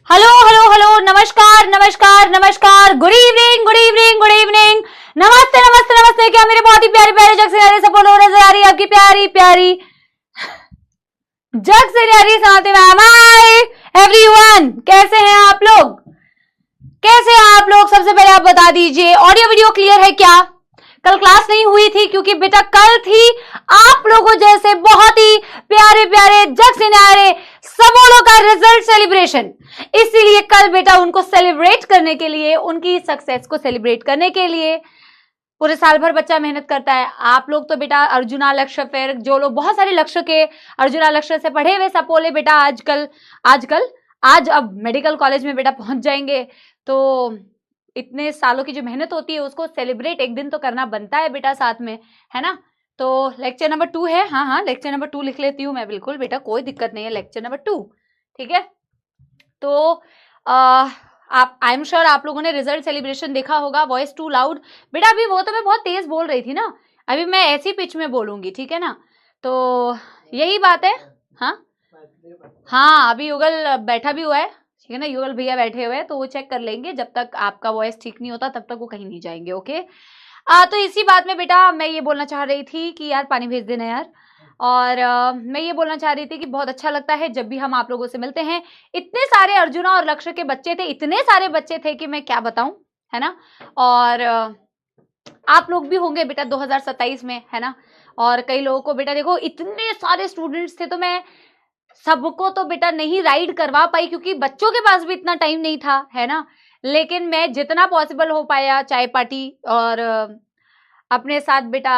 Hello hello hello, नमस्कार नमस्कार नमस्कार, good evening good evening good evening, नमस्ते नमस्ते नमस्ते। क्या मेरे बहुत ही प्यारे प्यारे जग से न्यारी सपोर्ट हो नजर आ रही है आपकी प्यारी प्यारी जग से न्यारी स्वाति मैम। हाय एवरीवन, कैसे हैं आप लोग? कैसे हैं आप लोग? सबसे पहले आप बता दीजिए ऑडियो वीडियो क्लियर है क्या? कल क्लास नहीं हुई थी क्योंकि बेटा कल थी आप लोगों जैसे बहुत ही प्यारे प्यारे जग से न्यारे सबों का रिजल्ट सेलिब्रेशन, इसीलिए कल बेटा उनको सेलिब्रेट करने के लिए, उनकी सक्सेस को सेलिब्रेट करने के लिए पूरे साल भर बच्चा मेहनत करता है। आप लोग तो बेटा अर्जुना लक्ष्य, फिर जो लोग बहुत सारे लक्ष्य के अर्जुना लक्ष्य से पढ़े हुए सपोले बेटा आज अब मेडिकल कॉलेज में बेटा पहुंच जाएंगे। तो इतने सालों की जो मेहनत होती है उसको सेलिब्रेट एक दिन तो करना बनता है बेटा साथ में, है ना। तो लेक्चर नंबर 2 है, हाँ लेक्चर नंबर 2 लिख लेती हूँ मैं, बिल्कुल बेटा कोई दिक्कत नहीं है, लेक्चर नंबर 2 ठीक है। तो आप आई एम श्योर आप लोगों ने रिजल्ट सेलिब्रेशन देखा होगा। वॉइस टू लाउड बेटा, अभी वो तो मैं बहुत तेज बोल रही थी ना, अभी मैं ऐसी पिच में बोलूंगी, ठीक है ना। तो यही बात है। हाँ अभी युगल बैठा भी हुआ है, ठीक है ना, युगल भैया बैठे हुए हैं तो वो चेक कर लेंगे, जब तक आपका वॉइस ठीक नहीं होता तब तक वो कहीं नहीं जाएंगे, ओके। तो इसी बात में बेटा मैं ये बोलना चाह रही थी कि यार पानी भेज देना यार। और मैं ये बोलना चाह रही थी कि बहुत अच्छा लगता है जब भी हम आप लोगों से मिलते हैं। इतने सारे अर्जुना और लक्ष्य के बच्चे थे, इतने सारे बच्चे थे कि मैं क्या बताऊं, है ना। और आप लोग भी होंगे बेटा 2027 में, है ना। और कई लोगों को बेटा देखो इतने सारे स्टूडेंट्स थे तो मैं सबको तो बेटा नहीं राइड करवा पाई क्योंकि बच्चों के पास भी इतना टाइम नहीं था, है ना। लेकिन मैं जितना पॉसिबल हो पाया चाय पार्टी और अपने साथ बेटा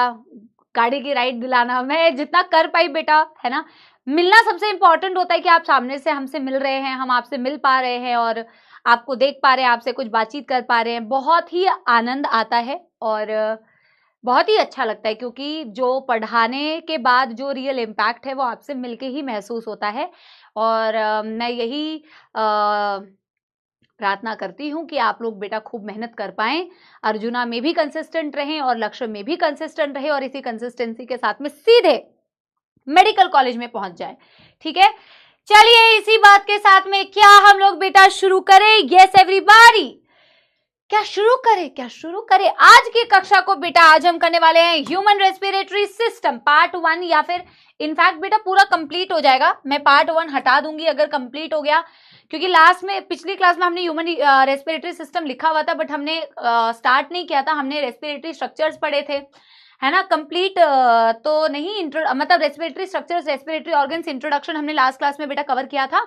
गाड़ी की राइड दिलाना, मैं जितना कर पाई बेटा, है ना। मिलना सबसे इंपॉर्टेंट होता है कि आप सामने से हमसे मिल रहे हैं, हम आपसे मिल पा रहे हैं और आपको देख पा रहे हैं, आपसे कुछ बातचीत कर पा रहे हैं, बहुत ही आनंद आता है और बहुत ही अच्छा लगता है क्योंकि जो पढ़ाने के बाद जो रियल इम्पैक्ट है वो आपसे मिलके ही महसूस होता है। और मैं यही प्रार्थना करती हूँ कि आप लोग बेटा खूब मेहनत कर पाएं, अर्जुना में भी कंसिस्टेंट रहें और लक्ष्य में भी कंसिस्टेंट रहे और इसी कंसिस्टेंसी के साथ में सीधे मेडिकल कॉलेज में पहुंच जाए, ठीक है। चलिए इसी बात के साथ में क्या हम लोग बेटा शुरू करें? यस एवरीबॉडी, क्या शुरू करें आज की कक्षा को बेटा। आज हम करने वाले हैं ह्यूमन रेस्पिरेटरी सिस्टम पार्ट 1, या फिर इनफैक्ट बेटा पूरा कंप्लीट हो जाएगा, मैं पार्ट 1 हटा दूंगी अगर कंप्लीट हो गया, क्योंकि लास्ट में पिछली क्लास में हमने ह्यूमन रेस्पिरेटरी सिस्टम लिखा हुआ था बट हमने स्टार्ट नहीं किया था, हमने रेस्पिरेटरी स्ट्रक्चर्स पढ़े थे, है ना। कंप्लीट तो नहीं, मतलब respiratory structures respiratory organs introduction हमने लास्ट क्लास में बेटा कवर किया था।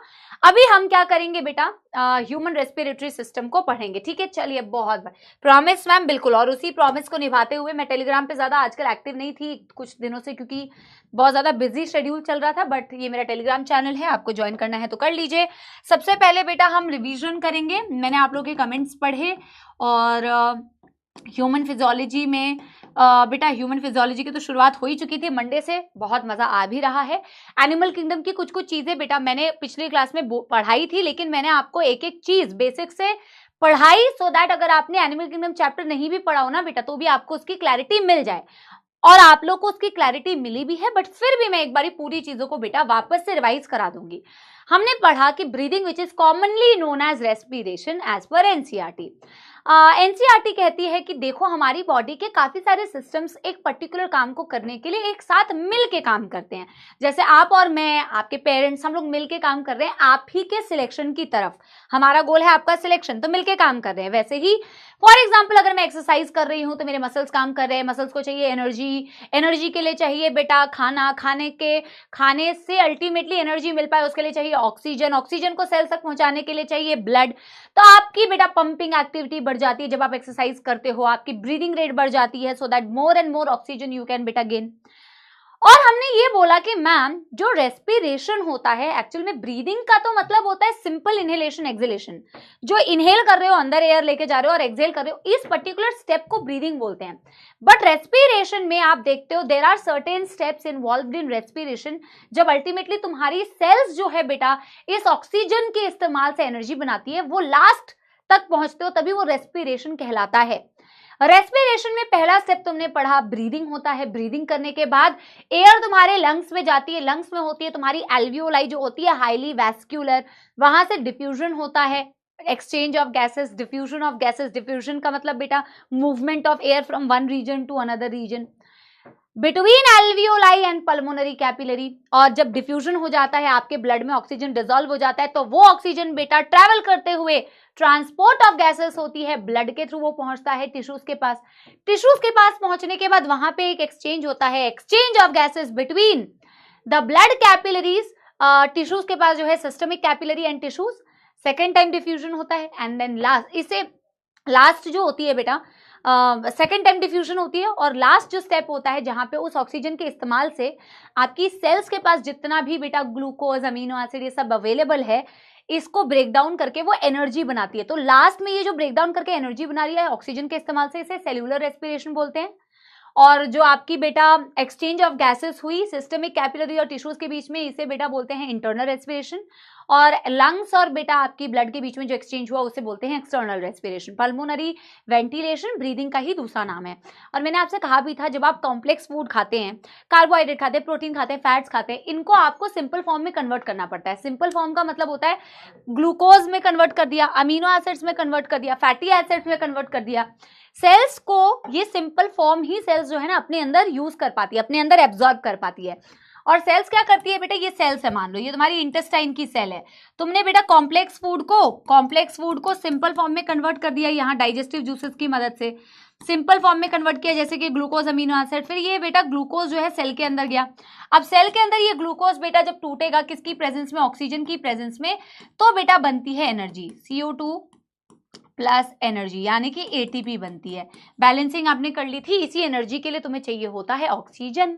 अभी हम क्या करेंगे बेटा, ह्यूमन रेस्पिरेटरी सिस्टम को पढ़ेंगे, ठीक है। चलिए बहुत प्रॉमिस मैम, बिल्कुल। और उसी प्रॉमिस को निभाते हुए मैं टेलीग्राम पे ज्यादा आजकल एक्टिव नहीं थी कुछ दिनों से क्योंकि बहुत ज्यादा बिजी शेड्यूल चल रहा था, बट ये मेरा टेलीग्राम चैनल है, आपको ज्वाइन करना है तो कर लीजिए। सबसे पहले बेटा हम रिविजन करेंगे, मैंने आप लोगों के कमेंट्स पढ़े और ह्यूमन फिजियोलॉजी में बेटा ह्यूमन फिजियोलॉजी की तो शुरुआत हो ही चुकी थी मंडे से, बहुत मजा आ भी रहा है। एनिमल किंगडम की कुछ चीजें बेटा मैंने पिछली क्लास में पढ़ाई थी, लेकिन मैंने आपको एक एक चीज बेसिक से पढ़ाई सो दैट अगर आपने एनिमल किंगडम चैप्टर नहीं भी पढ़ा हो ना बेटा तो भी आपको उसकी क्लैरिटी मिल जाए। और आप लोग को उसकी क्लैरिटी मिली भी है, बट फिर भी मैं एक बारी पूरी चीजों को बेटा वापस से रिवाइज करा दूंगी। हमने पढ़ा कि breathing which is commonly known as respiration as per NCERT. NCERT कहती है कि देखो हमारी बॉडी के काफी सारे सिस्टम्स एक पर्टिकुलर काम को करने के लिए एक साथ मिल के काम करते हैं। जैसे आप और मैं, आपके पेरेंट्स, हम लोग मिल के काम कर रहे हैं आप ही के सिलेक्शन की तरफ, हमारा गोल है आपका सिलेक्शन, तो मिलके काम कर रहे हैं। वैसे ही फॉर एग्जाम्पल अगर मैं एक्सरसाइज कर रही हूं तो मेरे मसल्स काम कर रहे हैं, मसल्स को चाहिए एनर्जी, एनर्जी के लिए चाहिए बेटा खाना, खाने से अल्टीमेटली एनर्जी मिल पाए उसके लिए चाहिए ऑक्सीजन, ऑक्सीजन को सेल्स तक पहुंचाने के लिए चाहिए ब्लड। तो आपकी बेटा पंपिंग एक्टिविटी बढ़ जाती है जब आप एक्सरसाइज करते हो, आपकी ब्रीदिंग रेट बढ़ जाती है, so that more and more oxygen you can बेटा गेन। और हमने ये बोला कि मैम जो रेस्पिरेशन होता है एक्चुअल में ब्रीदिंग का तो मतलब होता है सिंपल इनहेलेशन एक्सहेलेशन, जो इनहेल कर रहे हो अंदर एयर लेके जा रहे हो और एक्सहेल कर रहे हो, इस पर्टिकुलर स्टेप को ब्रीदिंग बोलते हैं। बट रेस्पिरेशन में आप देखते हो there are certain steps involved in respiration, जब अल्टीमेटली तुम्हारी सेल्स जो है बेटा इस ऑक्सीजन के इस्तेमाल से एनर्जी बनाती है, वो लास्ट तक पहुंचते हो तभी वो रेस्पिरेशन कहलाता है। रेस्पिरेशन में पहला स्टेप तुमने पढ़ा ब्रीदिंग होता है। ब्रीदिंग करने के बाद एयर तुम्हारे लंग्स में जाती है, लंग्स में होती है तुम्हारी एल्वियोलाई जो होती है हाईली वैस्कुलर, वहां से डिफ्यूजन होता है, exchange of gases, diffusion of gases. Diffusion का मतलब बेटा movement of air from one region to another region between alveoli and pulmonary capillary. और जब डिफ्यूजन हो जाता है, आपके ब्लड में ऑक्सीजन डिसॉल्व हो जाता है, तो वो ऑक्सीजन बेटा ट्रैवल करते हुए ट्रांसपोर्ट ऑफ गैसेस होती है ब्लड के थ्रू, वो पहुंचता है टिश्यूज के पास। टिश्यूज के पास पहुंचने के बाद वहां पे एक एक्सचेंज होता है, exchange of gases between the blood capillaries. Tissues के पास जो है systemic capillary and tissues, second time diffusion होता है एंड देन लास्ट, इसे लास्ट जो होती है बेटा सेकेंड टाइम डिफ्यूजन होती है। और लास्ट जो स्टेप होता है जहां पे उस ऑक्सीजन के इस्तेमाल से आपकी सेल्स के पास जितना भी बेटा ग्लूकोज, अमीनो एसिड ये सब अवेलेबल है, इसको ब्रेक डाउन करके वो एनर्जी बनाती है। तो लास्ट में ये जो ब्रेक डाउन करके एनर्जी बना रही है ऑक्सीजन के इस्तेमाल से, इसे सेल्यूलर रेस्पिरेशन बोलते हैं। और जो आपकी बेटा एक्सचेंज ऑफ गैसेस हुई सिस्टमिक कैपिलरी और टिश्यूज के बीच में, इसे बेटा बोलते हैं इंटरनल रेस्पिरेशन। और लंग्स और बेटा आपकी ब्लड के बीच में जो एक्सचेंज हुआ उसे बोलते हैं external respiration. Pulmonary ventilation breathing का ही दूसरा नाम है। और मैंने आपसे कहा भी था, जब आप कॉम्प्लेक्स फूड खाते हैं, कार्बोहाइड्रेट खाते हैं, प्रोटीन खाते हैं, फैट्स खाते हैं, इनको आपको सिंपल फॉर्म में कन्वर्ट करना पड़ता है। सिंपल फॉर्म का मतलब होता है ग्लूकोज में कन्वर्ट कर दिया, अमीनो एसिड्स में कन्वर्ट कर दिया, फैटी एसिड्स में कन्वर्ट कर दिया। सेल्स को ये सिंपल फॉर्म ही सेल्स जो है ना अपने अंदर यूज कर पाती है, अपने अंदर एब्जॉर्ब कर पाती है। और सेल्स क्या करती है बेटा, ये सेल्स है, मान लो ये तुम्हारी इंटेस्टाइन की सेल है, तुमने बेटा कॉम्प्लेक्स फूड को सिंपल फॉर्म में कन्वर्ट कर दिया, यहाँ डाइजेस्टिव जूसेस की मदद से सिंपल फॉर्म में कन्वर्ट किया, जैसे कि ग्लूकोज, अमीनो एसिड। फिर ये बेटा ग्लूकोज जो है सेल के अंदर गया। अब सेल के अंदर ये ग्लूकोज बेटा जब टूटेगा किसकी प्रेजेंस में, ऑक्सीजन की प्रेजेंस में, तो बेटा बनती है एनर्जी, CO2 प्लस एनर्जी, यानी कि ATP बनती है। बैलेंसिंग आपने कर ली थी, इसी एनर्जी के लिए तुम्हें चाहिए होता है ऑक्सीजन।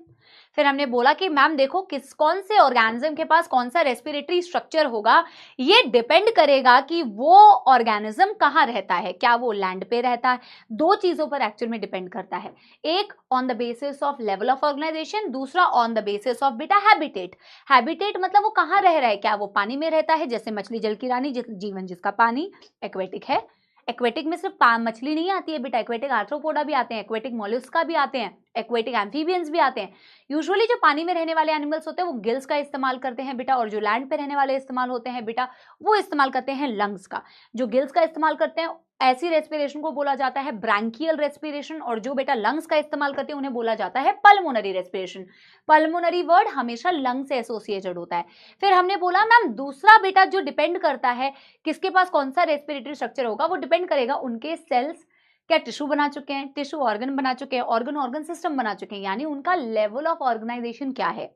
फिर हमने बोला कि मैम देखो कौन से ऑर्गेनिज्म के पास कौन सा रेस्पिरेटरी स्ट्रक्चर होगा, ये डिपेंड करेगा कि वो ऑर्गेनिज्म कहाँ रहता है, क्या वो लैंड पे रहता है। दो चीजों पर एक्चुअल में डिपेंड करता है, एक on the basis of level of organisation, दूसरा ऑन द बेसिस ऑफ बेटा हैबिटेट। हैबिटेट मतलब वो कहाँ रह रहा है, क्या वो पानी में रहता है, जैसे मछली जल की रानी, जीवन जिसका पानी, एक्वेटिक है। एक्वेटिक में सिर्फ मछली नहीं आती है बेटा, एक्वेटिक आर्थ्रोपोडा भी आते हैं, एक्वेटिक मोलस्का भी आते हैं, एक्वेटिक एम्फीबियंस भी आते हैं। यूजुअली जो पानी में रहने वाले एनिमल्स होते हैं वो गिल्स का इस्तेमाल करते हैं बेटा, और जो लैंड पे रहने वाले इस्तेमाल होते हैं बेटा वो इस्तेमाल करते हैं लंग्स का। जो गिल्स का इस्तेमाल करते हैं ऐसी रेस्पिरेशन को बोला जाता है ब्रैंकियल रेस्पिरेशन, और जो बेटा लंग्स का इस्तेमाल करते हैं उन्हें बोला जाता है पल्मोनरी रेस्पिरेशन। पल्मोनरी वर्ड हमेशा लंग से एसोसिएटेड होता है। फिर हमने बोला मैम दूसरा बेटा जो डिपेंड करता है किसके पास कौन सा रेस्पिरेटरी स्ट्रक्चर होगा, वो डिपेंड करेगा उनके सेल्स क्या टिश्यू बना चुके हैं, टिश्यू ऑर्गन बना चुके हैं, ऑर्गन सिस्टम बना चुके हैं, यानी उनका लेवल ऑफ ऑर्गेनाइजेशन क्या है।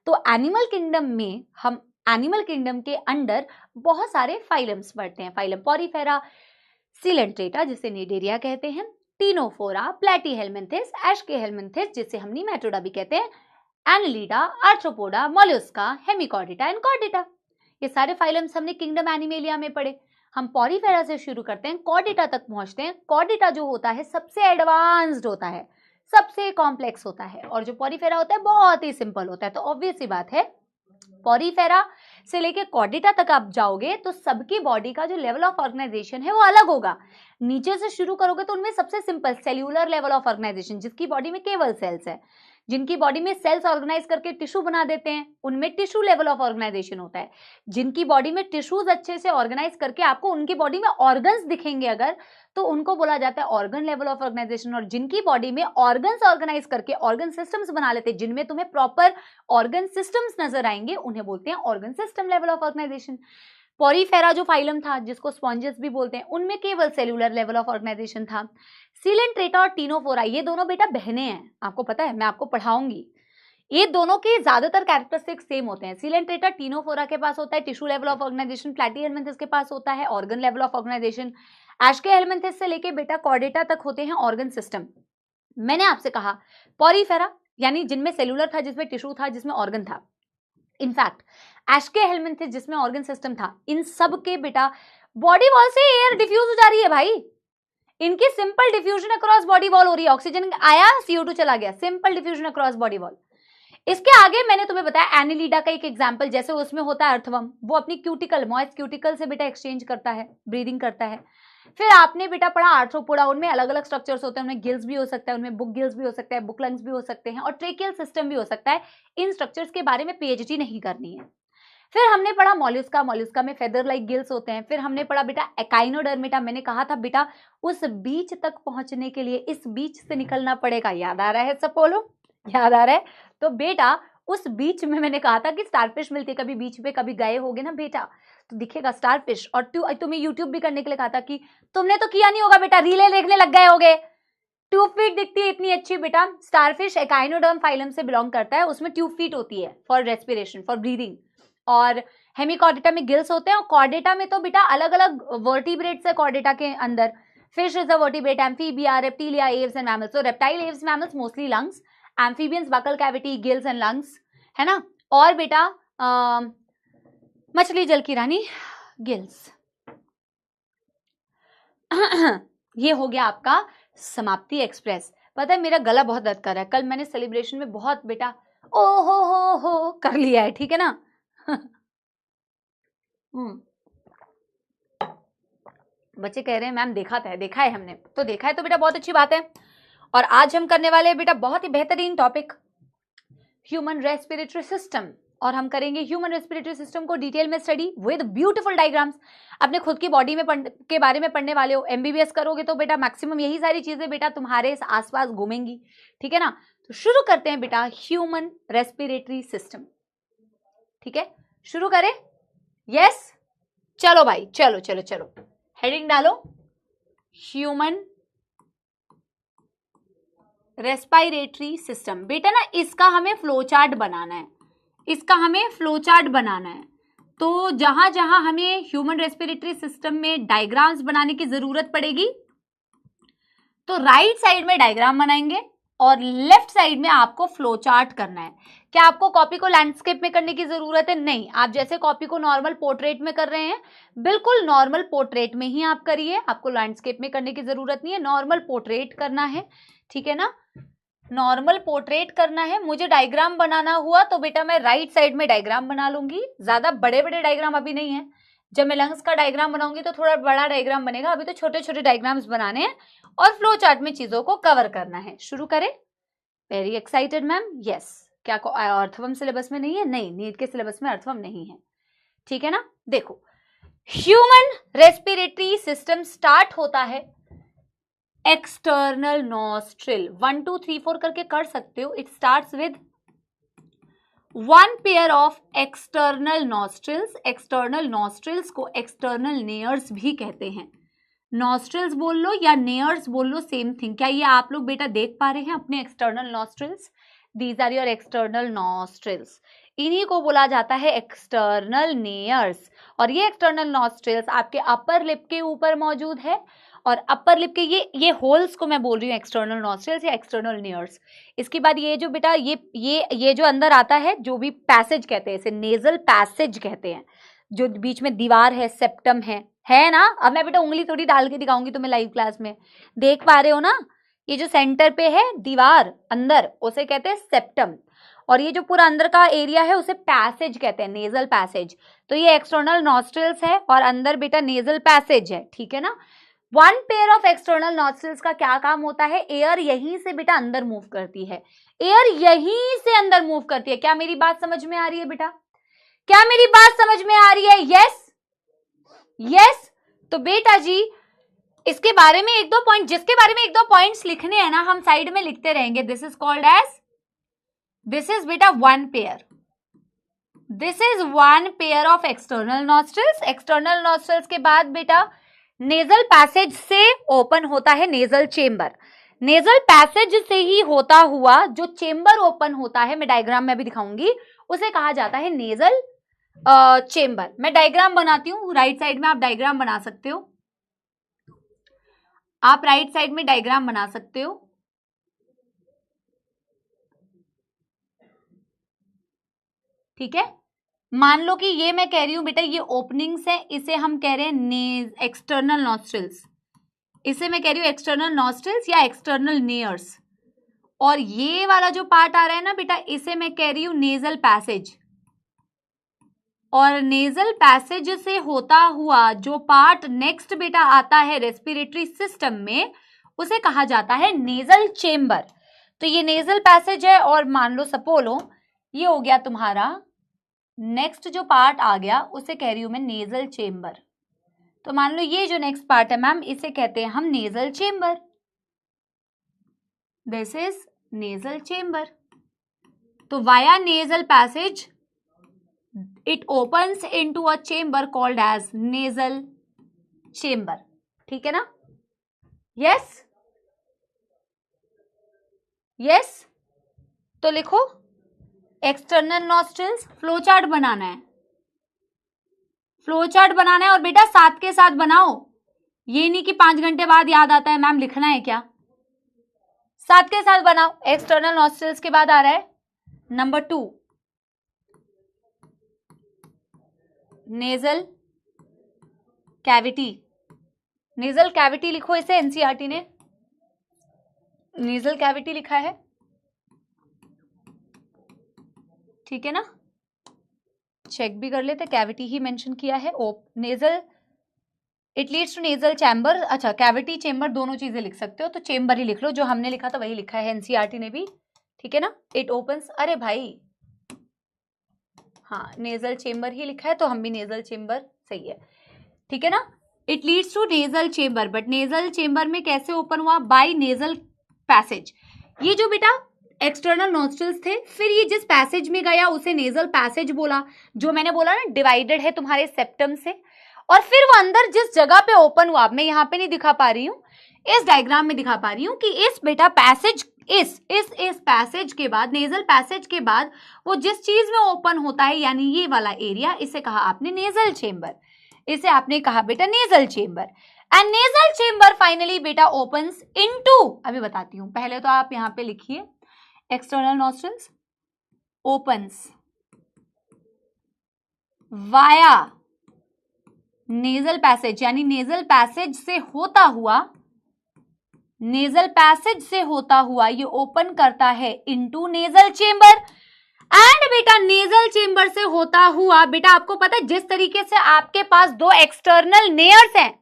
तो एनिमल किंगडम में हम एनिमल किंगडम के अंडर बहुत सारे फाइलम्स पढ़ते हैं। फाइलम पॉरीफेरा, सिलेंट्रेटा जिसे निडेरिया कहते हैं, टीनोफोरा, प्लैटीहेल्मिन्थिस, एस्केहेल्मिन्थिस जिसे हम निमेटोडा भी कहते हैं, एनालिडा, आर्थ्रोपोडा, मोलस्का, हेमिकॉर्डिटा एंड कॉर्डिटा। ये सारे फाइलम्स हमने किंगडम एनिमेलिया में पढ़े। हम पॉरीफेरा से शुरू करते हैं, कॉर्डिटा तक पहुंचते हैं। कॉर्डिटा जो होता है सबसे एडवांस्ड होता है, सबसे कॉम्प्लेक्स होता है, और जो पॉरीफेरा होता है बहुत ही सिंपल होता है। तो ऑब्वियस सी बात है पॉरीफेरा से लेके कॉर्डिटा तक आप जाओगे तो सबकी बॉडी का जो लेवल ऑफ ऑर्गेनाइजेशन है वो अलग होगा। नीचे से शुरू करोगे तो उनमें सबसे simple cellular level of organisation, जिसकी बॉडी में केवल सेल्स है, जिनकी बॉडी में सेल्स ऑर्गेनाइज करके टिश्यू बना देते हैं, उनमें टिश्यू लेवल ऑफ ऑर्गेनाइजेशन होता है। जिनकी बॉडी में टिश्यूज अच्छे से ऑर्गेनाइज करके आपको उनकी बॉडी में ऑर्गन्स दिखेंगे अगर, तो उनको बोला जाता है ऑर्गन लेवल ऑफ ऑर्गेनाइजेशन। और जिनकी बॉडी में ऑर्गन्स ऑर्गेनाइज करके ऑर्गन सिस्टम्स बना लेते हैं, जिनमें तुम्हें प्रॉपर ऑर्गन सिस्टम्स नजर आएंगे, उन्हें बोलते हैं organ system level of organisation. Porifera जो फाइलम था जिसको स्पॉन्जेस भी बोलते हैं, उनमें केवल सेल्यूलर लेवल ऑफ ऑर्गेनाइजेशन था। सिलेंट्रेटा और टीनोफोरा ये दोनों बेटा बहनें हैं, आपको पता है, मैं आपको पढ़ाऊंगी। ये दोनों के ज्यादातर कैरेक्टरिस्टिक्स सेम होते हैं। सिलेंट्रेटा टीनोफोरा के पास होता है tissue level of organisation, Platyhelminthes के पास होता है ऑर्गन लेवल ऑफ ऑर्गेनाइजेशन, एस्केहेल्मिन्थिस से लेके बेटा कॉर्डेटा तक होते हैं ऑर्गन सिस्टम। मैंने आपसे कहा पॉरीफेरा यानी जिनमें सेल्यूलर था, जिसमें टिश्यू था, जिसमें ऑर्गन था। इनफैक्ट एस्केहेल्मिन्थिस जिसमें ऑर्गन सिस्टम था, इन सब के बेटा बॉडी वॉल से एयर डिफ्यूज हो जा रही है भाई। इनकी simple diffusion across body wall हो रही है, ऑक्सीजन आया CO2 चला गया, simple diffusion across body wall. इसके आगे मैंने तुम्हें बताया एनालिडा का एक एग्जांपल, जैसे उसमें होता है अर्थवर्म, वो अपनी क्यूटिकल, मॉइस्ट क्यूटिकल से बेटा एक्सचेंज करता है, ब्रीदिंग करता है। फिर आपने बेटा पढ़ा आर्थ्रोपोडा, उनमें अलग अलग स्ट्रक्चर्स होते हैं, उनमें गिल्स भी हो सकता है, उनमें बुक गिल्स भी हो सकता है, बुक लंग्स भी हो सकते हैं और ट्रेकियल सिस्टम भी हो सकता है। इन स्ट्रक्चर्स के बारे में पीएचडी नहीं करनी है। फिर हमने पढ़ा मॉल्यूस्का, मॉल्यूस्का में फेदर लाइक गिल्स होते हैं। फिर हमने पढ़ा बेटा एकाइनोडर्मिटा, मैंने कहा था बेटा उस बीच तक पहुंचने के लिए इस बीच से निकलना पड़ेगा, याद आ रहा है सब बोलो, याद आ रहा है? तो बेटा उस बीच में मैंने कहा था कि स्टारफिश मिलती है, कभी बीच पे कभी गए होगे ना बेटा तो दिखेगा स्टारफिश। और तुम्हें यूट्यूब भी करने के लिए कहा था कि तुमने तो किया नहीं होगा बेटा, रीले देखने लग गए होगे। 2 फीट दिखती है इतनी अच्छी बेटा, स्टारफिश एकाइनोडर्म फाइलम से बिलोंग करता है, उसमें 2 फीट होती है फॉर रेस्पिरेशन, फॉर ब्रीदिंग। और हेमिकॉर्डेटा में गिल्स होते हैं और कॉर्डेटा में तो बेटा अलग अलग वर्टिब्रेट्स है कॉर्डेटा के अंदर। Fish is a vertebrate, amphibia, reptilia, aves and mammals. तो reptile, aves, mammals mostly lungs, amphibians buccal cavity, gills and lungs, है ना। और बेटा मछली जल की रानी गिल्स। ये हो गया आपका समाप्ति एक्सप्रेस। पता है मेरा गला बहुत दर्द कर रहा है, कल मैंने सेलिब्रेशन में बहुत बेटा ओ हो कर लिया है, ठीक है ना। बच्चे कह रहे हैं मैम देखा है हमने, तो देखा है तो बेटा बहुत अच्छी बात है। और आज हम करने वाले हैं बेटा बहुत ही बेहतरीन टॉपिक ह्यूमन रेस्पिरेटरी सिस्टम, और हम करेंगे ह्यूमन रेस्पिरेटरी सिस्टम को डिटेल में स्टडी विद ब्यूटीफुल डायग्राम्स। अपने खुद की बॉडी में के बारे में पढ़ने वाले हो, एमबीबीएस करोगे तो बेटा मैक्सिमम यही सारी चीजें बेटा तुम्हारे आसपास घूमेंगी, ठीक है ना। तो शुरू करते हैं बेटा ह्यूमन रेस्पिरेटरी सिस्टम, ठीक है, शुरू करें? यस, चलो भाई, चलो चलो चलो, हेडिंग डालो ह्यूमन रेस्पिरेटरी सिस्टम। बेटा ना इसका हमें फ्लो चार्ट बनाना है, इसका हमें फ्लो चार्ट बनाना है। तो जहां जहां हमें ह्यूमन रेस्पिरेटरी सिस्टम में डायग्राम्स बनाने की जरूरत पड़ेगी तो राइट साइड में डायग्राम बनाएंगे और लेफ्ट साइड में आपको फ्लो चार्ट करना है। क्या आपको कॉपी को लैंडस्केप में करने की जरूरत है? नहीं, आप जैसे कॉपी को नॉर्मल पोर्ट्रेट में कर रहे हैं बिल्कुल नॉर्मल पोर्ट्रेट में ही आप करिए, आपको लैंडस्केप में करने की जरूरत नहीं है, नॉर्मल पोर्ट्रेट करना है, ठीक है ना, नॉर्मल पोर्ट्रेट करना है। मुझे डायग्राम बनाना हुआ तो बेटा मैं राइट साइड में डायग्राम बना लूंगी, ज्यादा बड़े बड़े डायग्राम अभी नहीं है, जब मैं लंग्स का डायग्राम बनाऊंगी तो थोड़ा बड़ा डायग्राम बनेगा, अभी तो छोटे छोटे डायग्राम्स बनाने हैं और फ्लो चार्ट में चीजों को कवर करना है। शुरू करें? Very excited ma'am? यस। क्या अर्थवम सिलेबस में नहीं है? नहीं, नीट के सिलेबस में अर्थवम नहीं है, ठीक है ना। देखो ह्यूमन रेस्पिरेटरी सिस्टम स्टार्ट होता है एक्सटर्नल नॉस्ट्रिल, 1 2 3 4 करके कर सकते हो। It starts with 1 pair of external nostrils. External nostrils को एक्सटर्नल नेयर्स भी कहते हैं। नॉस्ट्रिल्स बोल लो या नेयर्स बोल लो, सेम थिंग। क्या ये आप लोग बेटा देख पा रहे हैं अपने external nostrils? These are your external nostrils, इन्हीं को बोला जाता है एक्सटर्नल नेयर्स। और ये एक्सटर्नल नॉस्ट्रिल्स आपके अपर लिप के ऊपर मौजूद है, और अपर लिप के ये होल्स को मैं बोल रही हूँ एक्सटर्नल नॉस्ट्रिल्स या एक्सटर्नल नेयर्स। इसके बाद ये जो बेटा ये जो अंदर आता है, जो भी पैसेज कहते हैं, इसे नेजल पैसेज कहते हैं, जो बीच में दीवार है, सेप्टम है ना। अब मैं बेटा उंगली थोड़ी डाल के दिखाऊंगी तुम्हें लाइव क्लास में, देख पा रहे हो ना, ये जो सेंटर पे है दीवार अंदर उसे कहते हैं सेप्टम, और ये जो पूरा अंदर का एरिया है उसे पैसेज कहते हैं, नेजल पैसेज। तो ये एक्सटर्नल नॉस्ट्रिल्स है और अंदर बेटा नेजल पैसेज है, ठीक है ना। 1 पेयर ऑफ एक्सटर्नल नॉस्ट्रिल्स का क्या काम होता है? एयर यहीं से बेटा अंदर मूव करती है, एयर यहीं से अंदर मूव करती है। क्या मेरी बात समझ में आ रही है बेटा? क्या मेरी बात समझ में आ रही है? Yes yes. तो बेटा जी इसके बारे में एक दो पॉइंट, जिसके बारे में एक दो पॉइंट्स लिखने हैं ना, हम साइड में लिखते रहेंगे। This is called as, this is बेटा 1 pair, this is 1 pair of external nostrils. External nostrils के बाद बेटा नेजल पैसेज से ओपन होता है नेजल चेंबर। नेजल पैसेज से ही होता हुआ जो चेंबर ओपन होता है, मैं डायग्राम में भी दिखाऊंगी, उसे कहा जाता है नेजल चेंबर। मैं डायग्राम बनाती हूँ, राइट साइड में आप डायग्राम बना सकते हो, आप राइट साइड में डायग्राम बना सकते हो। ठीक है, मान लो कि ये मैं कह रही हूं बेटा ये ओपनिंग्स है, इसे हम कह रहे हैं एक्सटर्नल नॉस्ट्रिल्स, इसे मैं कह रही हूं एक्सटर्नल नॉस्ट्रिल्स या एक्सटर्नल नेयर्स। और ये वाला जो पार्ट आ रहा है ना बेटा, इसे मैं कह रही हूं नेजल पैसेज, और नेजल पैसेज से होता हुआ जो पार्ट नेक्स्ट बेटा आता है रेस्पिरेटरी सिस्टम में, उसे कहा जाता है नेजल चेम्बर। तो ये नेजल पैसेज है और मान लो सपोलो ये हो गया तुम्हारा नेक्स्ट जो पार्ट आ गया, उसे कह रही हूं मैं नेजल चेम्बर। तो मान लो ये जो नेक्स्ट पार्ट है मैम, इसे कहते हैं हम nasal chamber. This is nasal chamber. तो via nasal passage it opens into a chamber called as nasal chamber। ठीक है ना? yes yes। तो लिखो एक्सटर्नल नॉस्ट्रिल्स, फ्लो चार्ट बनाना है, फ्लो चार्ट बनाना है और बेटा साथ के साथ बनाओ, ये नहीं कि 5 घंटे बाद याद आता है मैम लिखना है क्या, साथ के साथ बनाओ। एक्सटर्नल नॉस्ट्रिल्स के बाद आ रहा है number 2 nasal cavity. Nasal cavity लिखो, इसे एनसीईआरटी ने नेजल कैविटी लिखा है, ठीक है ना? चेक भी कर लेते, कैविटी ही मेंशन किया है। Nasal it leads to nasal chamber. अच्छा, कैविटी चेम्बर दोनों चीजें लिख सकते हो, तो चेम्बर ही लिख लो, जो हमने लिखा था वही लिखा है एनसीईआरटी ने भी, ठीक है ना? इट ओपन्स, अरे भाई हाँ नेजल चेम्बर ही लिखा है, तो हम भी नेजल चेम्बर सही है, ठीक है ना? It leads to nasal chamber, but nasal chamber में कैसे ओपन हुआ? By nasal passage. ये जो बेटा एक्सटर्नल नॉस्ट्रिल्स थे, फिर ये जिस पैसेज में गया उसे नेजल पैसेज बोला, जो मैंने बोला ना डिवाइडेड है तुम्हारे सेप्टम से, और फिर वो अंदर जिस जगह पे ओपन हुआ, मैं यहाँ पे नहीं दिखा पा रही हूँ, इस डायग्राम में दिखा पा रही हूँ कि इस बेटा पैसेज इस पैसेज के बाद, नेजल पैसेज के बाद वो जिस चीज में ओपन होता है, यानी ये वाला एरिया, इसे कहा आपने नेजल चेम्बर, इसे आपने कहा बेटा nasal chamber. And nasal chamber finally बेटा ओपन्स इनटू, अभी बताती हूं, पहले तो आप यहां पे लिखिए external nostrils opens via nasal passage, यानी नेजल पैसेज से होता हुआ, नेजल पैसेज से होता हुआ ये ओपन करता है इनटू नेजल चेम्बर। एंड बेटा नेजल चेम्बर से होता हुआ, बेटा आपको पता है जिस तरीके से आपके पास दो एक्सटर्नल नेयर्स हैं,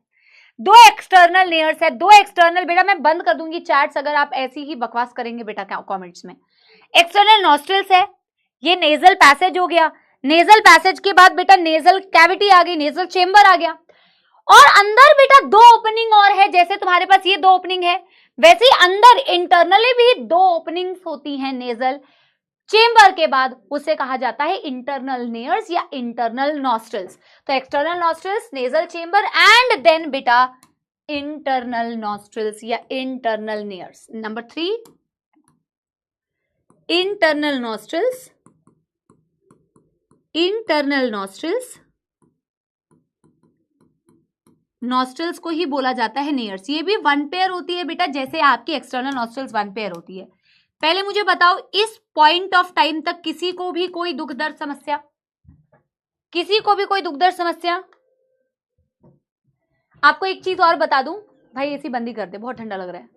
दो एक्सटर्नल बेटा मैं बंद कर दूंगी चैट्स अगर आप ऐसी ही बकवास करेंगे बेटा कमेंट्स में। एक्सटर्नल नॉस्ट्रिल्स है, ये नेजल पैसेज हो गया, नेजल पैसेज के बाद बेटा नेजल कैविटी आ गई, नेजल चेम्बर आ गया, और अंदर बेटा दो ओपनिंग और है, जैसे तुम्हारे पास ये दो ओपनिंग है, वैसे ही अंदर इंटरनली भी दो ओपनिंग्स होती हैं नेजल चेम्बर के बाद, उसे कहा जाता है इंटरनल नेयर्स या इंटरनल नॉस्ट्रिल्स। तो external nostrils, nasal chamber and then बेटा इंटरनल नॉस्ट्रिल्स या internal nares. Number 3 internal nostrils, internal nostrils, nostrils को ही बोला जाता है नेयर्स। ये भी 1 पेयर होती है बेटा, जैसे आपकी एक्सटर्नल नॉस्ट्रिल्स 1 पेयर होती है। पहले मुझे बताओ इस पॉइंट ऑफ टाइम तक किसी को भी कोई दुख दर्द समस्या, किसी को भी कोई दुख दर्द समस्या? आपको एक चीज और बता दूं, भाई एसी बंदी कर दे, बहुत ठंडा लग रहा है।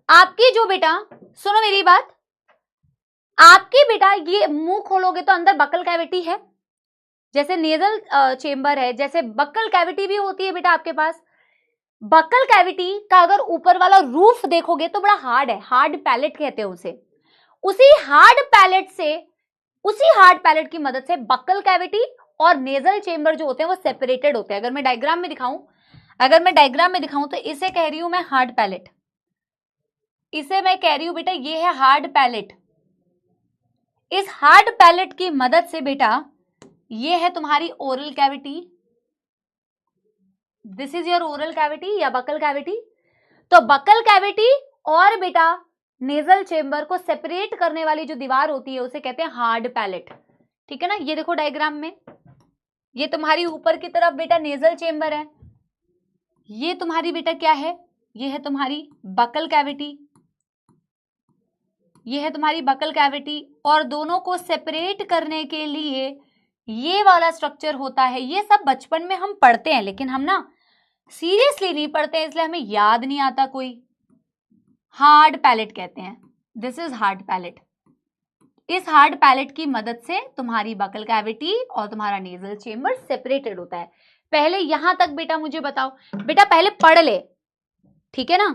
आपकी जो बेटा, सुनो मेरी बात, आपकी बेटा ये मुंह खोलोगे तो अंदर बकल कैविटी है, जैसे नेजल चेम्बर है, जैसे बक्कल कैविटी भी होती है बेटा आपके पास। बक्कल कैविटी का अगर ऊपर वाला रूफ देखोगे तो बड़ा हार्ड है, हार्ड पैलेट कहते हैं उसे। उसी हार्ड पैलेट की मदद से बक्कल कैविटी और नेजल चेम्बर जो होते हैं वो सेपरेटेड होते हैं। अगर मैं डायग्राम में दिखाऊं तो इसे कह रही हूं मैं हार्ड पैलेट, इसे मैं कह रही हूं बेटा ये है हार्ड पैलेट। इस हार्ड पैलेट की मदद से बेटा ये है तुम्हारी oral cavity, this is your oral cavity या बकल कैविटी। तो बकल कैविटी और बेटा नेजल चेम्बर को सेपरेट करने वाली जो दीवार होती है उसे कहते हैं हार्ड पैलेट, ठीक है ना? ये देखो डायग्राम में, ये तुम्हारी ऊपर की तरफ बेटा नेजल चेम्बर है, ये तुम्हारी बेटा क्या है, ये है तुम्हारी बकल कैविटी, ये है तुम्हारी बकल कैविटी, और दोनों को सेपरेट करने के लिए ये वाला स्ट्रक्चर होता है। ये सब बचपन में हम पढ़ते हैं, लेकिन हम ना सीरियसली नहीं पढ़ते हैं, इसलिए हमें याद नहीं आता कोई। हार्ड पैलेट कहते हैं, दिस इज हार्ड पैलेट। इस हार्ड पैलेट की मदद से तुम्हारी बकल कैविटी और तुम्हारा नेजल चेम्बर सेपरेटेड होता है। पहले यहां तक बेटा मुझे बताओ, बेटा पहले पढ़ ले, ठीक है ना।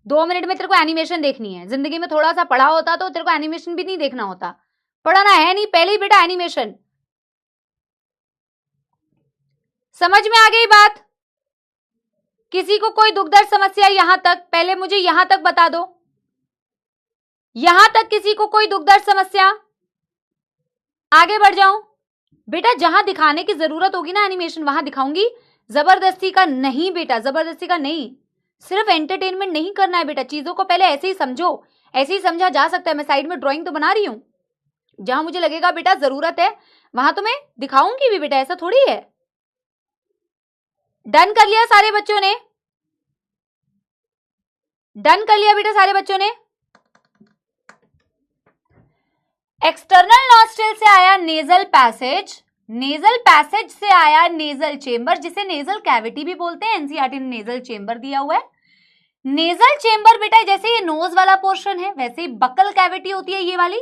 2 मिनट में तेरे को एनिमेशन देखनी है। जिंदगी में थोड़ा सा पढ़ा होता तो तेरे को एनिमेशन भी नहीं देखना होता, पढ़ाना है नहीं, पहले ही बेटा एनिमेशन। समझ में आ गई बात? किसी को कोई दुख दर्द समस्या यहां तक? पहले मुझे यहां तक बता दो, यहां तक किसी को कोई दुख दर्द समस्या? आगे बढ़ जाऊं बेटा, जहां दिखाने की जरूरत होगी ना एनिमेशन वहां दिखाऊंगी, जबरदस्ती का नहीं बेटा, जबरदस्ती का नहीं। सिर्फ एंटरटेनमेंट नहीं करना है बेटा, चीजों को पहले ऐसे ही समझो, ऐसे ही समझा जा सकता है। मैं साइड में ड्राइंग तो बना रही हूं, जहां मुझे लगेगा बेटा जरूरत है वहां तो मैं दिखाऊंगी भी बेटा, ऐसा थोड़ी है। डन कर लिया सारे बच्चों ने? डन कर लिया बेटा सारे बच्चों ने? एक्सटर्नल नॉस्ट्रिल से आया नेजल पैसेज, नेजल पैसेज से आया नेजल चेंबर, जिसे नेजल कैविटी भी बोलते हैं। एनसीईआरटी ने नेजल चेंबर दिया हुआ है। नेजल चेंबर बेटा जैसे ये नोज वाला पोर्शन है, वैसे ही बकल कैविटी होती है, ये वाली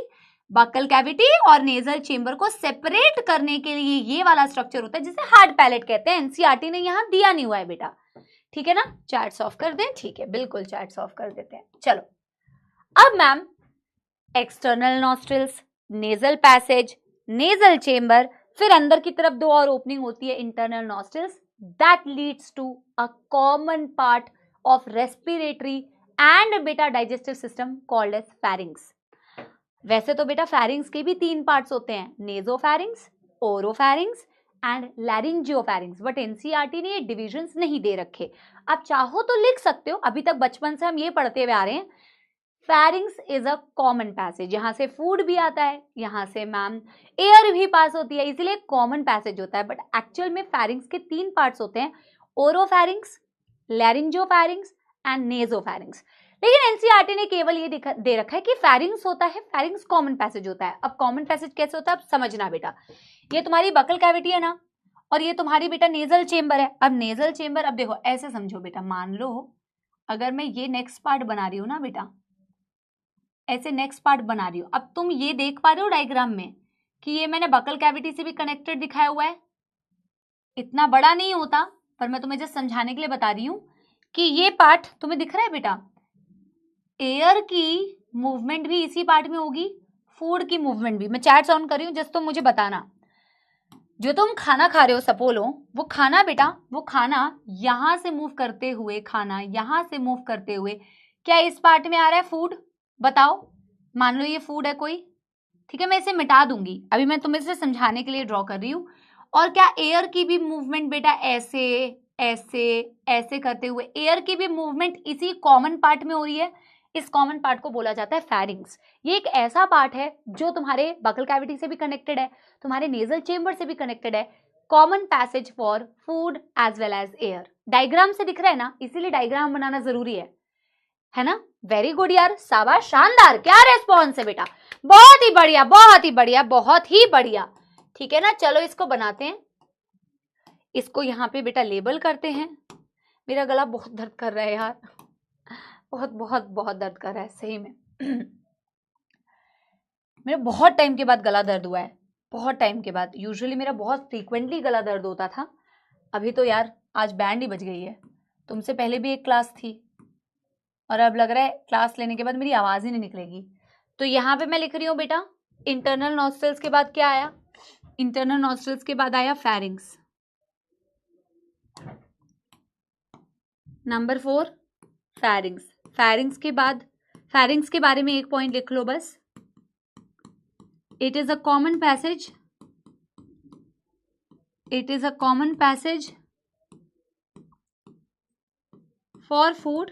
बकल कैविटी और नेजल चेंबर को सेपरेट करने के लिए ये वाला स्ट्रक्चर होता है, जिसे हार्ड पैलेट कहते हैं। एनसीईआरटी ने यहां दिया नहीं हुआ है बेटा, ठीक है ना। चैट्स ऑफ कर दें, ठीक है, बिल्कुल चैट्स ऑफ कर देते हैं। चलो अब ma'am, external nostrils, nasal passage, nasal chamber, फिर अंदर की तरफ 2 और ओपनिंग होती है, internal nostrils, that leads to a common part of respiratory and बेटा digestive system called as pharynx. वैसे तो बेटा फेरिंग्स के भी 3 पार्ट्स होते हैं, nasopharynx, oropharynx and laryngopharynx, but NCERT ने ये डिविजन्स नहीं दे रखे। आप चाहो तो लिख सकते हो, अभी तक बचपन से हम ये पढ़ते हुए आ रहे हैं। Pharynx is a common passage, यहां से फूड भी आता है, यहां से मैम एयर भी पास होती है, इसलिए कॉमन पैसेज होता है। बट एक्चुअल में फेरिंग्स के 3 पार्ट्स होते हैं, ओरोफेरिंग्स, लैरिंजियोफेरिंग्स एंड नेजोफेरिंग्स। लेकिन एनसीईआरटी ने केवल ये दे रखा है कि फेरिंग्स होता है, फेरिंग्स कॉमन पैसेज होता है। अब कॉमन पैसेज कैसे होता है अब समझना बेटा। ये तुम्हारी बकल कैविटी है ना, और ये तुम्हारी बेटा नेजल चेंबर है। अब नेजल चेंबर, अब देखो ऐसे समझो बेटा, मान लो अगर मैं ये नेक्स्ट पार्ट बना रही हूँ ना बेटा, ऐसे नेक्स्ट पार्ट बना रही हूँ, अब तुम ये देख पा रहे हो डायग्राम में कि ये मैंने बकल कैविटी से भी कनेक्टेड दिखाया हुआ है। इतना बड़ा नहीं होता, पर मैं तुम्हें जस्ट समझाने के लिए बता रही हूँ कि ये पार्ट तुम्हें दिख रहा है बेटा। एयर की मूवमेंट भी इसी पार्ट में होगी, फूड की मूवमेंट भी। मैं चैट्स ऑन कर रही हूँ, जस्ट तुम मुझे बताना, जो तुम खाना खा रहे हो सपोलो, वो खाना बेटा, वो खाना यहां से मूव करते हुए, खाना यहां से मूव करते हुए क्या इस पार्ट में आ रहा है फूड? बताओ, मान लो ये फूड है कोई, ठीक है, मैं इसे मिटा दूंगी, अभी मैं तुम्हें इसे समझाने के लिए ड्रॉ कर रही हूँ। और क्या एयर की भी मूवमेंट बेटा ऐसे ऐसे ऐसे करते हुए, एयर की भी मूवमेंट इसी कॉमन पार्ट में हो रही है। इस कॉमन पार्ट को बोला जाता है फेरिंग्स। ये एक ऐसा पार्ट है जो तुम्हारे बकल कैविटी से भी कनेक्टेड है, तुम्हारे नेजल चेंबर से भी कनेक्टेड है, common passage for food as well as air. Diagram से दिख रहा है ना, इसीलिए डायग्राम बनाना जरूरी है ना। वेरी गुड यार, शाबाश, शानदार, क्या रेस्पॉन्स है बेटा, बहुत ही बढ़िया, बहुत ही बढ़िया, बहुत ही बढ़िया, ठीक है ना। चलो इसको बनाते हैं, इसको यहाँ पे बेटा लेबल करते हैं। मेरा गला बहुत दर्द कर रहा है यार, बहुत बहुत बहुत दर्द कर रहा है सही में। मेरा बहुत टाइम के बाद गला दर्द हुआ है, बहुत टाइम के बाद। यूजुअली मेरा बहुत फ्रीक्वेंटली गला दर्द होता था, अभी तो यार आज बैंड ही बज गई है। तुमसे पहले भी एक क्लास थी और अब लग रहा है क्लास लेने के बाद मेरी आवाज ही नहीं निकलेगी। तो यहाँ पे मैं लिख रही हूँ बेटा, इंटरनल नॉस्ट्रल्स के बाद क्या आया? इंटरनल नॉस्ट्रल्स के बाद आया फेरिंग्स। Number 4 pharynx. फेरिंग्स के बाद, फेरिंग्स के बारे में एक पॉइंट लिख लो बस, it is a common passage, it is a common passage for food,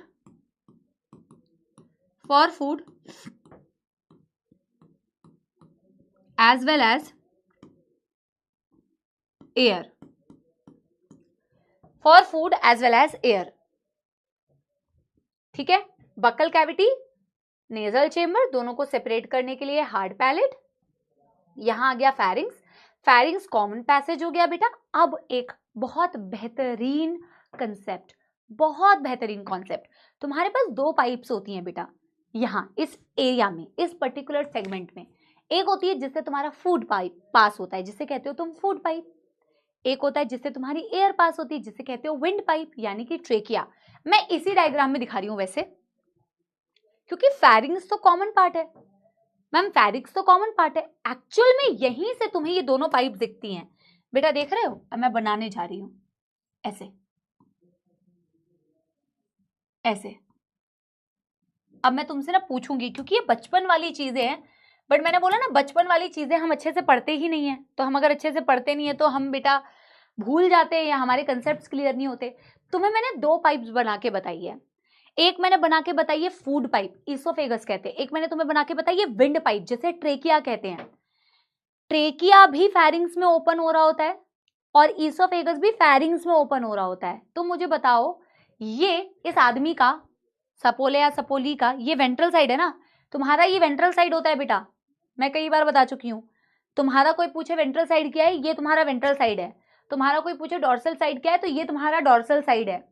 for food as well as air, for food as well as air, ठीक है। बकल कैविटी, नेजल चेंबर, दोनों को सेपरेट करने के लिए हार्ड पैलेट, यहां आ गया pharynx, pharynx common passage हो गया बेटा। अब एक बहुत बेहतरीन कंसेप्ट, बहुत बेहतरीन कॉन्सेप्ट, तुम्हारे पास 2 पाइप्स होती हैं बेटा, यहां इस एरिया में, इस पर्टिकुलर सेगमेंट में एक होती है जिससे तुम्हारा फूड पाइप पास होता है, जिससे कहते हो तुम फूड पाइप। एक होता है जिससे तुम्हारी एयर पास होती है, जिससे कहते हो विंड पाइप यानी कि ट्रेकिया। मैं इसी डायग्राम में दिखा रही हूं वैसे, क्योंकि फेरिंग्स तो कॉमन पार्ट है मैम, फेरिंग्स तो कॉमन पार्ट है। एक्चुअल में यहीं से तुम्हें ये दोनों पाइप दिखती हैं बेटा, देख रहे हो? अब मैं बनाने जा रही हूं ऐसे ऐसे। अब मैं तुमसे ना पूछूंगी, क्योंकि ये बचपन वाली चीजें हैं, बट मैंने बोला ना बचपन वाली चीजें हम अच्छे से पढ़ते ही नहीं है। तो हम अगर अच्छे से पढ़ते नहीं है तो हम बेटा भूल जाते हैं या हमारे कंसेप्ट क्लियर नहीं होते। तुम्हें मैंने 2 पाइप्स बना के बताई है। एक मैंने बना के बताई है फूड पाइप, इसोफेगस कहते हैं। एक मैंने तुम्हें बना के बताई है विंड पाइप, जिसे ट्रेकिया कहते हैं। ट्रेकिया भी फेरिंग्स में ओपन हो रहा होता है और इसोफेगस भी फेरिंग्स में ओपन हो रहा होता है। तो मुझे बताओ, ये इस आदमी का, सपोले या सपोली का, ये वेंट्रल साइड है ना, तुम्हारा ये वेंट्रल साइड होता है बेटा। मैं कई बार बता चुकी हूं। तुम्हारा कोई पूछे वेंट्रल साइड क्या है, ये तुम्हारा वेंट्रल साइड है। तुम्हारा कोई पूछे डॉर्सल साइड क्या है, तो ये तुम्हारा डॉर्सल साइड है,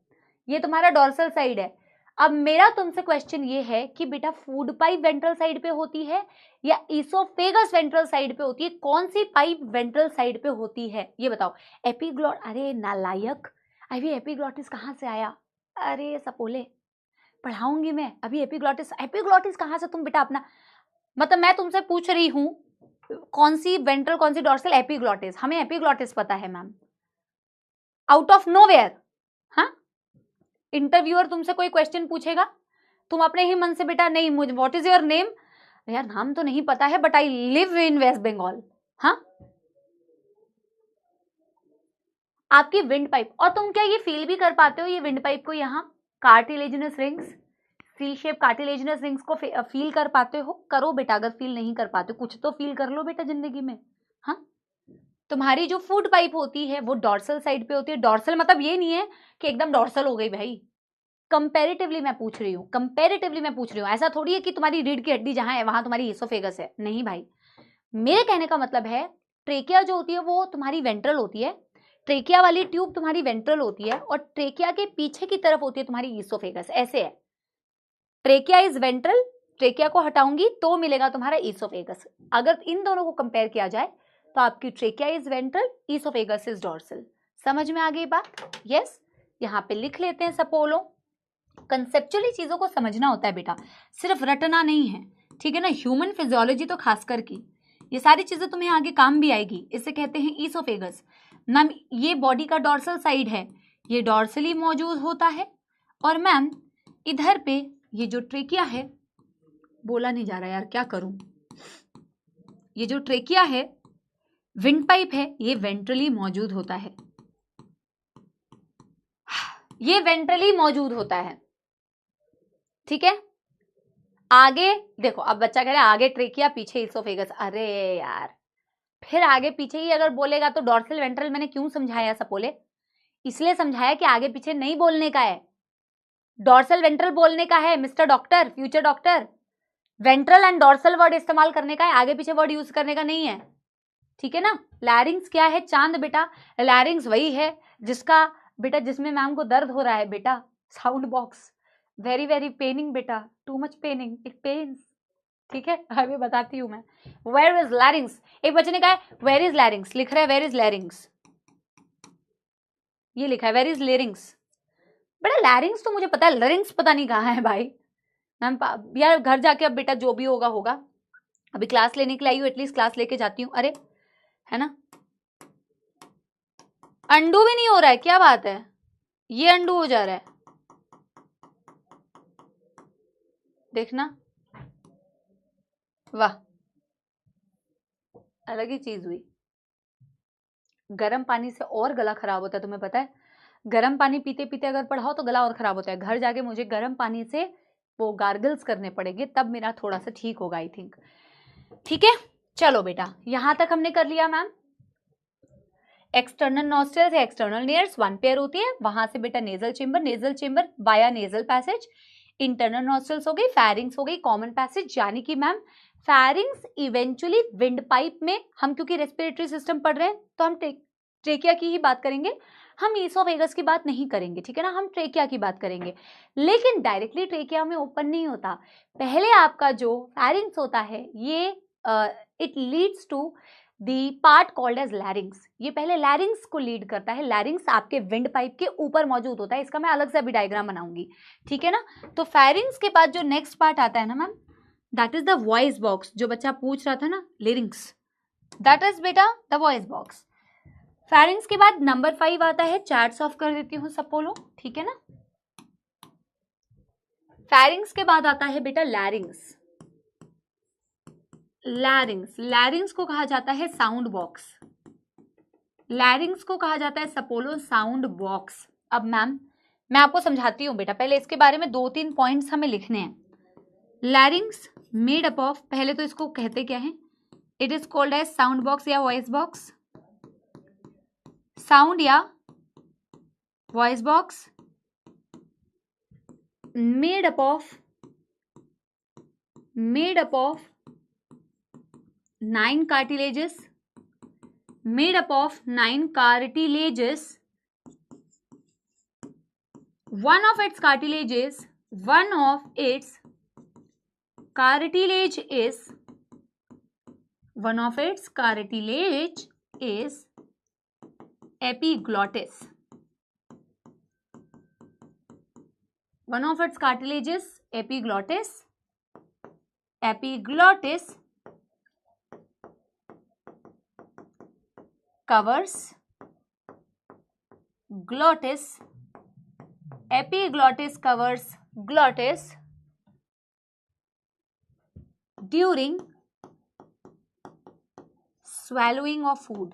ये तुम्हारा डॉर्सल साइड है। अब मेरा तुमसे क्वेश्चन ये है कि बेटा फूड पाइप वेंट्रल साइड पे होती है या इसोफेगस वेंट्रल साइड पे होती है? कौन सी पाइप वेंट्रल साइड पे होती है ये बताओ। एपिग्लॉट, अरे नालायक, अभी एपिग्लॉटिस कहाँ से आया? अरे सपोले, पढ़ाऊंगी मैं अभी एपिग्लॉटिस। एपिग्लॉटिस कहाँ से तुम बेटा अपना, मतलब मैं तुमसे पूछ रही हूं कौन सी वेंट्रल कौन सी डॉर्सल, एपिग्लॉटिस। हमें एपिग्लॉटिस पता है मैम, आउट ऑफ नोवेयर। हाँ, इंटरव्यूअर तुमसे कोई क्वेश्चन पूछेगा, तुम अपने ही मन से बेटा नहीं, मुझे व्हाट इज योर नेम, यार नाम तो नहीं पता है but I live in West Bengal. हाँ, आपकी विंड पाइप, और तुम क्या ये फील भी कर पाते हो ये विंड पाइप को, यहाँ कार्टिलेजिनस रिंग्स, सी शेप कार्टिलेजिनस रिंग्स को फील कर पाते हो? करो बेटा, अगर फील नहीं कर पाते कुछ तो फील कर लो बेटा जिंदगी में। हाँ, तुम्हारी जो फूड पाइप होती है वो डॉर्सल साइड पे होती है। डॉर्सल मतलब ये नहीं है कि एकदम डॉर्सल हो गई भाई, कंपैरेटिवली मैं पूछ रही हूँ, कंपैरेटिवली मैं पूछ रही हूँ। ऐसा थोड़ी है कि तुम्हारी रीढ़ की हड्डी जहां है वहां तुम्हारी इसोफेगस है, नहीं भाई। मेरे कहने का मतलब है ट्रेकिया जो होती है वो तुम्हारी वेंट्रल होती है, ट्रेकिया वाली ट्यूब तुम्हारी वेंट्रल होती है, और ट्रेकिया के पीछे की तरफ होती है तुम्हारी इसोफेगस। ऐसे है, ट्रेकिया इज वेंट्रल, ट्रेकिया को हटाऊंगी तो मिलेगा तुम्हारा इसोफेगस। अगर इन दोनों को कंपेयर किया जाए तो आपकी trachea is ventral, oesophagus is dorsal. समझ में आ गई बात? यस, यहाँ पे लिख लेते हैं सपोलो। कंसेप्चुअली चीजों को समझना होता है बेटा, सिर्फ रटना नहीं है, ठीक है ना। ह्यूमन फिजियोलॉजी तो खासकर की ये सारी चीजें तुम्हें आगे काम भी आएगी। इसे कहते हैं इसोफेगस। मैम ये बॉडी का डॉर्सल साइड है, ये डॉर्सली मौजूद होता है। और मैम इधर पे ये जो ट्रेकिया है, बोला नहीं जा रहा यार क्या करूं, ये जो ट्रेकिया है विंड पाइप है, ये वेंट्रली मौजूद होता है, ये वेंट्रली मौजूद होता है, ठीक है। आगे देखो, अब बच्चा कह रहा है आगे ट्रेकिया पीछे इसोफेगस। अरे यार फिर आगे पीछे ही अगर बोलेगा तो डॉर्सल वेंट्रल मैंने क्यों समझाया सपोले? इसलिए समझाया कि आगे पीछे नहीं बोलने का है, डॉर्सल वेंट्रल बोलने का है mister doctor, future doctor. Ventral and dorsal word इस्तेमाल करने का है, आगे पीछे वर्ड यूज करने का नहीं है, ठीक है ना। लैरिंग्स क्या है चांद बेटा? लैरिंग्स वही है जिसका बेटा, जिसमें मैम को दर्द हो रहा है बेटा, sound box, very very paining बेटा, too much paining, it pains, ठीक है। अभी बताती हूं मैं। वेयर इज लैरिंग्स, एक बच्चे ने कहा वेयर इज लैरिंग्स, लिख रहा है वेयर इज लैरिंग्स, ये लिखा है वेयर इज लेरिंग्स। बेटा लैरिंग्स तो मुझे पता है, लैरिंग्स पता नहीं कहाँ है भाई। मैम यार घर जाके अब बेटा जो भी होगा होगा, अभी क्लास लेने के लिए आई हूँ, एटलीस्ट क्लास लेके जाती हूँ। अरे है ना, अंडू भी नहीं हो रहा है, क्या बात है, ये अंडू हो जा रहा है, देखना, वाह अलग ही चीज हुई। गर्म पानी से और गला खराब होता है, तुम्हें पता है? गर्म पानी पीते पीते अगर पढ़ाओ तो गला और खराब होता है। घर जाके मुझे गर्म पानी से वो गार्गल्स करने पड़ेंगे, तब मेरा थोड़ा सा ठीक होगा आई थिंक, ठीक है। चलो बेटा यहां तक हमने कर लिया मैम। एक्सटर्नल नॉस्ट्रल्स या एक्सटर्नल नेयर्स 1 पेयर होती है, वहां से बेटा नेजल चेंबर बाया नेजल पैसेज। इंटरनल नॉस्ट्रल्स हो गई, फेरिंग्स हो गई कॉमन पैसेज, यानी कि ma'am pharynx eventually wind pipe में, हम क्योंकि रेस्पिरेटरी सिस्टम पढ़ रहे हैं तो हम ट्रेकिया की ही बात करेंगे, हम इसोफेगस की बात नहीं करेंगे, ठीक है ना, हम ट्रेकिया की बात करेंगे। लेकिन डायरेक्टली ट्रेकिया में ओपन नहीं होता, पहले आपका जो फेरिंग्स होता है ये it leads to the part called as larynx. ये पहले लैरिंग्स को लीड करता है। लैरिंग्स आपके विंड पाइप के ऊपर मौजूद होता है, इसका मैं अलग से अभी डायग्राम बनाऊंगी, ठीक है ना। तो फेरिंग्स के बाद जो नेक्स्ट पार्ट आता है ना ma'am, that is the voice box. जो बच्चा पूछ रहा था ना लेरिंग्स, दैट इज बेटा द वॉइस बॉक्स। फेरिंग्स के बाद नंबर 5 आता है, चार्ट्स ऑफ कर देती हूँ सब बोलो, ठीक है ना। फेरिंग्स के बाद आता है बेटा लैरिंग्स। लैरिंग्स, लैरिंग्स को कहा जाता है साउंड बॉक्स। लैरिंग्स को कहा जाता है सपोलो साउंड बॉक्स। अब मैम मैं आपको समझाती हूँ बेटा, पहले इसके बारे में 2-3 पॉइंट्स हमें लिखने हैं। लैरिंग्स मेड अप ऑफ, पहले तो इसको कहते क्या है, it is called as sound box या वॉइस बॉक्स। साउंड या voice box made up of 9 cartilages, made up of 9 cartilages. One of its cartilage is epiglottis. One of its cartilage is epiglottis. Epiglottis covers glottis. Epiglottis covers glottis during swallowing of food.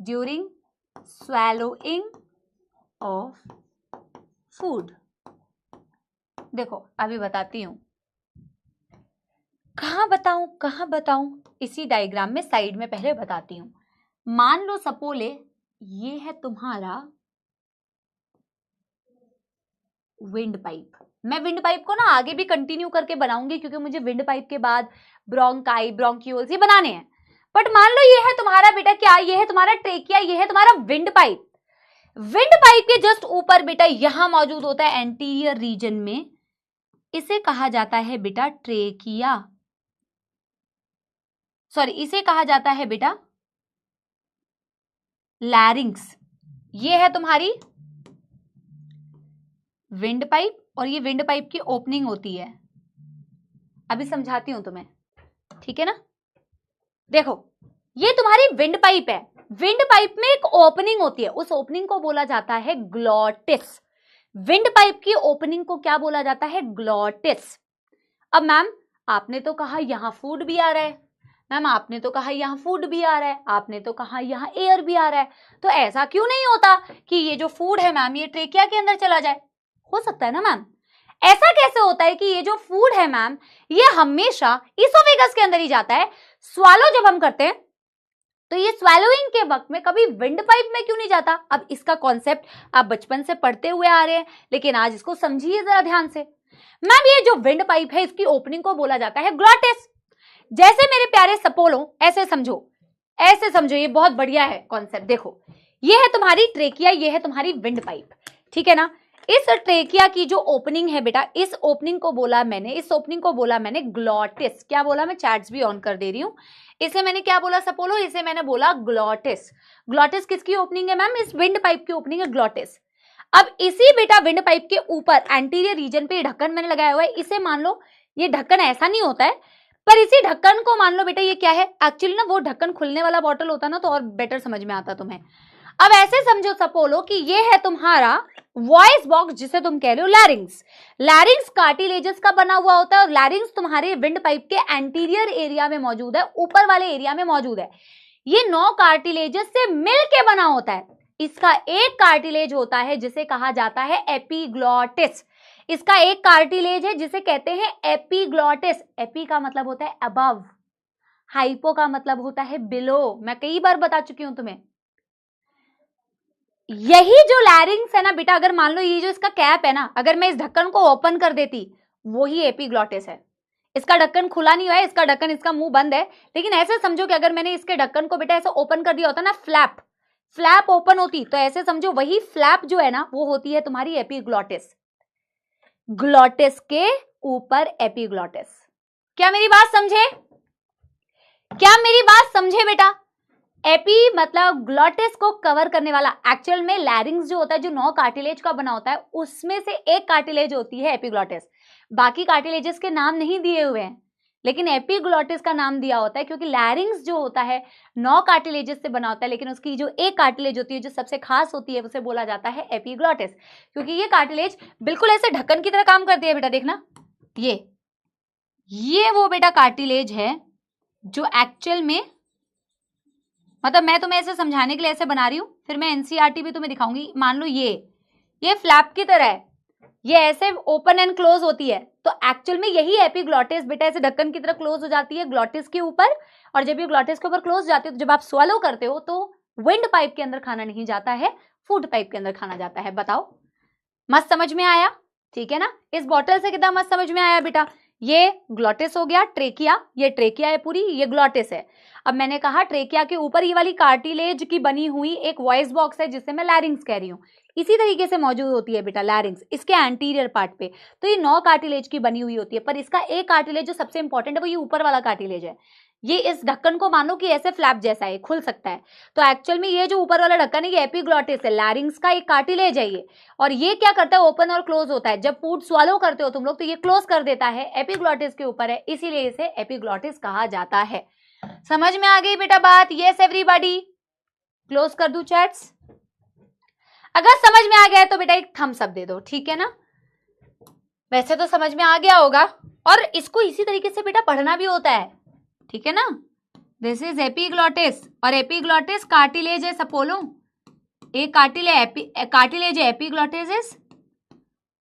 During swallowing of food. देखो अभी बताती हूँ, कहाँ बताऊं, इसी diagram में side में पहले बताती हूं। मान लो सपोले ये है तुम्हारा विंड पाइप। मैं विंड पाइप को ना आगे भी कंटिन्यू करके बनाऊंगी, क्योंकि मुझे विंड पाइप के बाद ब्रोंकाई, ब्रोंक्यूल्स ये बनाने हैं। बट मान लो ये है तुम्हारा बेटा क्या, ये है तुम्हारा ट्रेकिया, ये है तुम्हारा विंड पाइप। विंड पाइप के जस्ट ऊपर बेटा यहां मौजूद होता है एंटीरियर रीजन में, इसे कहा जाता है बेटा ट्रेकिया। सॉरी, इसे कहा जाता है बेटा लैरिंग्स। ये है तुम्हारी विंड पाइप और ये विंड पाइप की ओपनिंग होती है। अभी समझाती हूं तुम्हें, ठीक है ना। देखो ये तुम्हारी विंड पाइप है। विंड पाइप में एक ओपनिंग होती है, उस ओपनिंग को बोला जाता है ग्लॉटिस। विंड पाइप की ओपनिंग को क्या बोला जाता है, ग्लॉटिस। अब मैम आपने तो कहा यहां फूड भी आ रहा है, मैम आपने तो कहा यहाँ फूड भी आ रहा है, आपने तो कहा यहाँ एयर भी आ रहा है, तो ऐसा क्यों नहीं होता कि ये जो फूड है मैम ये ट्रेकिया के अंदर चला जाए। हो सकता है ना मैम। ऐसा कैसे होता है कि ये जो फूड है मैम ये हमेशा इसोफेगस के अंदर ही जाता है। स्वालो जब हम करते हैं तो ये स्वैलोइंग के वक्त में कभी विंड पाइप में क्यों नहीं जाता। अब इसका कॉन्सेप्ट आप बचपन से पढ़ते हुए आ रहे हैं, लेकिन आज इसको समझिए जरा ध्यान से। मैम ये जो विंड पाइप है इसकी ओपनिंग को बोला जाता है ग्लॉटिस। जैसे मेरे प्यारे सपोलो ऐसे समझो, ये बहुत बढ़िया है कॉन्सेप्ट। देखो ये है तुम्हारी ट्रेकिया, ये है तुम्हारी विंड पाइप, ठीक है ना। इस ट्रेकिया की जो ओपनिंग है बेटा, इस ओपनिंग को बोला मैंने ग्लॉटिस। क्या बोला, मैं चैट्स भी ऑन कर दे रही हूं। इसे मैंने क्या बोला सपोलो, इसे मैंने बोला ग्लॉटिस। ग्लॉटिस किसकी ओपनिंग है मैम, इस विंड पाइप की ओपनिंग है ग्लॉटिस। अब इसी बेटा विंड पाइप के ऊपर एंटीरियर रीजन पे ढक्कन मैंने लगाया हुआ है। इसे मान लो ये ढक्कन ऐसा नहीं होता है, पर इसी ढक्कन को मान लो बेटा ये क्या है, एक्चुअली ना वो ढक्कन खुलने वाला बॉटल होता ना तो और बेटर समझ में आता तुम्हें। अब ऐसे समझो सपोलो कि ये है तुम्हारा वॉइस बॉक्स जिसे तुम कह रहे हो लैरिंग्स। लैरिंग्स कार्टिलेजेस का बना हुआ होता है और लैरिंग्स तुम्हारे विंड पाइप के एंटीरियर एरिया में मौजूद है, ऊपर वाले एरिया में मौजूद है। ये 9 कार्टिलेजेस से मिलके बना होता है। इसका एक कार्टिलेज होता है जिसे कहा जाता है एपिग्लॉटिस। इसका एक कार्टिलेज है जिसे कहते हैं एपिग्लॉटिस। एपी का मतलब होता है अबव, हाइपो का मतलब होता है बिलो। मैं कई बार बता चुकी हूं तुम्हें। यही जो लैरिंग्स है ना बेटा, अगर मान लो ये जो इसका कैप है ना, अगर मैं इस ढक्कन को ओपन कर देती, वही एपिग्लॉटिस है। इसका ढक्कन खुला नहीं हुआ है, इसका ढक्कन, इसका मुंह बंद है, लेकिन ऐसे समझो कि अगर मैंने इसके ढक्कन को बेटा ऐसे ओपन कर दिया होता ना, फ्लैप ओपन होती, तो ऐसे समझो वही फ्लैप जो है ना वो होती है तुम्हारी एपिग्लॉटिस। ग्लॉटिस के ऊपर एपिग्लॉटिस। क्या मेरी बात समझे? क्या मेरी बात समझे बेटा? एपी मतलब ग्लॉटिस को कवर करने वाला। एक्चुअल में लैरिंग्स जो होता है, जो 9 कार्टिलेज का बना होता है, उसमें से एक कार्टिलेज होती है एपिग्लॉटिस। बाकी कार्टिलेजेस के नाम नहीं दिए हुए हैं, लेकिन एपिग्लॉटिस का नाम दिया होता है क्योंकि लैरिंग्स जो होता है 9 कार्टिलेजेस से बना होता है, लेकिन उसकी जो एक कार्टिलेज होती है जो सबसे खास होती है उसे बोला जाता है एपिग्लॉटिस, क्योंकि ये कार्टिलेज बिल्कुल ऐसे ढक्कन की तरह काम करती है बेटा। देखना, ये वो बेटा कार्टिलेज है जो एक्चुअल में, मतलब मैं तुम्हें ऐसे समझाने के लिए ऐसे बना रही हूं, फिर मैं एनसीईआरटी भी तुम्हें दिखाऊंगी। मान लो ये फ्लैप की तरह है, ये ऐसे ओपन एंड क्लोज होती है, तो एक्चुअल में यही एपिग्लॉटिस बेटा ऐसे ढक्कन की तरह क्लोज हो जाती है ग्लॉटिस के ऊपर, और जब ये ग्लॉटिस के ऊपर क्लोज जाती है तो जब आप स्वलो करते हो तो विंड पाइप के अंदर खाना नहीं जाता है, फूड पाइप के अंदर खाना जाता है। बताओ, मस्त समझ में आया? ठीक है ना? इस बॉटल से कितना मस्त समझ में आया बेटा? ये ग्लॉटिस हो गया, ट्रेकिया, ये ट्रेकिया है पूरी, ये ग्लॉटिस है। अब मैंने कहा ट्रेकिया के ऊपर ये वाली कार्टिलेज की बनी हुई एक वॉइस बॉक्स है जिससे मैं लैरिंग्स कह रही हूँ, इसी तरीके से मौजूद होती है बेटा लैरिंग्स इसके एंटीरियर पार्ट पे। तो ये 9 कार्टिलेज की बनी हुई होती है, पर इसका एक कार्टिलेज जो सबसे इंपॉर्टेंट है वो ये ऊपर वाला कार्टिलेज है। ये इस ढक्कन को मानो कि ऐसे फ्लैप जैसा है, खुल सकता है। तो एक्चुअल में ये जो ऊपर वाला ढक्कन है ये एपिग्लॉटिस है, लैरिंग्स का एक कार्टिलेज है ये। और ये क्या करता है? ओपन और क्लोज होता है। जब फूड स्वालो करते हो तुम लोग तो ये क्लोज कर देता है, एपिग्लॉटिस के ऊपर है, इसीलिए इसे एपिग्लॉटिस कहा जाता है। समझ में आ गई बेटा बात? यस एवरीबॉडी, क्लोज कर दूं चैट्स? अगर समझ में आ गया है तो बेटा एक थम्स अप दे दो, ठीक है ना? वैसे तो समझ में आ गया होगा, और इसको इसी तरीके से बेटा पढ़ना भी होता है, ठीक है ना? दिस इज एपिग्लॉटिस, और एपिग्लॉटिस कार्टिलेज है सपोलो, एक कार्टिलेज है एपिग्लॉटिस इज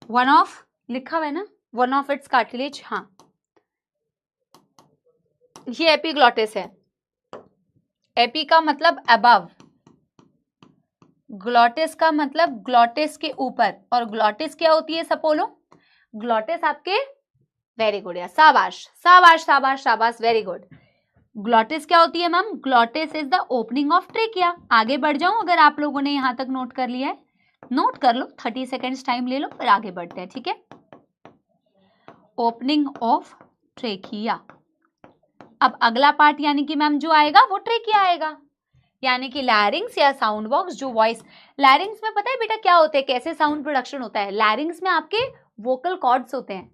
वन ऑफ, लिखा हुआ है ना, वन ऑफ इट्स कार्टिलेज। हाँ, ये एपिग्लॉटिस है। एपी का मतलब अबव, ग्लॉटिस का मतलब ग्लॉटिस के ऊपर, और ग्लॉटिस क्या होती है सपोलो? ग्लॉटिस आपके, वेरी गुड यार, शाबाश शाबाश शाबाश शाबाश, वेरी गुड। ग्लॉटिस क्या होती है ma'am? Glottis is the opening of trachea. आगे बढ़ जाऊं अगर आप लोगों ने यहां तक नोट कर लिया है, नोट कर लो, 30 सेकेंड्स टाइम ले लो, फिर आगे बढ़ते हैं, ठीक है? Opening of trachea. अब अगला पार्ट यानी कि मैम जो आएगा वो ट्रेकिया आएगा, यानी कि लैरिंग्स या साउंड बॉक्स, जो वॉइस। लैरिंग्स में पता है बेटा क्या होते हैं, कैसे साउंड प्रोडक्शन होता है? लैरिंग्स में आपके वोकल कॉर्ड्स होते हैं,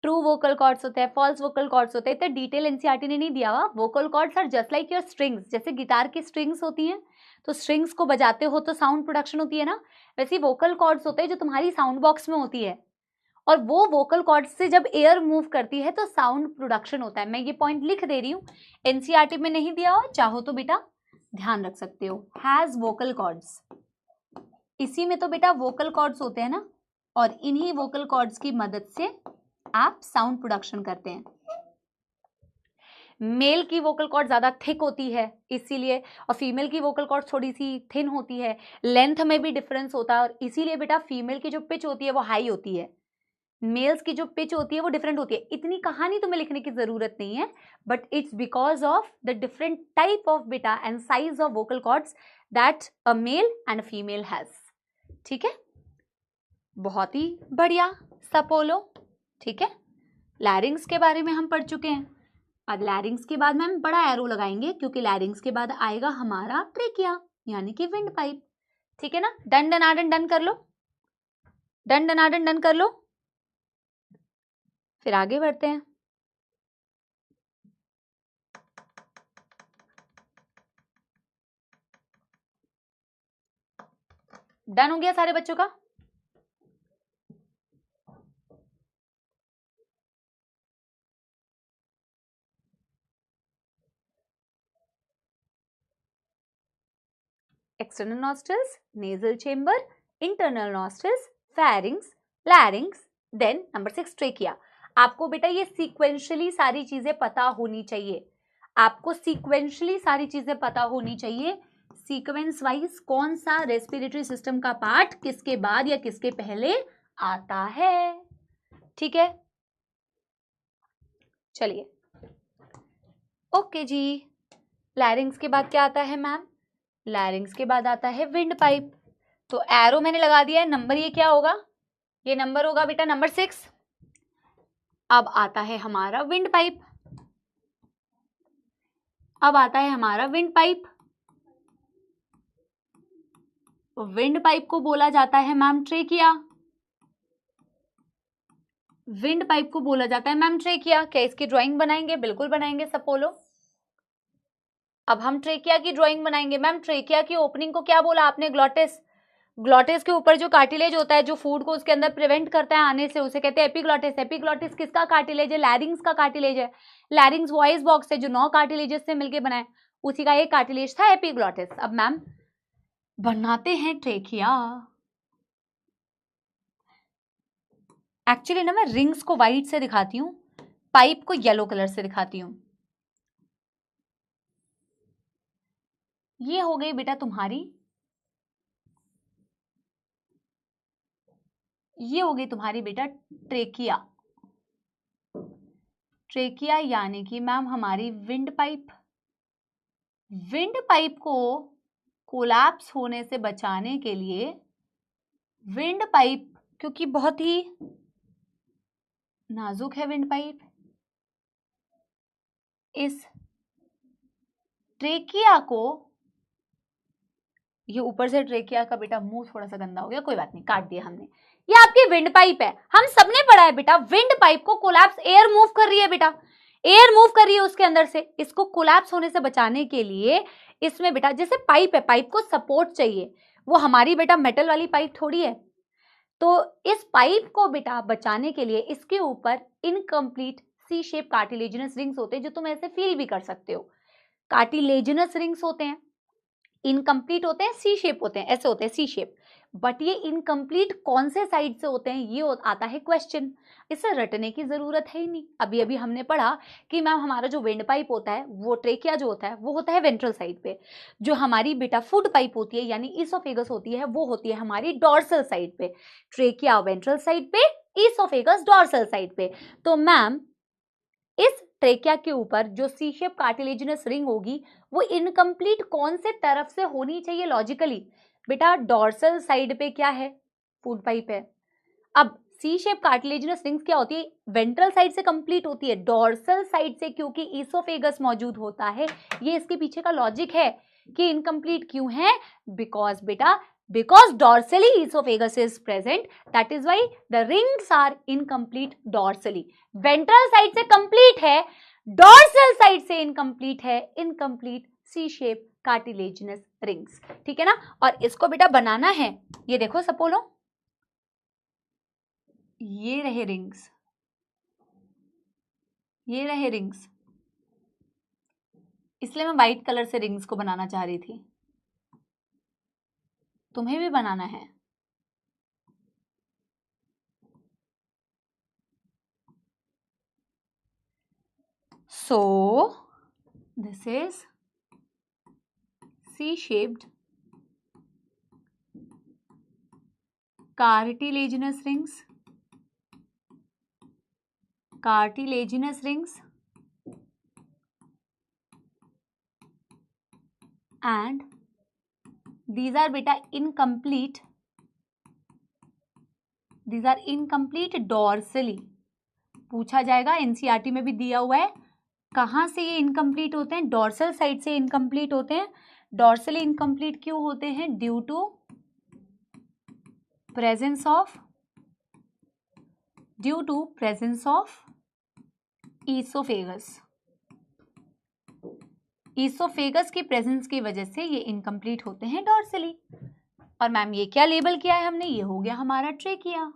ट्रू वोकल कॉर्ड्स होते हैं, फॉल्स वोकल कॉर्ड्स होते हैं। इतना डिटेल एनसीईआरटी ने नहीं दिया हुआ। Vocal cords are just like your strings, जैसे गिटार की स्ट्रिंग्स होती हैं, तो स्ट्रिंग्स को बजाते हो तो साउंड प्रोडक्शन होती है ना, वैसे वोकल कॉर्ड्स होते हैं जो तुम्हारी साउंड बॉक्स में होती है, और वो वोकल कॉर्ड्स से जब एयर मूव करती है तो साउंड प्रोडक्शन होता है। मैं ये पॉइंट लिख दे रही हूँ, एनसीईआरटी में नहीं दिया हुआ, चाहो तो बेटा ध्यान रख सकते हो। हैज वोकल कॉर्ड्स, इसी में तो बेटा वोकल कॉर्ड्स होते हैं ना, और इन्हीं वोकल कॉर्ड्स की मदद से आप साउंड प्रोडक्शन करते हैं। मेल की वोकल कॉर्ड ज्यादा थिक होती है इसीलिए, और फीमेल की वोकल कॉर्ड थोड़ी सी थिन होती है। लेंथ में भी डिफरेंस होता है, और इसीलिए बेटा फीमेल की जो पिच होती है वो हाई होती है, मेल्स की जो पिच होती है वो डिफरेंट होती है। इतनी कहानी तुम्हें लिखने की जरूरत नहीं है, but it's because of the different type of बेटा and size of vocal cords that a male and female has, ठीक है? बहुत ही बढ़िया सपोलो, ठीक है? लैरिंग्स के बारे में हम पढ़ चुके हैं। अब लैरिंग्स के बाद मैम बड़ा एरो लगाएंगे, क्योंकि लैरिंग्स के बाद आएगा हमारा ट्रेकिया यानी कि विंड पाइप, ठीक है ना? डन डनाडन डन कर लो, डन डनाडन डन कर लो, फिर आगे बढ़ते हैं। डन हो गया सारे बच्चों का? External nostrils, nasal chamber, internal nostrils, pharynx, larynx, then number 6 trachea. आपको बेटा ये सीक्वेंशियली सारी चीजें पता होनी चाहिए, आपको सीक्वेंशियली सारी चीजें पता होनी चाहिए, सीक्वेंस वाइज कौन सा रेस्पिरेटरी सिस्टम का पार्ट किसके बाद या किसके पहले आता है, ठीक है? चलिए, ओके जी। लैरिंग्स के बाद क्या आता है मैम? लैरिंग्स के बाद आता है विंड पाइप। तो एरो मैंने लगा दिया है, नंबर ये क्या होगा? ये नंबर होगा बेटा नंबर 6। अब आता है हमारा विंड पाइप। अब आता है हमारा विंड पाइप। विंड पाइप को बोला जाता है मैम ट्रेकिया। विंड पाइप को बोला जाता है मैम ट्रेकिया। क्या इसकी ड्राइंग बनाएंगे? बिल्कुल बनाएंगे सपोलो। अब हम ट्रेकिया की ड्राइंग बनाएंगे। मैम ट्रेकिया की ओपनिंग को क्या बोला आपने? ग्लॉटिस। ग्लॉटिस के ऊपर जो कार्टिलेज होता है, जो फूड को उसके अंदर प्रिवेंट करता है आने से, उसे कहते हैं एपिग्लॉटिस। एपिग्लॉटिस किसका कार्टिलेज है? लैरिंग्स का कार्टिलेज है। लैरिंग्स वॉइस बॉक्स है जो 9 कार्टिलेजेस से मिलकर बना है, उसी का एक कार्टिलेज था एपिग्लॉटिस। अब मैम बनाते हैं ट्रेकिया। एक्चुअली ना मैं रिंग्स को व्हाइट से दिखाती हूँ, पाइप को येलो कलर से दिखाती हूँ। ये हो गई बेटा तुम्हारी, ये हो गई तुम्हारी बेटा ट्रेकिया। ट्रेकिया यानी कि मैम हमारी विंड पाइप। विंड पाइप को कोलैप्स होने से बचाने के लिए, विंड पाइप क्योंकि बहुत ही नाजुक है विंड पाइप, इस ट्रेकिया को, ये ऊपर से ट्रेकिया का बेटा मुंह थोड़ा सा गंदा हो गया, कोई बात नहीं, काट दिया हमने। ये आपकी विंड पाइप है, हम सबने पढ़ा है बेटा। विंड पाइप को कोलैप्स, एयर मूव कर रही है बेटा, एयर मूव कर रही है उसके अंदर से, इसको कोलैप्स होने से बचाने के लिए इसमें बेटा, जैसे पाइप है, पाइप को सपोर्ट चाहिए, वो हमारी बेटा मेटल वाली पाइप थोड़ी है, तो इस पाइप को बेटा बचाने के लिए इसके ऊपर incomplete C shape cartilaginous rings होते हैं, जो तुम ऐसे फील भी कर सकते हो। कार्टिलेजिनस रिंग्स होते हैं, इनकम्प्लीट होते हैं, सी शेप होते हैं, ऐसे होते हैं सी शेप। बट ये इनकम्प्लीट कौन से साइड से होते हैं, ये आता है क्वेश्चन। इसे रटने की जरूरत है ही नहीं। अभी अभी हमने पढ़ा कि मैम हमारा जो विंड पाइप होता है, वो ट्रेकिया जो होता है वो होता है वेंट्रल साइड पे। जो हमारी बेटा फूड पाइप होती है यानी ईसोफेगस होती है, वो होती है हमारी डॉर्सल साइड पे। ट्रेकिया वेंट्रल साइड पे, ईसोफेगस डॉर्सल साइड पे। तो मैम इस ट्रेकिया के ऊपर जो सी शेप कार्टिलेजिनस रिंग होगी, वो इनकम्प्लीट कौन से तरफ से होनी चाहिए लॉजिकली? बेटा डॉर्सल साइड पे क्या है? फूड पाइप है। अब सी शेप कार्टिलेजिनस रिंग्स क्या होती है? वेंट्रल साइड से कंप्लीट होती है, डॉर्सल साइड से क्योंकि ईसोफेगस मौजूद होता है। ये इसके पीछे का लॉजिक है कि इनकम्प्लीट क्यों है, बिकॉज बेटा because dorsally esophagus is present, that is why the rings are incomplete dorsally. Ventral side से complete है, dorsal side से incomplete है, incomplete C shape cartilaginous rings, ठीक है ना। और इसको बेटा बनाना है, ये देखो सपोलो, ये रहे रिंग्स, ये रहे रिंग्स, इसलिए मैं व्हाइट कलर से रिंग्स को बनाना चाह रही थी, तुम्हें भी बनाना है। So this is C-shaped cartilaginous rings, cartilaginous rings, and these are beta incomplete, these are incomplete dorsally। पूछा जाएगा, एनसीईआरटी में भी दिया हुआ है, कहाँ से ये इनकम्प्लीट होते हैं? डॉर्सल साइड से इनकम्प्लीट होते हैं। डॉर्सली इनकम्प्लीट क्यों होते हैं? Due to presence of oesophagus. Oesophagus की प्रेजेंस की वजह से ये इनकम्प्लीट होते हैं डॉर्सली। और मैम ये क्या लेबल किया है हमने? ये हो गया हमारा trachea.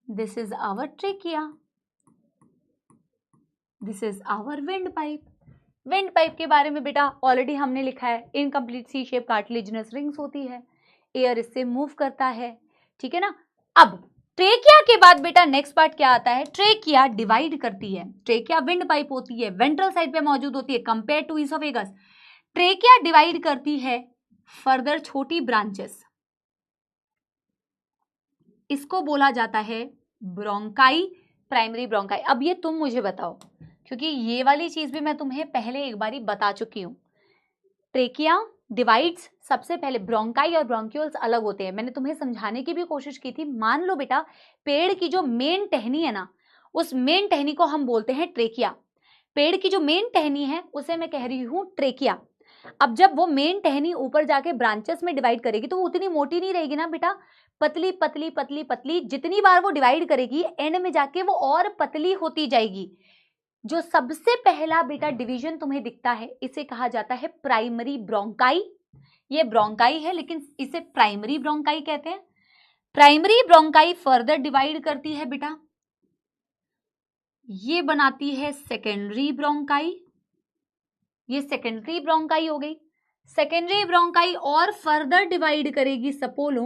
This is our trachea, this is our wind pipe. Wind pipe के बारे में बेटा ऑलरेडी हमने लिखा है, incomplete C shape cartilaginous rings होती है, एयर इससे मूव करता है, ठीक है ना। अब ट्रेकिया के बाद बेटा नेक्स्ट पार्ट क्या आता है? ट्रेकिया डिवाइड करती है। ट्रेकिया विंड पाइप होती है, वेंट्रल साइड पे मौजूद होती है compare to oesophagus. Trachea divide करती है फर्दर छोटी ब्रांचेस, इसको बोला जाता है ब्रोंकाई, प्राइमरी ब्रोंकाई। अब ये तुम मुझे बताओ, क्योंकि ये वाली चीज भी मैं तुम्हें पहले एक बारी बता चुकी हूं। ट्रेकिया डिवाइड्स, सबसे पहले ब्रोंकाई और ब्रोंक्यूल्स अलग होते हैं, मैंने तुम्हें समझाने की भी कोशिश की थी। मान लो बेटा पेड़ की जो मेन टहनी है ना, उस मेन टहनी को हम बोलते हैं ट्रेकिया। पेड़ की जो मेन टहनी है उसे मैं कह रही हूं ट्रेकिया। अब जब वो मेन टहनी ऊपर जाके ब्रांचेस में डिवाइड करेगी तो वो उतनी मोटी नहीं रहेगी ना बेटा, पतली पतली पतली पतली, जितनी बार वो डिवाइड करेगी एंड में जाके वो और पतली होती जाएगी। जो सबसे पहला बेटा डिवीजन तुम्हें दिखता है इसे कहा जाता है प्राइमरी ब्रोंकाई। ये ब्रोंकाई है लेकिन इसे प्राइमरी ब्रोंकाई कहते हैं। प्राइमरी ब्रोंकाई फर्दर डिवाइड करती है बेटा, ये बनाती है सेकेंडरी ब्रोंकाई। ये सेकेंडरी ब्रोंकाई हो गई। सेकेंडरी ब्रोंकाई और फर्दर डिवाइड करेगी सपोलो,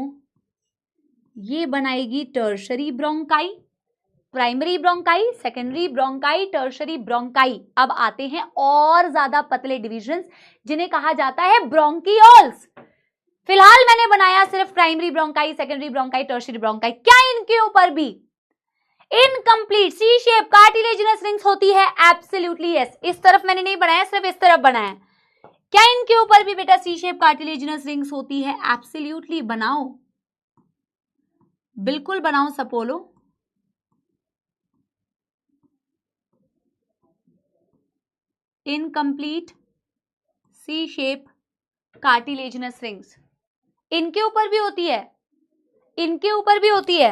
ये बनाएगी tertiary bronchi. Primary bronchi, secondary bronchi, tertiary bronchi. अब आते हैं और ज्यादा पतले डिविजन्स जिन्हें कहा जाता है ब्रोंकियोल्स। फिलहाल मैंने बनाया सिर्फ primary bronchi, secondary bronchi, tertiary bronchi. क्या इनके ऊपर भी incomplete C shape cartilaginous rings होती है? Absolutely yes. इस तरफ मैंने नहीं बनाया, सिर्फ इस तरफ बनाया। क्या इनके ऊपर भी बेटा सी शेप कार्टिलेजिनस रिंग्स होती है? एब्सोल्युटली। बनाओ, बिल्कुल बनाओ सपोलो। Incomplete C shape cartilaginous rings इनके ऊपर भी होती है, इनके ऊपर भी होती है।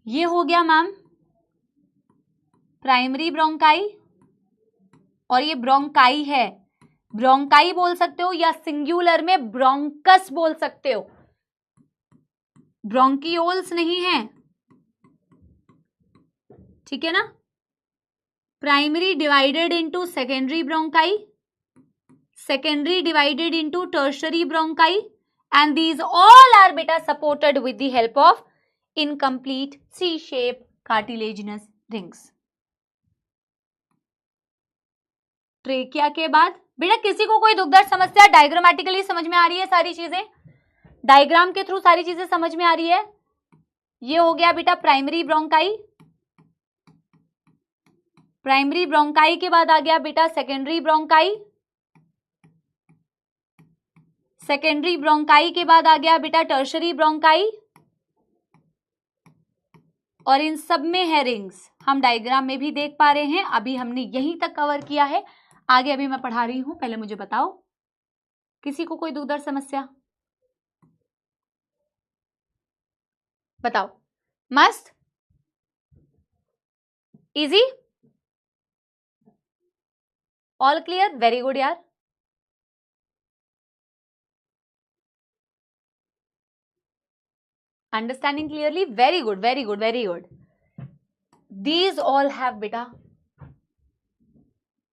ये हो गया मैम प्राइमरी ब्रोंकाई, और ये ब्रोंकाई है। ब्रोंकाई बोल सकते हो या सिंगुलर में ब्रोंकस बोल सकते हो, ब्रोंकियोल्स नहीं है, ठीक है ना। Primary divided into secondary bronchi, secondary divided into tertiary bronchi, and these all are beta supported with the help of incomplete C-shaped cartilaginous rings. Trachea के बाद बेटा किसी को कोई दुख दर्द समस्या डायग्रामेटिकली समझ में आ रही है? सारी चीजें डायग्राम के थ्रू सारी चीजें समझ में आ रही है? ये हो गया बेटा प्राइमरी ब्रोंकाई। प्राइमरी ब्रोंकाई के बाद आ गया बेटा सेकेंडरी ब्रोंकाई। सेकेंडरी ब्रोंकाई के बाद आ गया बेटा टर्शरी ब्रोंकाई, और इन सब में है रिंग्स। हम डायग्राम में भी देख पा रहे हैं। अभी हमने यहीं तक कवर किया है, आगे अभी मैं पढ़ा रही हूं। पहले मुझे बताओ किसी को कोई दुख दर्द समस्या? बताओ। मस्त, easy, all clear, very good यार। Understanding clearly, very good, very good, very good. These all have beta,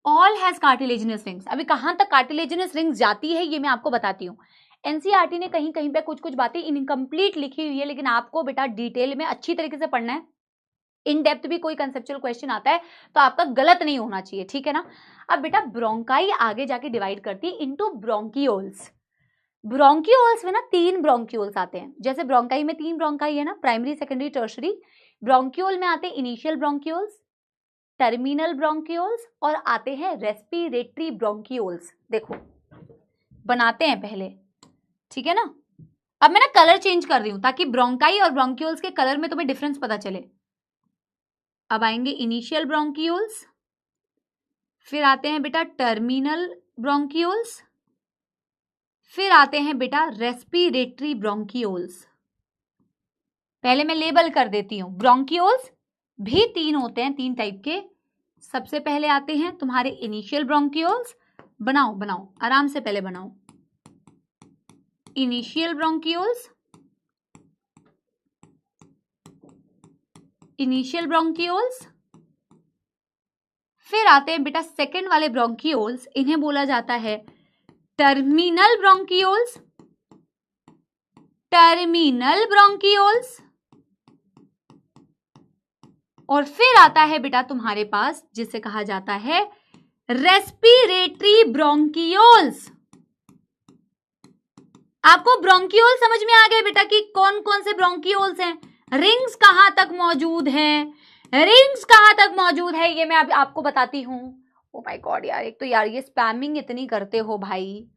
all has cartilaginous rings. अभी कहां तक cartilaginous rings जाती है ये मैं आपको बताती हूँ। एनसीईआरटी ने कहीं कहीं पे कुछ कुछ बातें इनकम्प्लीट लिखी हुई है, लेकिन आपको बेटा डिटेल में अच्छी तरीके से पढ़ना है। इन डेप्थ भी कोई कंसेप्चुअल क्वेश्चन आता है तो आपका गलत नहीं होना चाहिए, ठीक है ना। अब बेटा ब्रोंकाई आगे जाके डिवाइड करती है इनटू ब्रोंकियोल्स। ब्रोंकियोल्स में ना 3 ब्रोंकियोल्स आते हैं। जैसे ब्रोंकाई में 3 ब्रोंकाई है ना, प्राइमरी, सेकेंडरी, टर्शरी। ब्रोंकियोल में आते हैं इनिशियल ब्रोंकियोल्स, टर्मिनल ब्रोंकियोल्स, और आते हैं रेस्पिरेटरी ब्रोंकियोल्स। देखो बनाते हैं पहले, ठीक है ना। अब मैं ना कलर चेंज कर रही हूं ताकि ब्रोंकाई और ब्रोंकियोल्स के कलर में तुम्हें डिफरेंस पता चले। अब आएंगे इनिशियल ब्रोंकियोल्स, फिर आते हैं बेटा टर्मिनल ब्रोंकियोल्स, फिर आते हैं बेटा रेस्पिरेटरी ब्रोंकियोल्स। पहले मैं लेबल कर देती हूं। ब्रोंकियोल्स भी 3 होते हैं, 3 टाइप के। सबसे पहले आते हैं तुम्हारे इनिशियल ब्रोंकियोल्स। बनाओ बनाओ आराम से, पहले बनाओ इनिशियल ब्रोंकियोल्स, इनिशियल ब्रोंकियोल्स। फिर आते हैं बेटा सेकंड वाले ब्रोंकियोल्स, इन्हें बोला जाता है टर्मिनल ब्रोंकियोल्स, टर्मिनल ब्रोंकियोल्स। और फिर आता है बेटा तुम्हारे पास जिसे कहा जाता है रेस्पिरेटरी ब्रोंकियोल्स। आपको ब्रोंकियोल समझ में आ गए बेटा कि कौन कौन से ब्रोंकियोल्स हैं, रिंग्स कहां तक मौजूद हैं, रिंग्स कहां तक मौजूद है, ये मैं अभी आपको बताती हूं। ओ माय गॉड यार, एक तो यार ये स्पैमिंग इतनी करते हो भाई।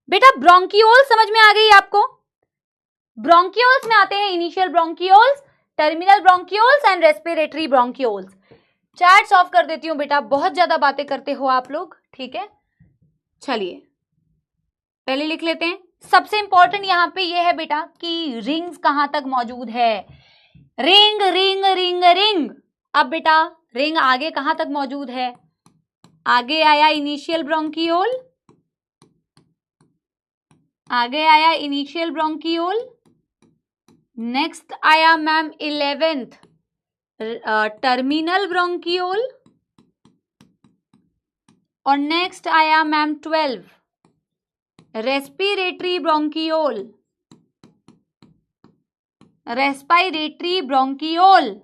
बेटा ब्रोंकियोल समझ में आ गई आपको? ब्रोंकियोल्स में आते हैं initial bronchioles, terminal bronchioles and respiratory bronchioles. Chat solve कर देती हूँ बेटा, बहुत ज्यादा बातें करते हो आप लोग, ठीक है। चलिए पहले लिख लेते हैं। सबसे इंपॉर्टेंट यहाँ पे ये है बेटा कि रिंग्स कहां तक मौजूद है। Ring ring ring ring. अब बेटा रिंग आगे कहां तक मौजूद है, आगे आया इनिशियल ब्रोंकियोल, आगे आया इनिशियल ब्रोंकियोल, नेक्स्ट आया मैम 11th टर्मिनल ब्रोंकियोल, और नेक्स्ट आया ma'am 12 respiratory bronchiole, respiratory bronchiole.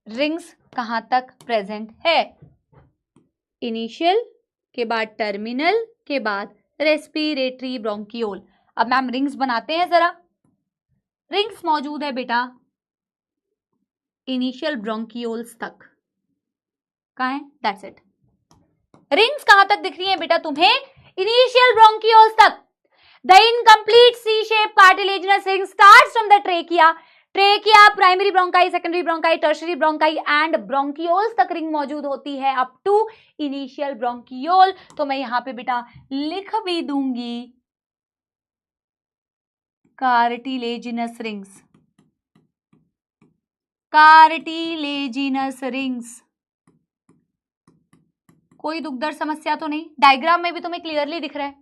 Rings कहां तक प्रेजेंट है, इनिशियल के बाद टर्मिनल के बाद रेस्पिरेटरी ब्रोंकियोल। अब मैम रिंग्स बनाते हैं जरा। रिंग्स मौजूद है बेटा इनिशियल ब्रोंकियोल्स तक, कहां है, दैट्स इट। रिंग्स कहां तक दिख रही है बेटा तुम्हें, इनिशियल ब्रोंकियोल्स तक। The incomplete C shape cartilaginous ring starts from the trachea, trachea, primary bronchi, secondary bronchi, tertiary bronchi and bronchioles तक रिंग मौजूद होती है अप टू इनिशियल ब्रोंकियोल। तो मैं यहां पे बेटा लिख भी दूंगी कार्टिलेजिनस रिंग्स, कार्टिलेजिनस रिंग्स। कोई दुखदर समस्या तो नहीं, डायग्राम में भी तुम्हें क्लियरली दिख रहा है,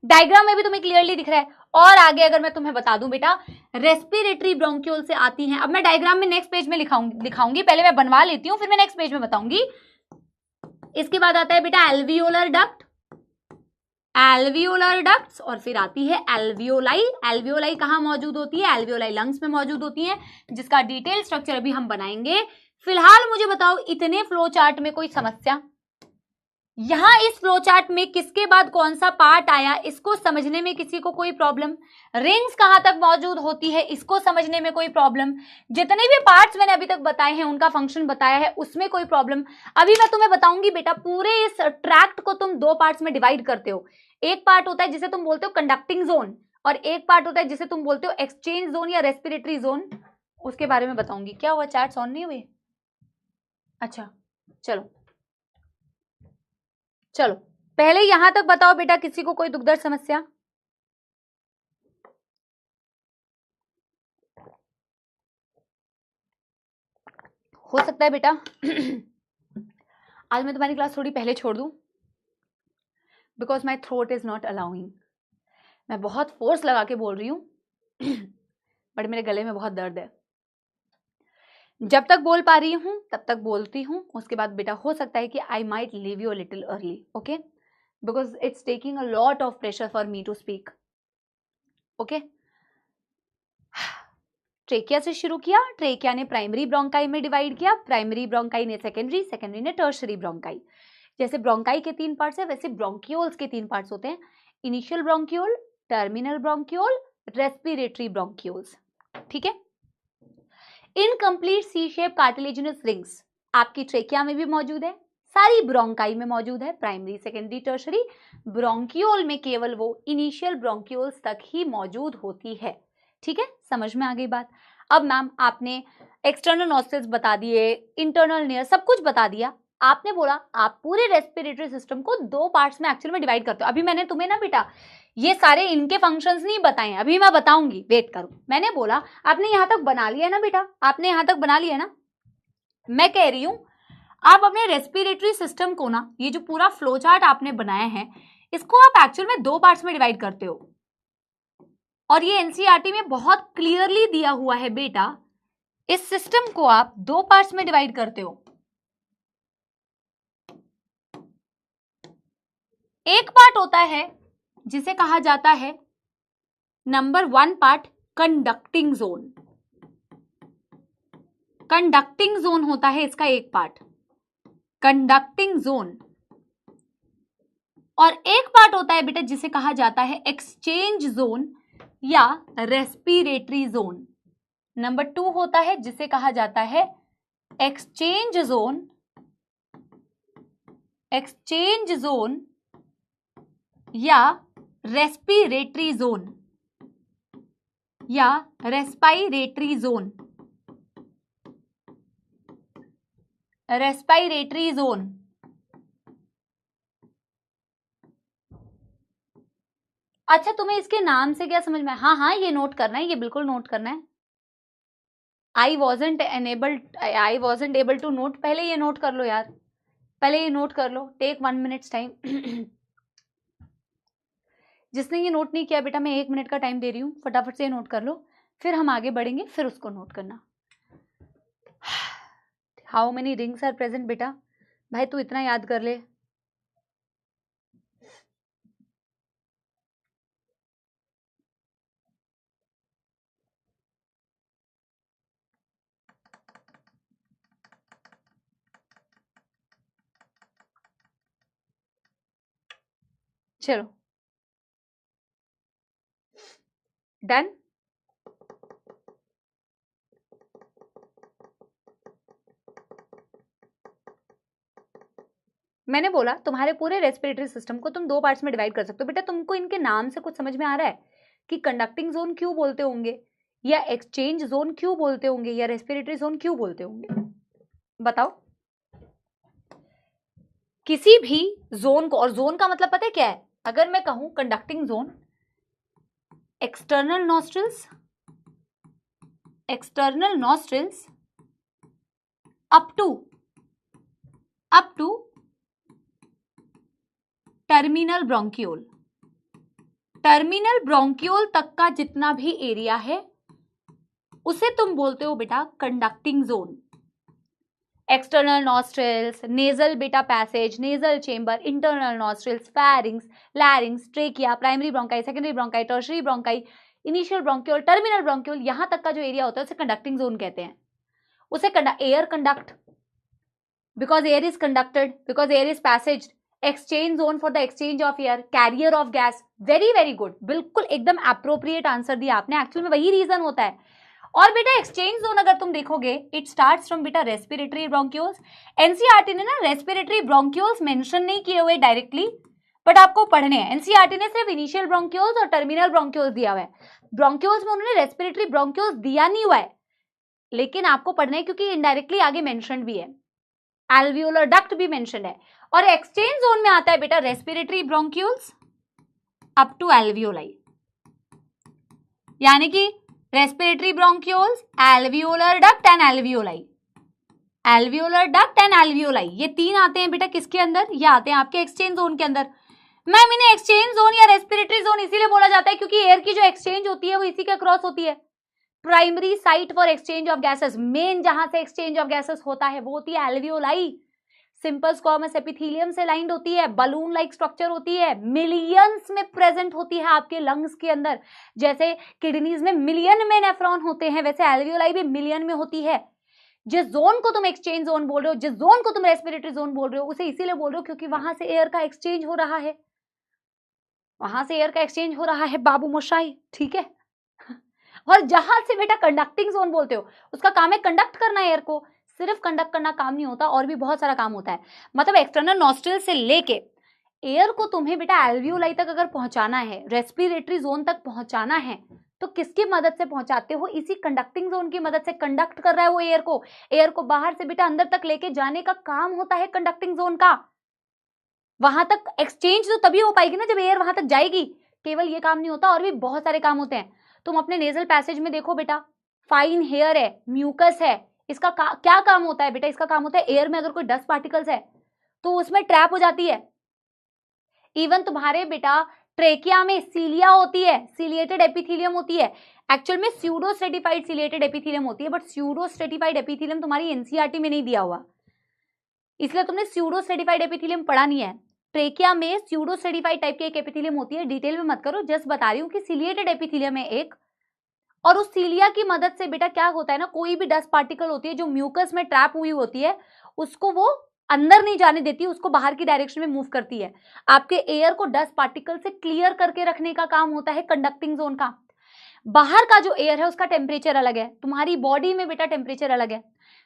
डायग्राम में भी तुम्हें क्लियरली दिख रहा है। और आगे अगर मैं तुम्हें बता दूं बेटा रेस्पिरेटरी ब्रोंकियोल से आती हैं। अब मैं डायग्राम में नेक्स्ट पेज में दिखाऊंगी, पहले मैं बनवा लेती हूं फिर मैं नेक्स्ट पेज में बताऊंगी। इसके बाद आता है बेटा एल्वियोलर डक्ट, एल्वियोलर डक्ट्स, और फिर आती है एल्वियोलाई। एल्वियोलाई कहां मौजूद होती है, एल्वियोलाई लंग्स में मौजूद होती है, जिसका डिटेल स्ट्रक्चर अभी हम बनाएंगे। फिलहाल मुझे बताओ इतने फ्लो चार्ट में कोई समस्या, यहां इस फ्लो चार्ट में किसके बाद कौन सा पार्ट आया इसको समझने में किसी को कोई प्रॉब्लम, रिंग्स कहां तक मौजूद होती है इसको समझने में कोई प्रॉब्लम, जितने भी पार्ट्स मैंने अभी तक बताए हैं उनका फंक्शन बताया है उसमें कोई प्रॉब्लम। अभी मैं तुम्हें बताऊंगी बेटा पूरे इस ट्रैक्ट को तुम दो पार्ट्स में डिवाइड करते हो। एक पार्ट होता है जिसे तुम बोलते हो कंडक्टिंग जोन, और एक पार्ट होता है जिसे तुम बोलते हो एक्सचेंज जोन या रेस्पिरेटरी जोन। उसके बारे में बताऊंगी। क्या हुआ, चैट्स ऑन नहीं हुए? अच्छा चलो चलो पहले यहां तक बताओ बेटा, किसी को कोई दुखदर समस्या? हो सकता है बेटा आज मैं तुम्हारी क्लास थोड़ी पहले छोड़ दूं, because my throat is not allowing. मैं बहुत फोर्स लगा के बोल रही हूं बट मेरे गले में बहुत दर्द है। जब तक बोल पा रही हूं तब तक बोलती हूं, उसके बाद बेटा हो सकता है कि I might leave you a little early, okay, because it's taking a lot of pressure for me to speak, okay. Trachea से शुरू किया, ट्रेकिया ने प्राइमरी ब्रोंकाई में डिवाइड किया, प्राइमरी ब्रोंकाई ने सेकेंडरी, सेकेंडरी ने टर्शरी ब्रोंकाई। जैसे bronchi के 3 पार्ट्स है वैसे ब्रोंकियोल्स के 3 पार्ट्स होते हैं, initial bronchiole, terminal bronchiole, respiratory bronchioles, ठीक है। Incomplete C shape cartilaginous rings आपकी ट्रेकिया में भी मौजूद है, सारी ब्रोंकाई में मौजूद है, प्राइमरी सेकेंडरी टर्शरी। ब्रोंकियोल में केवल वो इनिशियल ब्रोंकियोल्स तक ही मौजूद होती है, ठीक है। समझ में आ गई बात? अब मैम आपने एक्सटर्नल नॉस्ट्रिल्स बता दिए, इंटरनल नियर सब कुछ बता दिया, आपने बोला आप पूरे रेस्पिरेटरी सिस्टम को 2 पार्ट्स में एक्चुअल में डिवाइड करते हो। अभी मैंने तुम्हें ना बेटा ये सारे इनके फंक्शंस नहीं बताए, अभी मैं बताऊंगी, वेट करो। मैंने बोला आपने यहां तक बना लिया ना बेटा, आपने यहां तक बना लिया ना। मैं कह रही हूं आप अपने रेस्पिरेटरी सिस्टम को ना, ये जो पूरा फ्लो चार्ट आपने बनाया है इसको आप एक्चुअल में 2 पार्ट्स में डिवाइड करते हो, और ये एनसीईआरटी में बहुत क्लियरली दिया हुआ है बेटा, इस सिस्टम को आप 2 पार्ट्स में डिवाइड करते हो। एक पार्ट होता है जिसे कहा जाता है number 1 part conducting zone, conducting zone होता है इसका एक पार्ट, कंडक्टिंग जोन। और एक पार्ट होता है बेटा जिसे कहा जाता है एक्सचेंज जोन या रेस्पिरेटरी जोन। नंबर 2 होता है जिसे कहा जाता है एक्सचेंज जोन, एक्सचेंज जोन या रेस्पिरेटरी जोन। या रेस्पायरेटरी जोन, रेस्पायरेटरी जोन। अच्छा, तुम्हें इसके नाम से क्या समझ में? हाँ हाँ, ये नोट करना है, ये बिल्कुल नोट करना है। I wasn't able to note, पहले ये नोट कर लो यार, पहले ये नोट कर लो, टेक 1 मिनट टाइम। जिसने ये नोट नहीं किया बेटा, मैं 1 मिनट का टाइम दे रही हूँ, फटाफट से ये नोट कर लो, फिर हम आगे बढ़ेंगे, फिर उसको नोट करना। How many rings are present बेटा? भाई तू इतना याद कर ले। चलो डन। मैंने बोला तुम्हारे पूरे रेस्पिरेटरी सिस्टम को तुम 2 पार्ट्स में डिवाइड कर सकते हो। बेटा तुमको इनके नाम से कुछ समझ में आ रहा है कि कंडक्टिंग जोन क्यों बोलते होंगे, या एक्सचेंज जोन क्यों बोलते होंगे, या रेस्पिरेटरी जोन क्यों बोलते होंगे? बताओ। किसी भी जोन को, और जोन का मतलब पता है क्या है? अगर मैं कहूं conducting zone, external nostrils, external nostrils up to terminal bronchiole, terminal bronchiole तक का जितना भी एरिया है उसे तुम बोलते हो बेटा conducting zone. External nostrils, nasal बेटा passage, nasal chamber, internal nostrils, pharynx, larynx, trachea, primary bronchi, secondary bronchi, tertiary bronchi, initial bronchiole, terminal bronchiole, यहां तक का जो एरिया होता है उसे कंडक्टिंग जोन कहते हैं। उसे air conduct, because air is conducted, because air is passage. Exchange zone for the exchange of air, carrier of gas. Very very good, बिल्कुल एकदम अप्रोप्रिएट आंसर दिया आपने, एक्चुअल में वही रीजन होता है। और बेटा एक्सचेंज जोन अगर तुम देखोगे, इट स्टार्ट्स फ्रॉम बेटा रेस्पिरेटरी ब्रोंक्यूल्स। एनसीईआरटी ने ना रेस्पिरेटरी ब्रोंक्यूल्स मेंशन नहीं किए हुए डायरेक्टली, बट आपको पढ़ने हैं। एनसीईआरटी ने सिर्फ इनिशियल ब्रोंक्यूल्स और टर्मिनल ब्रोंक्यूल्स दिया हुआ है। ब्रोंक्यूल्स में उन्होंने रेस्पिरेटरी ब्रोंक्यूल्स दिया नहीं हुआ है, लेकिन आपको पढ़ना है क्योंकि इनडायरेक्टली आगे मेंशन भी है, एल्वियोलर डक्ट भी मेंशन है। और एक्सचेंज जोन में आता है बेटा respiratory bronchioles up to alveoli, यानी कि respiratory bronchioles, alveolar duct and alveoli. Alveolar duct and alveoli ये 3 आते हैं बेटा किसके अंदर? ये आते हैं आपके एक्सचेंज जोन के अंदर। मैम इन्हें एक्सचेंज जोन या रेस्पिरेटरी जोन इसीलिए बोला जाता है क्योंकि एयर की जो एक्सचेंज होती है वो इसी के क्रॉस होती है। Primary site for exchange of gases, main जहां से एक्सचेंज ऑफ गैसेस होता है वो होती है एल्वियोलाई। सिंपल स्क्वामस एपिथेलियम से लाइंड होती है, बलून लाइक स्ट्रक्चर होती है, मिलियंस में प्रेजेंट होती है आपके लंग्स के अंदर। जैसे किडनीज में मिलियन में नेफ्रॉन होते हैं, वैसे एल्वियोलाई भी मिलियन में होती है। जिस जोन को तुम एक्सचेंज जोन बोल रहे हो, जिस जोन को तुम रेस्पिरेटरी जोन बोल रहे हो, उसे इसीलिए बोल रहे हो क्योंकि वहां से एयर का एक्सचेंज हो रहा है, वहां से एयर का एक्सचेंज हो रहा है बाबू मोशाई, ठीक है। और जहां से बेटा कंडक्टिंग जोन बोलते हो, उसका काम है कंडक्ट करना एयर को। सिर्फ कंडक्ट करना काम नहीं होता, और भी बहुत सारा काम होता है। मतलब एक्सटर्नल नॉस्ट्रिल से लेके एयर को तुम्हें बेटा एल्वियोलाई तक अगर पहुंचाना है, रेस्पिरेटरी जोन तक पहुंचाना है, तो किसकी मदद से पहुंचाते हो? इसी कंडक्टिंग जोन की मदद से। कंडक्ट कर रहा है वो एयर को बाहर से बेटा अंदर तक लेके जाने का काम होता है कंडक्टिंग जोन का। वहां तक एक्सचेंज तो तभी हो पाएगी ना जब एयर वहां तक जाएगी। केवल ये काम नहीं होता, और भी बहुत सारे काम होते हैं। तुम अपने नेजल पैसेज में देखो बेटा, फाइन हेयर है, म्यूकस है, इसका क्या काम होता है बेटा? इसका काम होता है एयर में अगर कोई डस्ट पार्टिकल्स है तो उसमें ट्रैप हो जाती है। इवन तुम्हारे बेटा ट्रेकिया में सीलिया होती है, सीलिएटेड एपिथेलियम होती है। एक्चुअल में स्यूडो स्ट्रेटिफाइड सीलिएटेड एपिथेलियम होती है, बट स्यूडो स्ट्रेटिफाइड एपिथेलियम तुम्हारी एनसीईआरटी में नहीं दिया हुआ, इसलिए तुमने स्यूडो स्ट्रेटिफाइड एपिथेलियम पढ़ा नहीं है। ट्रेकिया में स्यूडो स्ट्रेटिफाइड टाइप की एक एपिथेलियम होती है, डिटेल में मत करो, जस्ट बता रही हूँ कि सीलिएटेड एपिथेलियम है एक। और उस सीलिया की मदद से बेटा क्या होता है ना, कोई भी डस्ट पार्टिकल होती है जो म्यूकस में ट्रैप हुई होती है, उसको वो अंदर नहीं जाने देती, उसको बाहर की डायरेक्शन में मूव करती है। आपके एयर को डस्ट पार्टिकल से क्लियर करके रखने का काम होता है कंडक्टिंग जोन का। बाहर का जो एयर है उसका टेम्परेचर अलग है, तुम्हारी बॉडी में बेटा टेम्परेचर अलग है।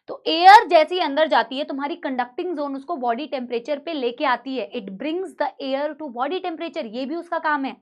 तो एयर जैसी अंदर जाती है, तुम्हारी कंडक्टिंग जोन उसको बॉडी टेम्परेचर पे लेके आती है। It brings the air to body temperature, ये भी उसका काम है।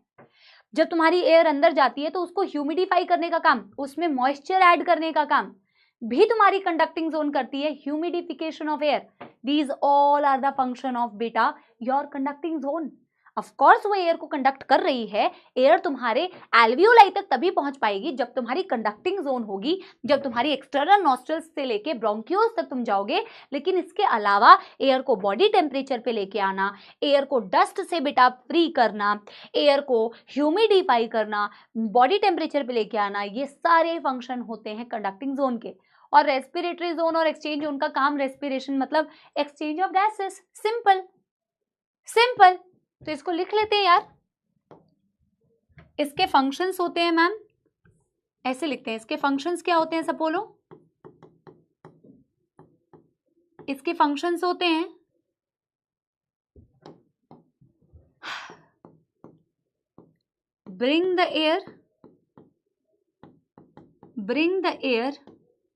जब तुम्हारी एयर अंदर जाती है तो उसको ह्यूमिडिफाई करने का काम, उसमें मॉइस्चर ऐड करने का काम भी तुम्हारी कंडक्टिंग जोन करती है, humidification of air. These all are the function of बेटा your conducting zone. Of course वो एयर को कंडक्ट कर रही है, एयर तुम्हारे एल्वियोलाई तक तभी पहुंच पाएगी जब तुम्हारी कंडक्टिंग जोन होगी, जब तुम्हारी एक्सटर्नल नॉस्ट्रल्स से लेके ब्रोंकियोल्स तक तुम जाओगे। लेकिन इसके अलावा एयर को बॉडी टेम्परेचर पे लेके आना, एयर को डस्ट से बेटा फ्री करना, एयर को ह्यूमिडिफाई करना, बॉडी टेम्परेचर पे लेके आना, ये सारे फंक्शन होते हैं कंडक्टिंग जोन के। और रेस्पिरेटरी जोन और एक्सचेंज जोन का काम रेस्पिरेशन मतलब exchange of gases. Simple simple. तो इसको लिख लेते हैं यार। इसके फंक्शंस होते हैं मैम, ऐसे लिखते हैं, इसके फंक्शंस क्या होते हैं सपोलो, इसके फंक्शंस होते हैं ब्रिंग द एयर,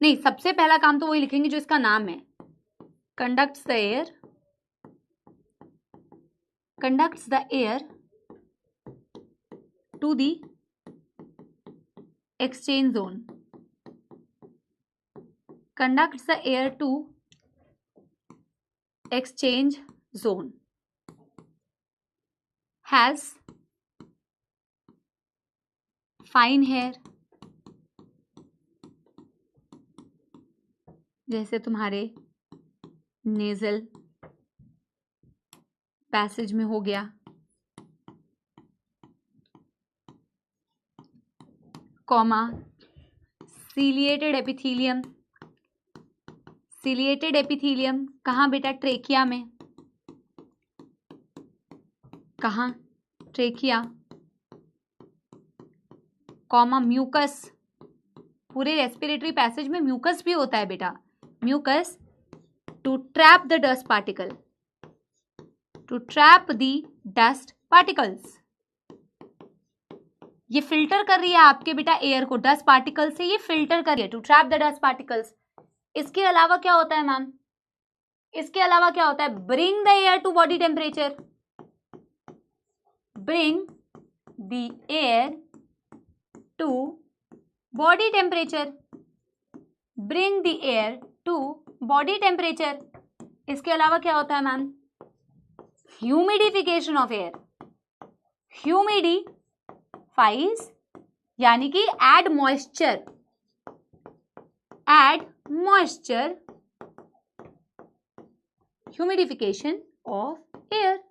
नहीं सबसे पहला काम तो वही लिखेंगे जो इसका नाम है, conducts the air to the exchange zone, conducts the air to exchange zone, has fine hair, जैसे तुम्हारे नेजल पैसेज में हो गया, कॉमा सीलिएटेड एपिथीलियम कहाँ बेटा, ट्रेकिया में, कहाँ, ट्रेकिया, कॉमा म्यूकस, पूरे रेस्पिरेटरी पैसेज में म्यूकस भी होता है बेटा, mucus to trap the dust particle, to trap the dust particles. ये फिल्टर कर रही है आपके बेटा एयर को, डस्ट पार्टिकल से ये फिल्टर कर रही है, to trap the dust particles. इसके अलावा क्या होता है मैम, इसके अलावा क्या होता है, bring the air to body temperature, bring the air to body temperature, bring the air to body temperature. इसके अलावा क्या होता है ma'am, humidification of air, humidifies यानी कि add moisture, humidification of air.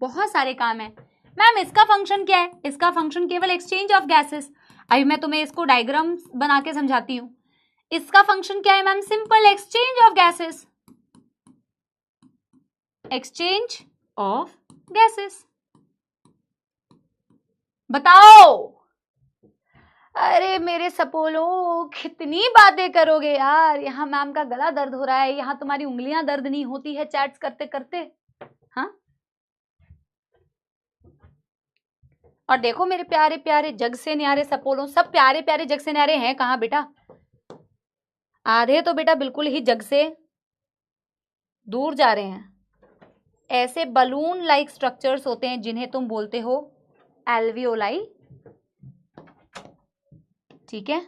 बहुत सारे काम है मैम। इसका फंक्शन क्या है, इसका फंक्शन केवल एक्सचेंज ऑफ गैसेस। अभी मैं तुम्हें इसको डायग्राम बना के समझाती हूं। इसका फंक्शन क्या है ma'am, simple exchange of gases, exchange of gases. बताओ, अरे मेरे सपोलो कितनी बातें करोगे यार, यहाँ मैम का गला दर्द हो रहा है, यहाँ तुम्हारी उंगलियां दर्द नहीं होती है चैट्स करते करते, हाँ। और देखो मेरे प्यारे प्यारे जग से न्यारे सपोलो, सब प्यारे प्यारे जग से न्यारे हैं कहाँ बेटा, आधे तो बेटा बिल्कुल ही जग से दूर जा रहे हैं। ऐसे बलून लाइक स्ट्रक्चर्स होते हैं जिन्हें तुम बोलते हो एल्वियोलाई, ठीक है।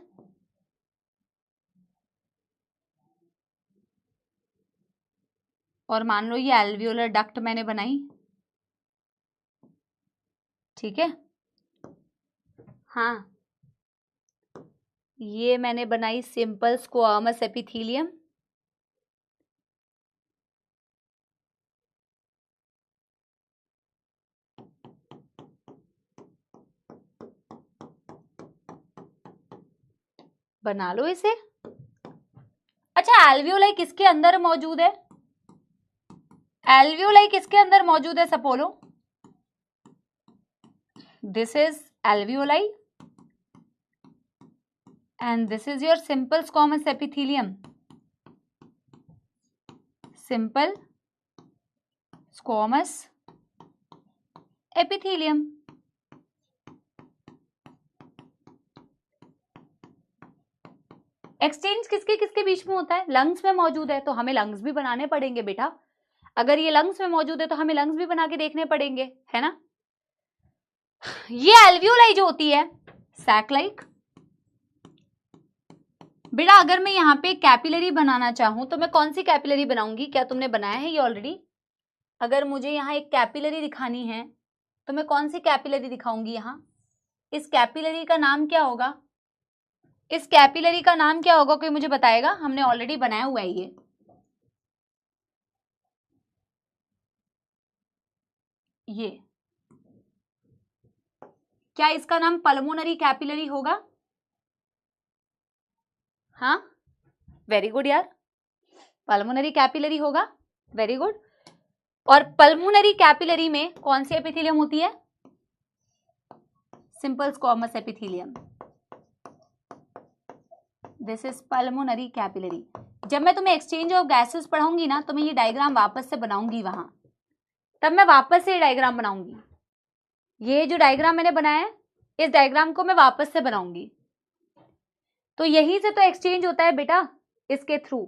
और मान लो ये एल्वियोलर डक्ट मैंने बनाई, ठीक है, हाँ। ये मैंने बनाई सिंपल स्क्वामस एपिथीलियम, बना लो इसे। अच्छा, एल्वियोलाई किसके अंदर मौजूद है, एल्वियोलाई किसके अंदर मौजूद है सपोलो, this is alveoli and this is your simple squamous epithelium, simple squamous epithelium। Exchange किसके किसके बीच में होता है, लंग्स में मौजूद है तो हमें लंग्स भी बनाने पड़ेंगे बेटा। अगर ये लंग्स में मौजूद है तो हमें लंग्स भी बना के देखने पड़ेंगे, है ना। ये एल्वियोलाई जो होती है सैक लाइक। बेटा अगर मैं यहाँ पे कैपिलरी बनाना चाहूं तो मैं कौन सी कैपिलरी बनाऊंगी? क्या तुमने बनाया है ये ऑलरेडी? अगर मुझे यहाँ एक कैपिलरी दिखानी है तो मैं कौन सी कैपिलरी दिखाऊंगी? यहाँ इस कैपिलरी का नाम क्या होगा? इस कैपिलरी का नाम क्या होगा? कोई मुझे बताएगा? हमने ऑलरेडी बनाया हुआ है ये क्या इसका नाम पल्मोनरी कैपिलरी होगा? हाँ, वेरी गुड यार, पल्मोनरी कैपिलरी होगा, वेरी गुड। और पल्मोनरी कैपिलरी में कौन सी एपिथेलियम होती है? Simple squamous epithelium. This is pulmonary capillary. जब मैं तुम्हें एक्सचेंज ऑफ गैसेस पढ़ाऊंगी ना तो मैं ये डायग्राम वापस से बनाऊंगी वहां, तब मैं वापस से ये डायग्राम बनाऊंगी। ये जो डायग्राम मैंने बनाया है इस डायग्राम को मैं वापस से बनाऊंगी। तो यहीं से तो एक्सचेंज होता है बेटा, इसके थ्रू।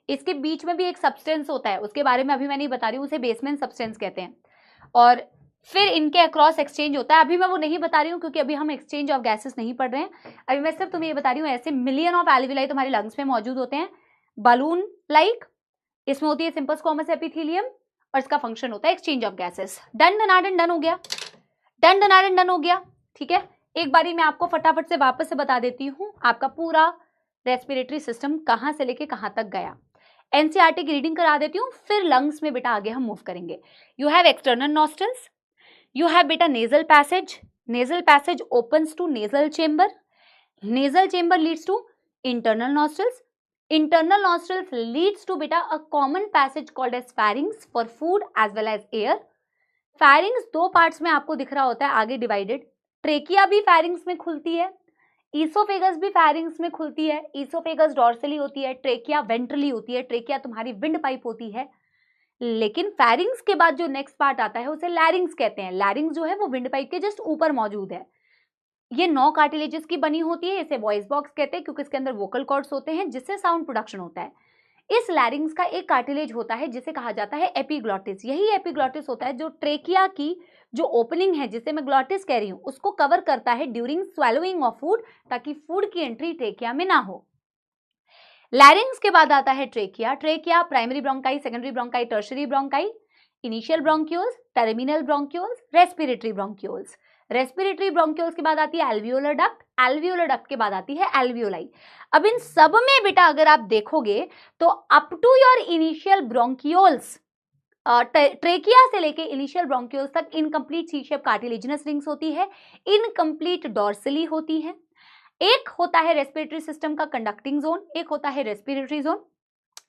इसके बीच में भी एक सब्सटेंस होता है, उसके बारे में अभी मैं नहीं बता रही हूँ, उसे बेसमेंट सब्सटेंस कहते हैं। और फिर इनके अक्रॉस एक्सचेंज होता है। अभी मैं वो नहीं बता रही हूँ क्योंकि अभी हम एक्सचेंज ऑफ गैसेस नहीं पढ़ रहे हैं। अभी मैं सिर्फ तुम्हें ये बता रही हूँ, ऐसे मिलियन ऑफ एल्वियोलाई तुम्हारे लंग्स में मौजूद होते हैं, बलून लाइक। इसमें होती है सिंपल स्क्वामस एपिथेलियम और इसका फंक्शन होता है एक्सचेंज ऑफ गैसेस। डन डनाडन डन हो गया, डन डनाडन डन हो गया। ठीक है, एक बारी मैं आपको फटाफट से वापस से बता देती हूँ आपका पूरा रेस्पिरेटरी सिस्टम कहाँ से लेके कहाँ तक गया। एनसीईआरटी की रीडिंग करा देती हूँ, फिर लंग्स में बेटा आगे हम मूव करेंगे। You have external nostrils, you have beta nasal passage. Nasal passage opens to nasal chamber. Nasal chamber leads to internal nostrils. Internal nostrils leads to beta a common passage called as pharynx for food as well as air. Pharynx दो parts में आपको दिख रहा होता है आगे divided. Trachea भी pharynx में खुलती है, ईसोफेगस भी pharynx में खुलती है। ईसोफेगस डॉर्सली होती है, ट्रेकिया वेंट्रली होती है। ट्रेकिया तुम्हारी विंड पाइप होती है। लेकिन फैरिंग्स के बाद जो नेक्स्ट पार्ट आता है उसे लैरिंग्स कहते हैं। लैरिंग्स जो है वो विंड पाइप के जस्ट ऊपर मौजूद है। ये 9 कार्टिलेजेस की बनी होती है। इसे वॉइस बॉक्स कहते हैं क्योंकि इसके अंदर वोकल कॉर्ड्स होते हैं जिससे साउंड प्रोडक्शन होता है। इस लैरिंग्स का एक कार्टिलेज होता है जिसे कहा जाता है एपिग्लॉटिस। यही एपिग्लॉटिस होता है जो ट्रेकिया की जो ओपनिंग है जिसे मैं ग्लॉटिस कह रही हूँ उसको कवर करता है ड्यूरिंग स्वेलोइंग ऑफ फूड, ताकि फूड की एंट्री ट्रेकिया में ना हो। लैरिंग्स के बाद आता है trachea. Trachea primary bronchi, secondary bronchi, tertiary bronchi, initial bronchioles, terminal bronchioles, respiratory bronchioles. Respiratory bronchioles के बाद आती है एल्वियोलर डक्ट, एल्वियोलर डक्ट के बाद आती है एल्वियोलाई। अब इन सब में बेटा अगर आप देखोगे तो up to your initial bronchioles, trachea से लेके इनिशियल ब्रोंक्यूल्स तक incomplete C shape cartilaginous rings होती है, इनकम्प्लीट डॉर्सली होती है। एक होता है रेस्पिरेटरी सिस्टम का कंडक्टिंग जोन, एक होता है रेस्पिरेटरी जोन।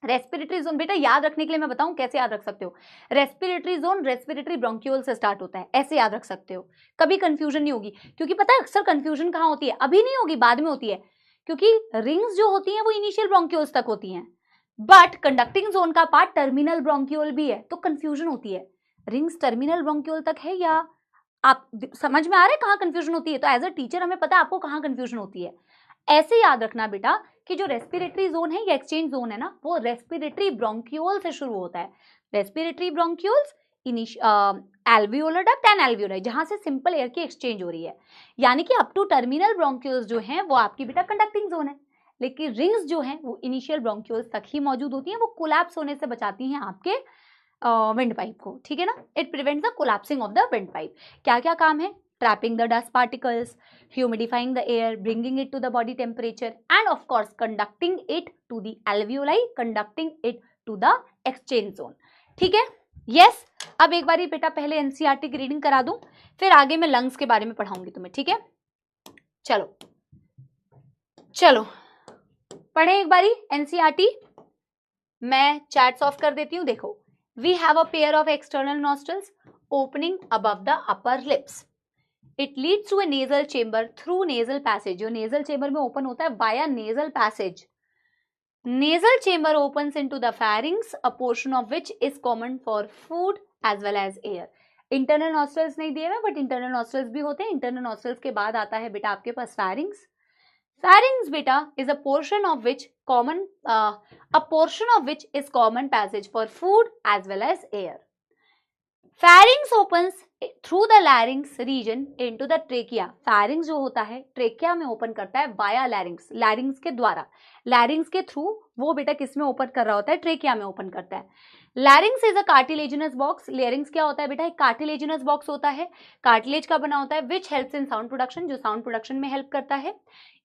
रेस्पिरेटरी जोन बेटा याद रखने के लिए मैं बताऊं कैसे याद रख सकते हो। रेस्पिरेटरी जोन रेस्पिरेटरी ब्रोंक्यूल से स्टार्ट होता है, ऐसे याद रख सकते हो, कभी कंफ्यूजन नहीं होगी। क्योंकि पता है अक्सर कंफ्यूजन कहां होती है, अभी नहीं होगी बाद में होती है, क्योंकि रिंग्स जो होती हैं वो इनिशियल ब्रोंक्यूल्स तक होती हैं, बट कंडक्टिंग जोन का पार्ट टर्मिनल ब्रोंक्यूल भी है, तो कंफ्यूजन होती है रिंग्स टर्मिनल ब्रोंक्यूल तक है या। आप समझ में आ रहा है कहाँ कंफ्यूजन होती है? तो एज अ टीचर हमें पता है आपको कहाँ कंफ्यूजन होती है। ऐसे याद रखना बेटा कि जो रेस्पिरेटरी जोन है या एक्सचेंज जोन है ना वो रेस्पिरेटरी ब्रोंक्यूल से शुरू होता है। Respiratory bronchioles, alveolar duct and alveoli, जहां से सिंपल एयर की एक्सचेंज हो रही है। यानी कि अप टू टर्मिनल ब्रोंक्यूल्स जो हैं वो आपकी बेटा कंडक्टिंग जोन है, लेकिन रिंग्स जो हैं वो इनिशियल ब्रोंक्यूल्स तक ही मौजूद होती हैं। वो कोलैप्स होने से बचाती हैं आपके विंड पाइप को, ठीक है ना। It prevents the collapsing of the wind pipe. क्या क्या काम है? trapping the dust particles, humidifying the air, bringing it to the body temperature, and of course conducting it to the alveoli, conducting it to the exchange zone. ठीक है, yes. अब एक बारी बेटा पहले एनसीईआरटी की रीडिंग करा दूं, फिर आगे मैं लंग्स के बारे में पढ़ाऊंगी तुम्हें, ठीक है। चलो चलो पढ़े एक बारी एनसीईआरटी। मैं चैट्स ऑफ कर देती हूँ। देखो, we have a pair of external nostrils opening above the upper lips. It leads to a nasal chamber through nasal passage. जो nasal chamber में open होता है via nasal passage. Nasal chamber opens into the pharynx, a portion of which is common for food as well as air. Internal nostrils नहीं दिए हुए, but internal nostrils भी होते हैं. Internal nostrils के बाद आता है बेटा आपके पास pharynx. Pharynx बेटा is a portion of which is common passage for food as well as air. Pharynx opens through the larynx region into the trachea. Pharynx जो होता है ट्रेकिया में ओपन करता है वाया लैरिंग्स, लैरिंग्स के द्वारा, लैरिंग्स के थ्रू वो बेटा किस में ओपन कर रहा होता है, ट्रेकिया में ओपन करता है। लैरिंग्स इज अ कार्टिलेजिनस बॉक्स। लैरिंग्स क्या होता है बेटा, एक कार्टिलेजिनस बॉक्स होता है, कार्टिलेज का बना होता है, which helps in sound production, जो साउंड प्रोडक्शन में हेल्प करता है,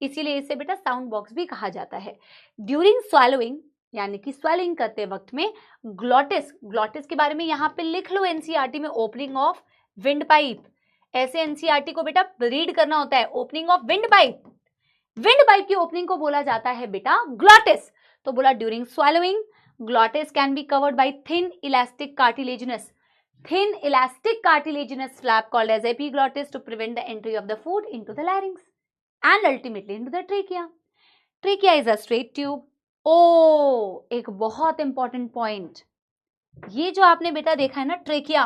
इसीलिए इसे बेटा साउंड बॉक्स भी कहा जाता है। ड्यूरिंग स्वैलोइंग यानी कि स्वेलिंग करते वक्त में ग्लॉटिस, ग्लॉटिस के बारे में यहाँ पे लिख लो एनसीईआरटी में, ओपनिंग ऑफ विंड पाइप। ऐसे एनसीईआरटी को बेटा रीड करना होता है, opening of wind pipe. Wind pipe की ओपनिंग को बोला जाता है बेटा ग्लॉटिस। तो बोला during swallowing glottis can be covered by thin elastic cartilaginous, thin elastic cartilaginous flap called as epiglottis to prevent the entry of the food into the larynx and ultimately into the trachea. Trachea is a straight tube. ओ एक बहुत important point, ये जो आपने बेटा देखा है ना trachea,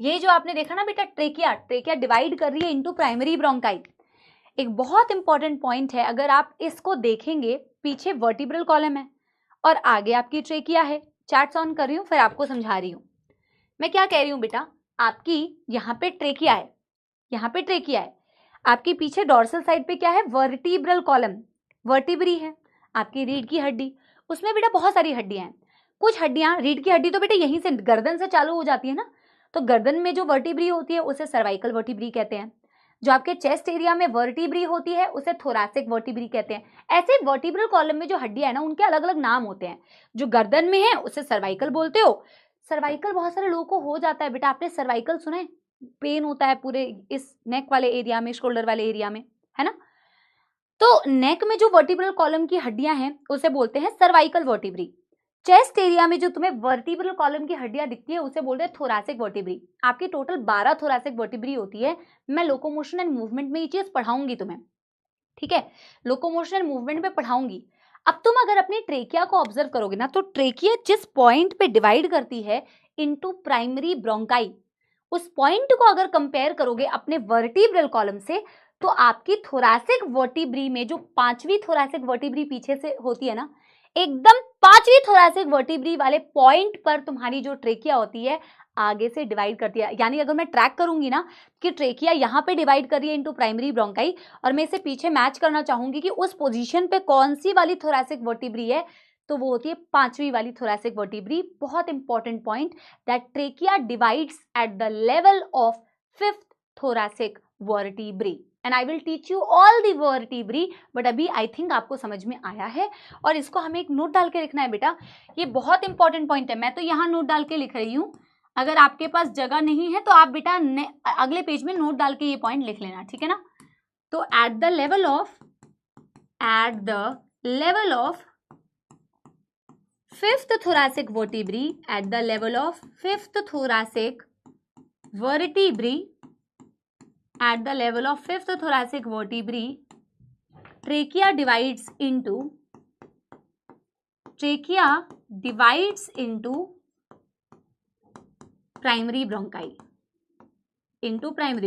ये जो आपने देखा ना बेटा ट्रेकिया, ट्रेकिया डिवाइड कर रही है इनटू प्राइमरी ब्रोंकाई। एक बहुत इंपॉर्टेंट पॉइंट है, अगर आप इसको देखेंगे पीछे वर्टिब्रल कॉलम है और आगे आपकी ट्रेकिया है। चार्ट्स ऑन कर रही हूँ फिर आपको समझा रही हूँ। मैं क्या कह रही हूँ बेटा, आपकी यहाँ पे ट्रेकिया है, यहाँ पे ट्रेकिया है, आपके पीछे डॉर्सल साइड पे क्या है, वर्टिब्रल कॉलम, वर्टिब्री है, आपकी रीढ़ की हड्डी, उसमें बेटा बहुत सारी हड्डियां हैं। कुछ हड्डियां, रीढ़ की हड्डी तो बेटा यहीं से गर्दन से चालू हो जाती है ना, तो गर्दन में जो वर्टिब्री होती है उसे सर्वाइकल वर्टिब्री कहते हैं। जो आपके चेस्ट एरिया में वर्टिब्री होती है उसे थोरैसिक वर्टिब्री कहते हैं। ऐसे वर्टिब्रल कॉलम में जो हड्डियां है ना उनके अलग अलग नाम होते हैं। जो गर्दन में है उसे सर्वाइकल बोलते हो। सर्वाइकल बहुत सारे लोगों को हो जाता है बेटा, आपने सर्वाइकल सुना है, पेन होता है पूरे इस नेक वाले एरिया में, शोल्डर वाले एरिया में, है ना। तो नेक में जो वर्टिब्रल कॉलम की हड्डियां हैं उसे बोलते हैं सर्वाइकल वर्टिब्री। चेस्ट एरिया में जो तुम्हें वर्टिब्रल कॉलम की हड्डियां दिखती है उसे बोलते हैं थोरैसिक वर्टिब्री। आपकी टोटल 12 थोरैसिक वर्टिब्री होती है। मैं लोकोमोशन एंड मूवमेंट में ये चीज पढ़ाऊंगी तुम्हें, ठीक है, लोकोमोशन एंड मूवमेंट में पढ़ाऊंगी। अब तुम अगर अपनी ट्रेकिया को ऑब्जर्व करोगे ना, तो ट्रेकिया जिस पॉइंट पे डिवाइड करती है इनटू प्राइमरी ब्रोंकाई, उस पॉइंट को अगर कंपेयर करोगे अपने वर्टिब्रल कॉलम से, तो आपकी थोरैसिक वर्टिब्री में जो 5वीं थोरैसिक वर्टिब्री पीछे से होती है ना, एकदम 5वीं थोरैसिक वर्टिब्री वाले पॉइंट पर तुम्हारी जो ट्रेकिया होती है आगे से डिवाइड करती है। यानी अगर मैं ट्रैक करूंगी ना कि ट्रेकिया यहाँ पे डिवाइड कर रही है इनटू प्राइमरी ब्रोंकाई, और मैं इसे पीछे मैच करना चाहूंगी कि उस पोजीशन पे कौन सी वाली थोरैसिक वर्टिब्री है, तो वो होती है 5वीं वाली थोरैसिक वर्टिब्री। बहुत important point, that trachea divides at the level of 5th thoracic vertebrae and I will teach you all the vertebrae, but अभी आई थिंक आपको समझ में आया है। और इसको हमें एक नोट डाल के लिखना है बेटा, ये बहुत इंपॉर्टेंट पॉइंट है। मैं तो यहाँ नोट डाल के लिख रही हूँ, अगर आपके पास जगह नहीं है तो आप बेटा अगले पेज में नोट डाल के ये पॉइंट लिख लेना, ठीक है ना। तो at the level of 5th thoracic vertebrae, at the level of 5th thoracic vertebrae, at the level of 5th thoracic vertebrae, trachea divides into primary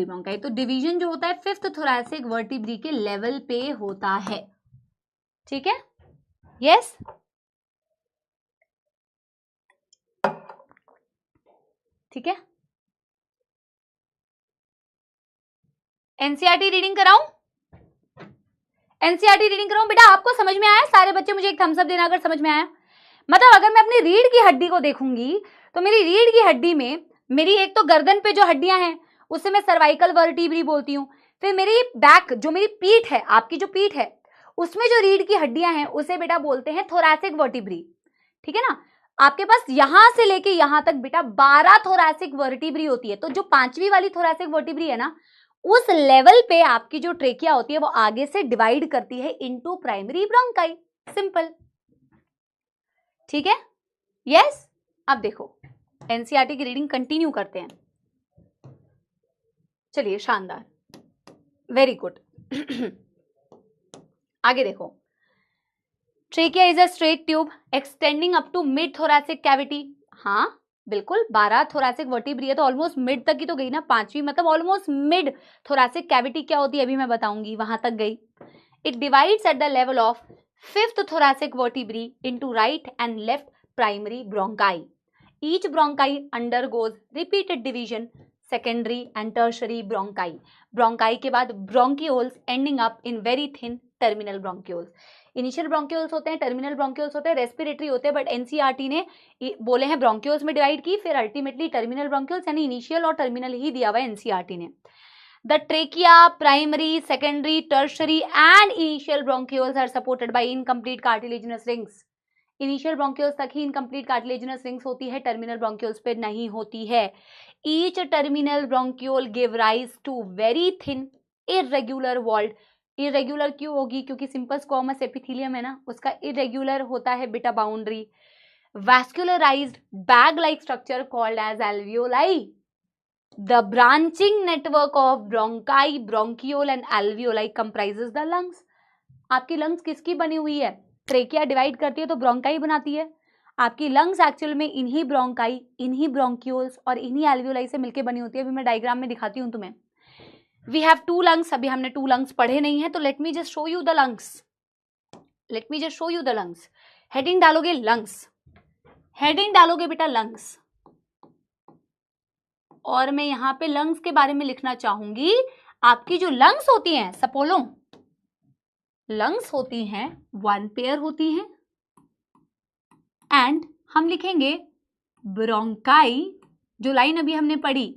bronchi, तो डिवीजन जो होता है 5th थोरैसिक वर्टिब्री के लेवल पे होता है, ठीक है। यस, ठीक है। एनसीईआरटी रीडिंग कराऊं? एनसीईआरटी रीडिंग कराऊं बेटा? आपको समझ में आया? सारे बच्चे मुझे एक थम्स अप देना अगर समझ में आया। मतलब अगर मैं अपनी रीढ़ की हड्डी को देखूंगी तो मेरी रीढ़ की हड्डी में मेरी एक तो गर्दन पे जो हड्डियां हैं उसे मैं सर्वाइकल वर्टिब्री बोलती हूँ। फिर मेरी बैक, जो मेरी पीठ है, आपकी जो पीठ है उसमें जो रीढ़ की हड्डियां हैं उसे बेटा बोलते हैं थोरैसिक वर्टिब्री, ठीक है ना। आपके पास यहां से लेके यहां तक बेटा 12 थोरैसिक वर्टिब्री होती है। तो जो 5वीं वाली थोरैसिक वर्टिब्री है ना, उस लेवल पे आपकी जो ट्रेकिया होती है वो आगे से डिवाइड करती है इनटू प्राइमरी ब्रोंकाई। सिंपल, ठीक है। यस, अब देखो एनसीईआरटी की रीडिंग कंटिन्यू करते हैं। चलिए, शानदार, वेरी गुड। आगे देखो, trachea is a straight tube extending up to mid thoracic cavity. हाँ बिल्कुल, 12 थोरैसिक वर्टिब्री है तो ऑलमोस्ट मिड तक ही तो गई ना, 5वीं मतलब ऑलमोस्ट मिड थोरैसिक कैविटी क्या होती है अभी मैं बताऊंगी, वहां तक गई। It divides at the level of 5th thoracic vertebrae into right and left primary bronchi. Each bronchi undergoes repeated division, secondary and tertiary bronchi. Bronchi के बाद bronchioles ending up in very thin terminal bronchioles. Initial bronchioles होते हैं, terminal bronchioles होते हैं, respiratory होते हैं, but NCERT ने बोले हैं ब्रोंकियोल्स में डिवाइड की, फिर अल्टीमेटली टर्मिनल ब्रोंकियोल्स यानी इनिशियल और टर्मिनल ही दिया हुआ है एनसीईआरटी ने। The trachea, primary, secondary, tertiary and initial bronchioles are supported by incomplete cartilaginous rings. Initial bronchioles तक ही इनकम्प्लीट कार्टिलेजिनस रिंग्स होती है, टर्मिनल ब्रोंकियोल्स पे नहीं होती है। Each terminal bronchiole give rise to very thin irregular walled. Irregular क्यों होगी? क्योंकि सिंपल स्क्वामस एपिथेलियम है ना, उसका इरेग्युलर होता है बेटा boundary. Vascularized bag like structure called as alveoli. The branching network of bronchi, bronchiole and alveoli comprises the lungs. आपकी लंग्स किसकी बनी हुई है? ट्रेकिया डिवाइड करती है तो ब्रोंकाई बनाती है। आपकी लंग्स एक्चुअल में इन्हीं ब्रोंकाई, इन्हीं ब्रोंकियोल्स और इन्हीं एल्वियोलाई से मिलकर बनी होती है। अभी मैं डायग्राम में दिखाती हूं तुम्हें। वी हैव 2 लंग्स, अभी हमने 2 लंग्स पढ़े नहीं है, तो let me just show you the lungs. Let me just show you the lungs. Heading डालोगे लंग्स, हेडिंग डालोगे बेटा लंग्स, और मैं यहां पे लंग्स के बारे में लिखना चाहूंगी। आपकी जो लंग्स होती हैं, सपोलो लंग्स होती हैं, 1 पेयर होती हैं, एंड हम लिखेंगे ब्रोंकाई, जो लाइन अभी हमने पढ़ी,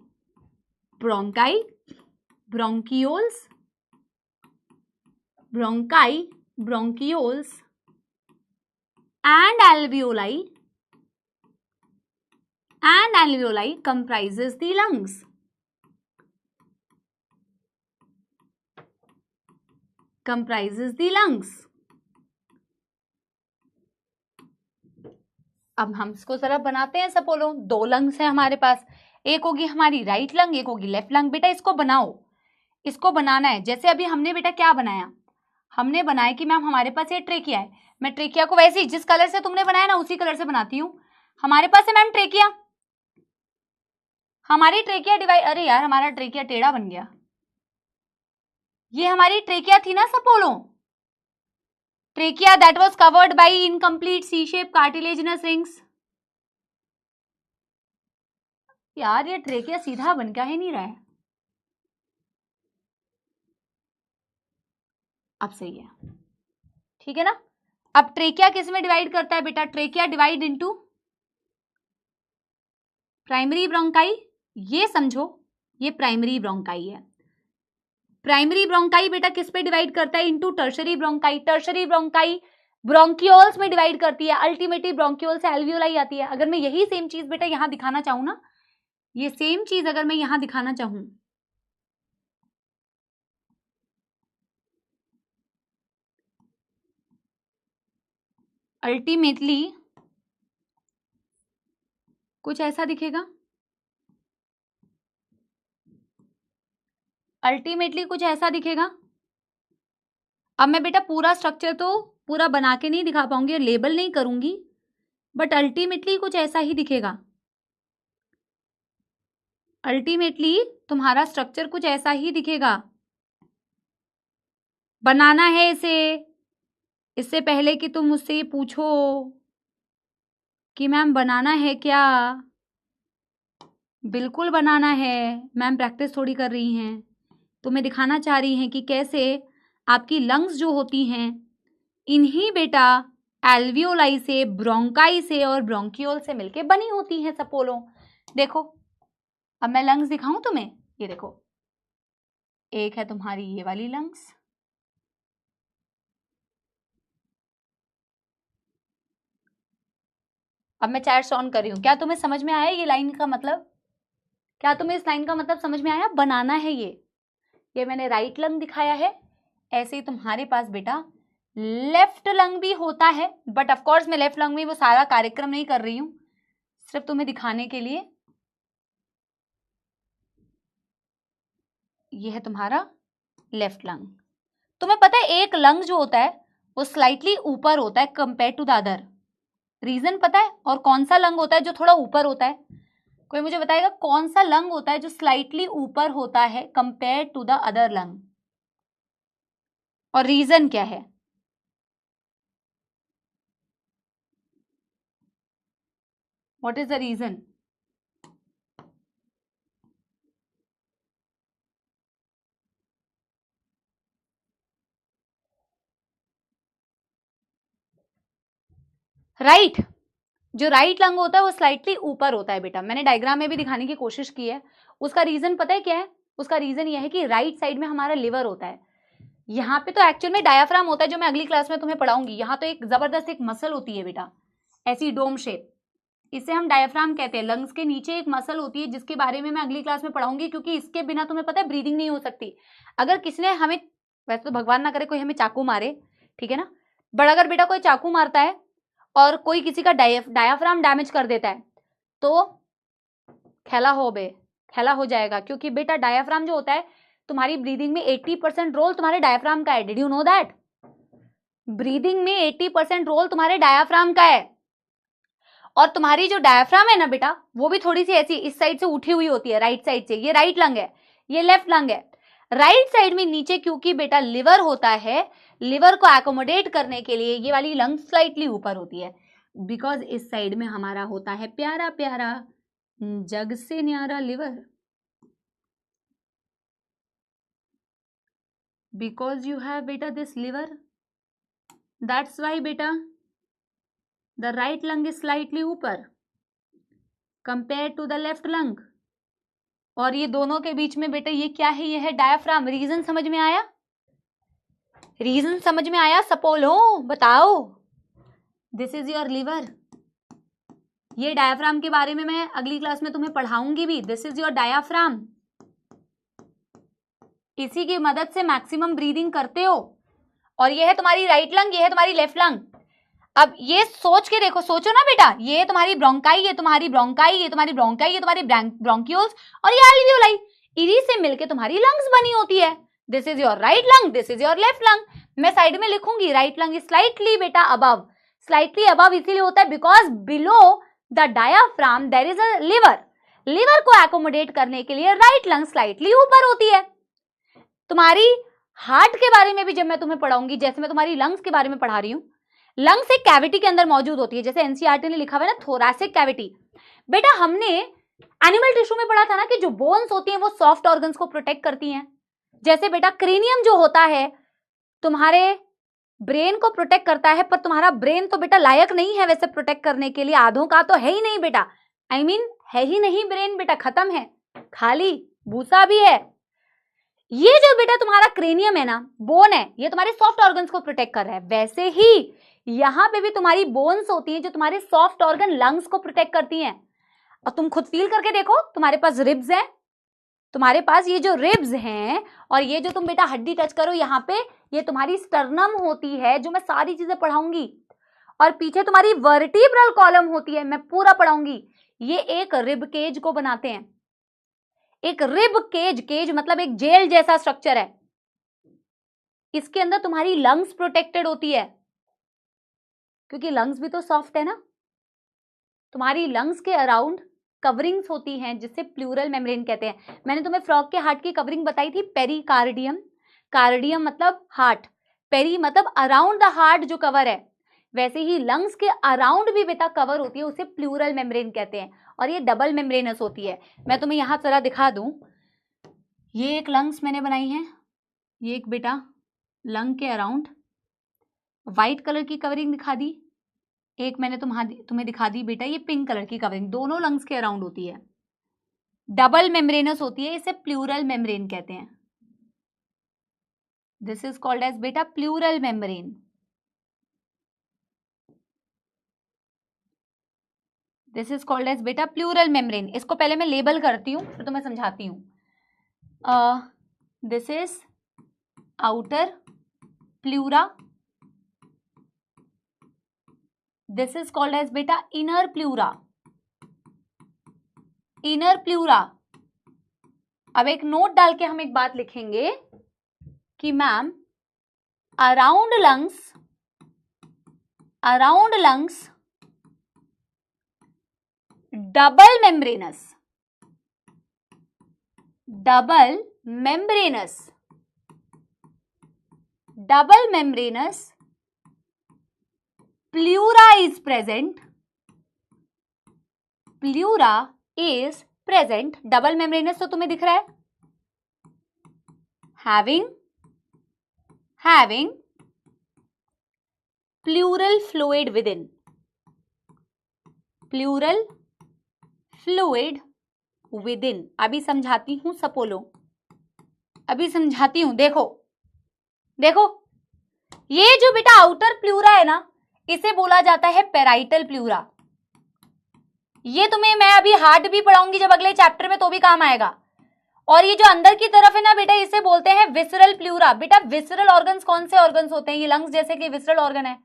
bronchi, bronchioles, bronchi, bronchioles and alveoli comprises the lungs. Comprises the lungs. अब हम इसको जरा बनाते हैं। सपोलो 2 लंग्स हैं हमारे पास, एक होगी हमारी राइट लंग, एक होगी लेफ्ट लंग। बेटा इसको बनाओ, इसको बनाना है। जैसे अभी हमने बेटा क्या बनाया, हमने बनाया कि मैम हमारे पास ये ट्रेकिया है, मैं ट्रेकिया को वैसे ही जिस कलर से तुमने बनाया ना उसी कलर से बनाती हूँ। हमारे पास है मैम ट्रेकिया, हमारी ट्रेकिया डिवाइड, अरे यार हमारा ट्रेकिया टेढ़ा बन गया। ये हमारी ट्रेकिया थी ना सपोलो, trachea that was covered by incomplete C shape cartilaginous rings. यार ये ट्रेकिया सीधा बन क्या ही नहीं रहा है। अब सही है, ठीक है ना। अब ट्रेकिया किस में डिवाइड करता है बेटा? Trachea divide into primary bronchi, ये समझो ये प्राइमरी ब्रोंकाई है। प्राइमरी ब्रोंकाई बेटा किस पे डिवाइड करता है? Into tertiary bronchi. Tertiary bronchi bronchioles में डिवाइड करती है, अल्टीमेटली ब्रोंकियोल से एल्वियोलाई आती है। अगर मैं यही सेम चीज बेटा यहां दिखाना चाहूं ना, ये सेम चीज अगर मैं यहां दिखाना चाहूं, अल्टीमेटली कुछ ऐसा दिखेगा, अल्टीमेटली कुछ ऐसा दिखेगा। अब मैं बेटा पूरा स्ट्रक्चर तो पूरा बना के नहीं दिखा पाऊंगी, लेबल नहीं करूंगी, बट अल्टीमेटली कुछ ऐसा ही दिखेगा। अल्टीमेटली तुम्हारा स्ट्रक्चर कुछ ऐसा ही दिखेगा। बनाना है इसे, इससे पहले कि तुम मुझसे ये पूछो कि मैम बनाना है क्या, बिल्कुल बनाना है। मैम प्रैक्टिस थोड़ी कर रही हैं, तुम्हें दिखाना चाह रही हैं कि कैसे आपकी लंग्स जो होती हैं इन्हीं बेटा एल्वियोलाई से, ब्रोंकाई से और ब्रोंकियोल से मिलके बनी होती हैं। सपोलो देखो, अब मैं लंग्स दिखाऊं तुम्हें, ये देखो, एक है तुम्हारी ये वाली लंग्स, अब मैं चैट्स ऑन कर रही हूं। क्या तुम्हें समझ में आया ये लाइन का मतलब? क्या तुम्हें इस लाइन का मतलब समझ में आया? बनाना है ये मैंने राइट लंग दिखाया है। ऐसे ही तुम्हारे पास बेटा लेफ्ट लंग भी होता है, बट ऑफकोर्स मैं लेफ्ट लंग में वो सारा कार्यक्रम नहीं कर रही हूं, सिर्फ तुम्हें दिखाने के लिए। ये है तुम्हारा लेफ्ट लंग। तुम्हें पता है एक लंग जो होता है वो स्लाइटली ऊपर होता है compare to the other, reason पता है? और कौन सा लंग होता है जो थोड़ा ऊपर होता है? कोई मुझे बताएगा कौन सा लंग होता है जो स्लाइटली ऊपर होता है compare to the other lung, और रीजन क्या है? What is the reason? Right, जो राइट लंग होता है वो स्लाइटली ऊपर होता है बेटा, मैंने डायग्राम में भी दिखाने की कोशिश की है। उसका रीजन पता है क्या है? उसका रीजन यह है कि राइट साइड में हमारा लिवर होता है। यहाँ पे तो एक्चुअल में डायाफ्राम होता है, जो मैं अगली क्लास में तुम्हें पढ़ाऊंगी। यहाँ तो एक जबरदस्त एक मसल होती है बेटा, ऐसी डोम शेप, इसे हम डायाफ्राम कहते हैं। लंग्स के नीचे एक मसल होती है जिसके बारे में मैं अगली क्लास में पढ़ाऊंगी, क्योंकि इसके बिना तुम्हें पता है ब्रीदिंग नहीं हो सकती। अगर किसी ने हमें, वैसे तो भगवान ना करे कोई हमें चाकू मारे, ठीक है ना, बट अगर बेटा कोई चाकू मारता है और कोई किसी का डायाफ्राम डैमेज कर देता है तो खेला हो जाएगा, क्योंकि बेटा डायाफ्राम जो होता है तुम्हारी ब्रीदिंग में 80% रोल तुम्हारे डायाफ्राम का है। Did you know that? Breathing में 80% रोल तुम्हारे डायाफ्राम का है। और तुम्हारी जो डायाफ्राम है ना बेटा, वो भी थोड़ी सी ऐसी इस साइड से उठी हुई होती है, राइट साइड से। ये राइट लंग है, ये लेफ्ट लंग है। राइट साइड में नीचे क्योंकि बेटा लिवर होता है, लिवर को एकोमोडेट करने के लिए ये वाली लंग स्लाइटली ऊपर होती है, बिकॉज इस साइड में हमारा होता है प्यारा प्यारा जग से न्यारा लिवर। बिकॉज यू हैव बेटा दिस लिवर, दैट्स वाई बेटा the right lung is slightly ऊपर compare to the left lung. और ये दोनों के बीच में बेटा ये क्या है? ये है डायाफ्राम। रीजन समझ में आया? रीजन समझ में आया? सपोलो बताओ। This is your liver. ये डायाफ्राम के बारे में मैं अगली क्लास में तुम्हें पढ़ाऊंगी भी। दिस इज योर डायाफ्राम, इसी की मदद से मैक्सिमम ब्रीदिंग करते हो। और ये है तुम्हारी राइट लंग, ये है तुम्हारी लेफ्ट लंग। अब ये सोच के देखो, सोचो ना बेटा, ये तुम्हारी ब्रोंकाई, ये तुम्हारी ब्रोंकाई, ये तुम्हारी ब्रोंकाई, ये तुम्हारी ब्रोंक्यूल्स, और ये एल्वियोलाई, इन्हीं से मिलके तुम्हारी लंग्स बनी होती है। This is your right lung, this is your left lung. मैं साइड में लिखूंगी राइट लंग इज स्लाइटली बेटा अबव। स्लाइटली अबव इसीलिए होता है because below the diaphragm there is a liver. Liver को एकोमोडेट करने के लिए राइट लंग स्लाइटली ऊपर होती है। तुम्हारी हार्ट के बारे में भी जब मैं तुम्हें पढ़ाऊंगी, जैसे मैं तुम्हारी लंग्स के बारे में पढ़ा रही हूं, लंग्स एक कैविटी के अंदर मौजूद होती है, जैसे एनसीईआरटी ने लिखा हुआ है ना थोरैसिक कैविटी। बेटा हमने एनिमल टिश्यू में पढ़ा था ना कि जो बोन्स होती हैं वो सॉफ्ट ऑर्गन्स को प्रोटेक्ट करती हैं। जैसे बेटा क्रेनियम जो होता है तुम्हारे ब्रेन को प्रोटेक्ट करता है, पर तुम्हारा ब्रेन तो बेटा लायक नहीं है वैसे प्रोटेक्ट करने के लिए, आधों का तो है ही नहीं बेटा। I mean, है ही नहीं ब्रेन बेटा, खत्म है, खाली भूसा भी है। ये जो बेटा तुम्हारा क्रेनियम है ना, बोन है, ये तुम्हारे सॉफ्ट ऑर्गन्स को प्रोटेक्ट कर रहा है। वैसे ही यहां पे भी तुम्हारी बोन्स होती हैं जो तुम्हारे सॉफ्ट ऑर्गन लंग्स को प्रोटेक्ट करती हैं। और तुम खुद फील करके देखो, तुम्हारे पास रिब्स हैं, तुम्हारे पास ये जो रिब्स हैं, और ये जो तुम बेटा हड्डी टच करो यहाँ पे, ये तुम्हारी स्टर्नम होती है, जो मैं सारी चीजें पढ़ाऊंगी। और पीछे तुम्हारी वर्टिब्रल कॉलम होती है, मैं पूरा पढ़ाऊंगी। ये एक रिब केज को बनाते हैं। एक रिब केज, केज मतलब एक जेल जैसा स्ट्रक्चर है, इसके अंदर तुम्हारी लंग्स प्रोटेक्टेड होती है, क्योंकि लंग्स भी तो सॉफ्ट है ना। तुम्हारी लंग्स के अराउंड कवरिंग्स होती हैं जिसे प्लूरल मेम्ब्रेन कहते हैं। मैंने तुम्हें फ्रॉग के हार्ट की कवरिंग बताई थी, पेरिकार्डियम। कार्डियम मतलब हार्ट, पेरी मतलब अराउंड द हार्ट जो कवर है। वैसे ही लंग्स के अराउंड भी बेटा कवर होती है, उसे प्लूरल मेम्ब्रेन कहते हैं, और ये डबल मेम्ब्रेनस होती है। मैं तुम्हें यहां जरा दिखा दूं, ये एक लंग्स मैंने बनाई है, ये एक बेटा लंग के अराउंड व्हाइट कलर की कवरिंग दिखा दी, एक मैंने तुम्हें दिखा दी बेटा ये पिंक कलर की कवरिंग, दोनों लंग्स के अराउंड होती है, डबल मेम्ब्रेनस होती है, इसे प्लूरल मेम्ब्रेन कहते हैं। दिस इज कॉल्ड एज बेटा pleural membrane. This is called as बेटा प्लूरल मेम्ब्रेन। इसको पहले मैं लेबल करती हूं फिर तुम्हें समझाती हूं। This is outer pleura, this is called as बेटा इनर प्लूरा, इनर प्लूरा। अब एक नोट डाल के हम एक बात लिखेंगे कि ma'am around lungs double membranous, double membranous, double membranous pleura is present, pleura is present, double membranous तो तुम्हें दिख रहा है, having pleural fluid within, pleural fluid within। अभी समझाती हूं सपोलो, अभी समझाती हूं। देखो देखो, ये जो बेटा आउटर प्लूरा है ना, इसे बोला जाता है पेराइटल प्लूरा। ये तुम्हें मैं अभी हार्ट भी पढ़ाऊंगी जब अगले चैप्टर में, तो भी काम आएगा। और ये जो अंदर की तरफ है ना बेटा, इसे बोलते हैं विसरल प्लूरा। बेटा विसरल ऑर्गन्स कौन से ऑर्गन्स होते हैं? ये लंग्स जैसे कि विसरल ऑर्गन है,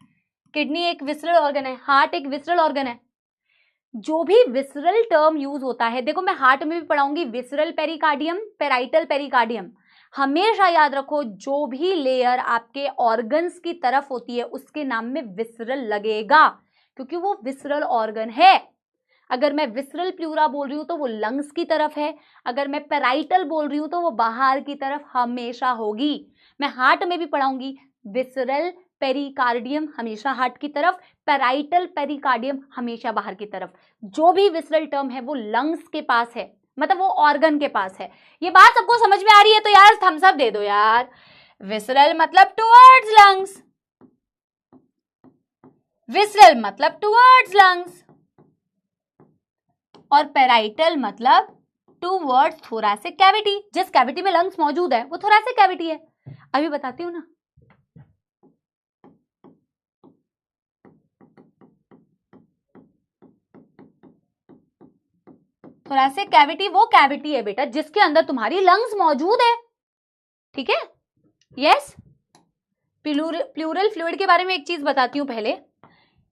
किडनी एक विसरल ऑर्गन है, हार्ट एक विसरल ऑर्गन है। जो भी विसरल टर्म यूज होता है, देखो मैं हार्ट में भी पढ़ाऊंगी विसरल पेरिकार्डियम, पेराइटल पेरिकार्डियम। हमेशा याद रखो, जो भी लेयर आपके ऑर्गन्स की तरफ होती है उसके नाम में विसरल लगेगा, क्योंकि वो विसरल ऑर्गन है। अगर मैं विसरल प्लूरा बोल रही हूं तो वो लंग्स की तरफ है, अगर मैं पेराइटल बोल रही हूं तो वो बाहर की तरफ हमेशा होगी। मैं हार्ट में भी पढ़ाऊंगी विसरल पेरिकार्डियम हमेशा हार्ट की तरफ, पेराइटल पेरिकार्डियम हमेशा बाहर की तरफ। जो भी विसरल टर्म है वो लंग्स के पास है, मतलब वो ऑर्गन के पास है। ये बात सबको समझ में आ रही है? तो यार थम्स अप दे दो यार। विसरल मतलब टुवर्ड्स लंग्स, विसरल मतलब टुवर्ड्स लंग्स, और पेराइटल मतलब टुवर्ड्स थोरैसिक कैविटी। जिस कैविटी में लंग्स मौजूद है वो थोरैसिक कैविटी है। अभी बताती हूं ना। थोरैसिक कैविटी वो कैविटी है बेटा जिसके अंदर तुम्हारी लंग्स मौजूद है, ठीक है? यस। प्लूरल फ्लूइड के बारे में एक चीज बताती हूं पहले।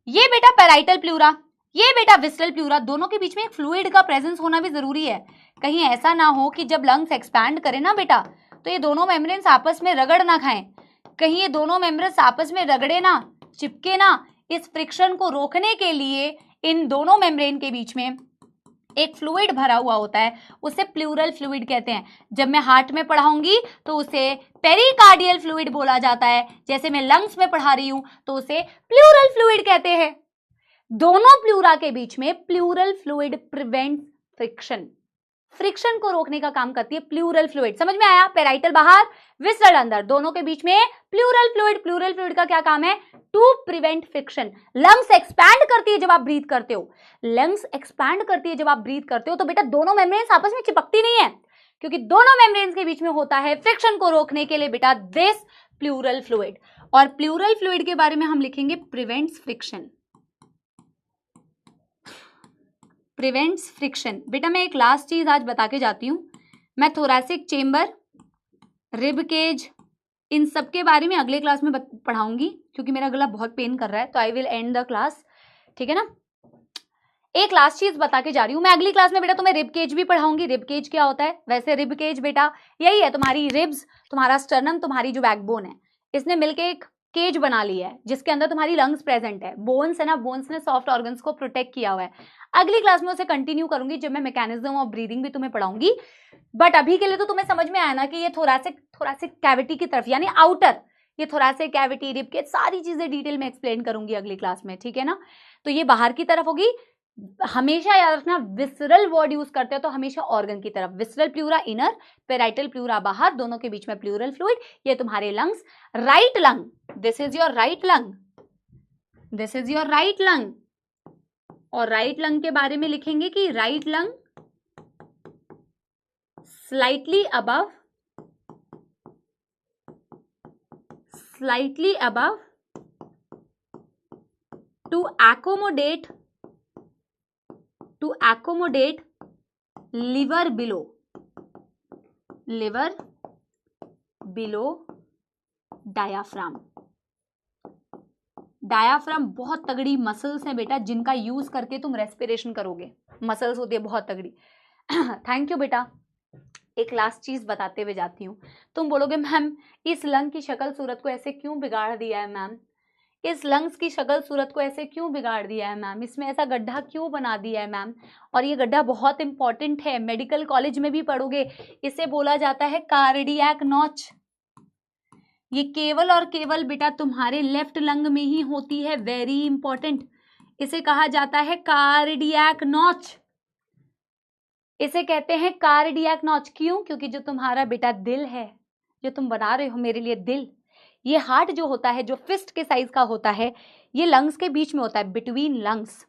ये बेटा पेराइटल प्लूरा, ये बेटा विसरल प्लूरा, दोनों के बीच में एक फ्लूइड का प्रेजेंस होना भी जरूरी है। कहीं ऐसा ना हो कि जब लंग्स एक्सपैंड करें ना बेटा, तो ये दोनों मेम्ब्रेन्स आपस में रगड़ ना खाएं। कहीं ये दोनों मेम्ब्रेन्स आपस में रगड़े ना, चिपके ना। इस फ्रिक्शन को रोकने के लिए इन दोनों मेम्ब्रेन के बीच में एक फ्लूइड भरा हुआ होता है, उसे प्लूरल फ्लूइड कहते हैं। जब मैं हार्ट में पढ़ाऊंगी तो उसे पेरिकार्डियल फ्लूइड बोला जाता है, जैसे मैं लंग्स में पढ़ा रही हूं तो उसे प्लूरल फ्लूइड कहते हैं। दोनों प्लूरा के बीच में pleural fluid prevent friction, friction को रोकने का काम करती है प्लूरल फ्लूइड। समझ में आया? पेराइटल बाहर, विसरल अंदर, दोनों के बीच में प्लूरल फ्लूइड। प्लूरल फ्लूइड का क्या काम है? To prevent friction. Lungs expand करती है जब आप ब्रीथ करते हो, लंग्स एक्सपैंड करती है जब आप ब्रीथ करते हो, तो बेटा दोनों मेम्ब्रेन्स आपस में चिपकती नहीं है, क्योंकि दोनों मेम्ब्रेन्स के बीच में होता है फ्रिक्शन को रोकने के लिए बेटा दिस प्लूरल फ्लूइड। और प्लूरल फ्लूइड के बारे में हम लिखेंगे प्रिवेंट्स फ्रिक्शन, प्रिवेंट्स फ्रिक्शन। बेटा मैं एक लास्ट चीज आज बता के जाती हूं। मैं थोरैसिक चेंबर, रिब केज, इन सब के बारे में अगले क्लास में पढ़ाऊंगी, क्योंकि मेरा गला बहुत पेन कर रहा है, तो I will and the class, ठीक है ना? एक लास्ट चीज बता के जा रही हूं मैं। अगली क्लास में बेटा तुम्हें रिब केज भी पढ़ाऊंगी। रिब केज क्या होता है? वैसे रिब केज बेटा यही है, तुम्हारी रिब्स, तुम्हारा स्टर्नम, तुम्हारी जो बैकबोन है, इसने मिलके एक केज बना लिया है जिसके अंदर तुम्हारी लंग्स प्रेजेंट है। बोन्स है ना, बोन्स ने सॉफ्ट ऑर्गन्स को प्रोटेक्ट किया हुआ है। अगली क्लास में उसे कंटिन्यू करूंगी जब मैं मैकेनिज्म ऑफ ब्रीदिंग भी तुम्हें पढ़ाऊंगी। बट अभी के लिए तो तुम्हें समझ में आया ना कि ये थोरैसिक कैविटी की तरफ, यानी आउटर, ये थोरैसिक कैविटी, रिब केज, सारी चीजें डिटेल में एक्सप्लेन करूंगी अगली क्लास में, ठीक है ना? तो ये बाहर की तरफ होगी। हमेशा याद रखना, विसरल वर्ड यूज करते हो तो हमेशा ऑर्गन की तरफ। Visceral pleura inner, parietal pleura बाहर, दोनों के बीच में प्लूरल फ्लूइड। ये तुम्हारे lungs, right lung, this is your right lung, this is your right lung. और राइट लंग के बारे में लिखेंगे कि right lung slightly above to accommodate liver below diaphragm। Diaphragm बहुत तगड़ी मसल्स हैं बेटा, जिनका यूज करके तुम रेस्पिरेशन करोगे। मसल्स होती है बहुत तगड़ी। थैंक यू बेटा। एक लास्ट चीज बताते हुए जाती हूँ। तुम बोलोगे मैम इस लंग की शक्ल सूरत को ऐसे क्यों बिगाड़ दिया है मैम, इस लंग्स की शक्ल सूरत को ऐसे क्यों बिगाड़ दिया है मैम, इसमें ऐसा गड्ढा क्यों बना दिया है मैम? और ये गड्ढा बहुत इंपॉर्टेंट है, मेडिकल कॉलेज में भी पढ़ोगे। इसे बोला जाता है कार्डियक नॉच। ये केवल और केवल बेटा तुम्हारे लेफ्ट लंग में ही होती है, वेरी इंपॉर्टेंट। इसे कहा जाता है कार्डियक नॉच। इसे कहते हैं कार्डियक नॉच। क्यों? क्योंकि जो तुम्हारा बेटा दिल है, जो तुम बना रहे हो मेरे लिए दिल, ये हार्ट जो होता है, जो फिस्ट के साइज का होता है, ये लंग्स के बीच में होता है, बिटवीन लंग्स।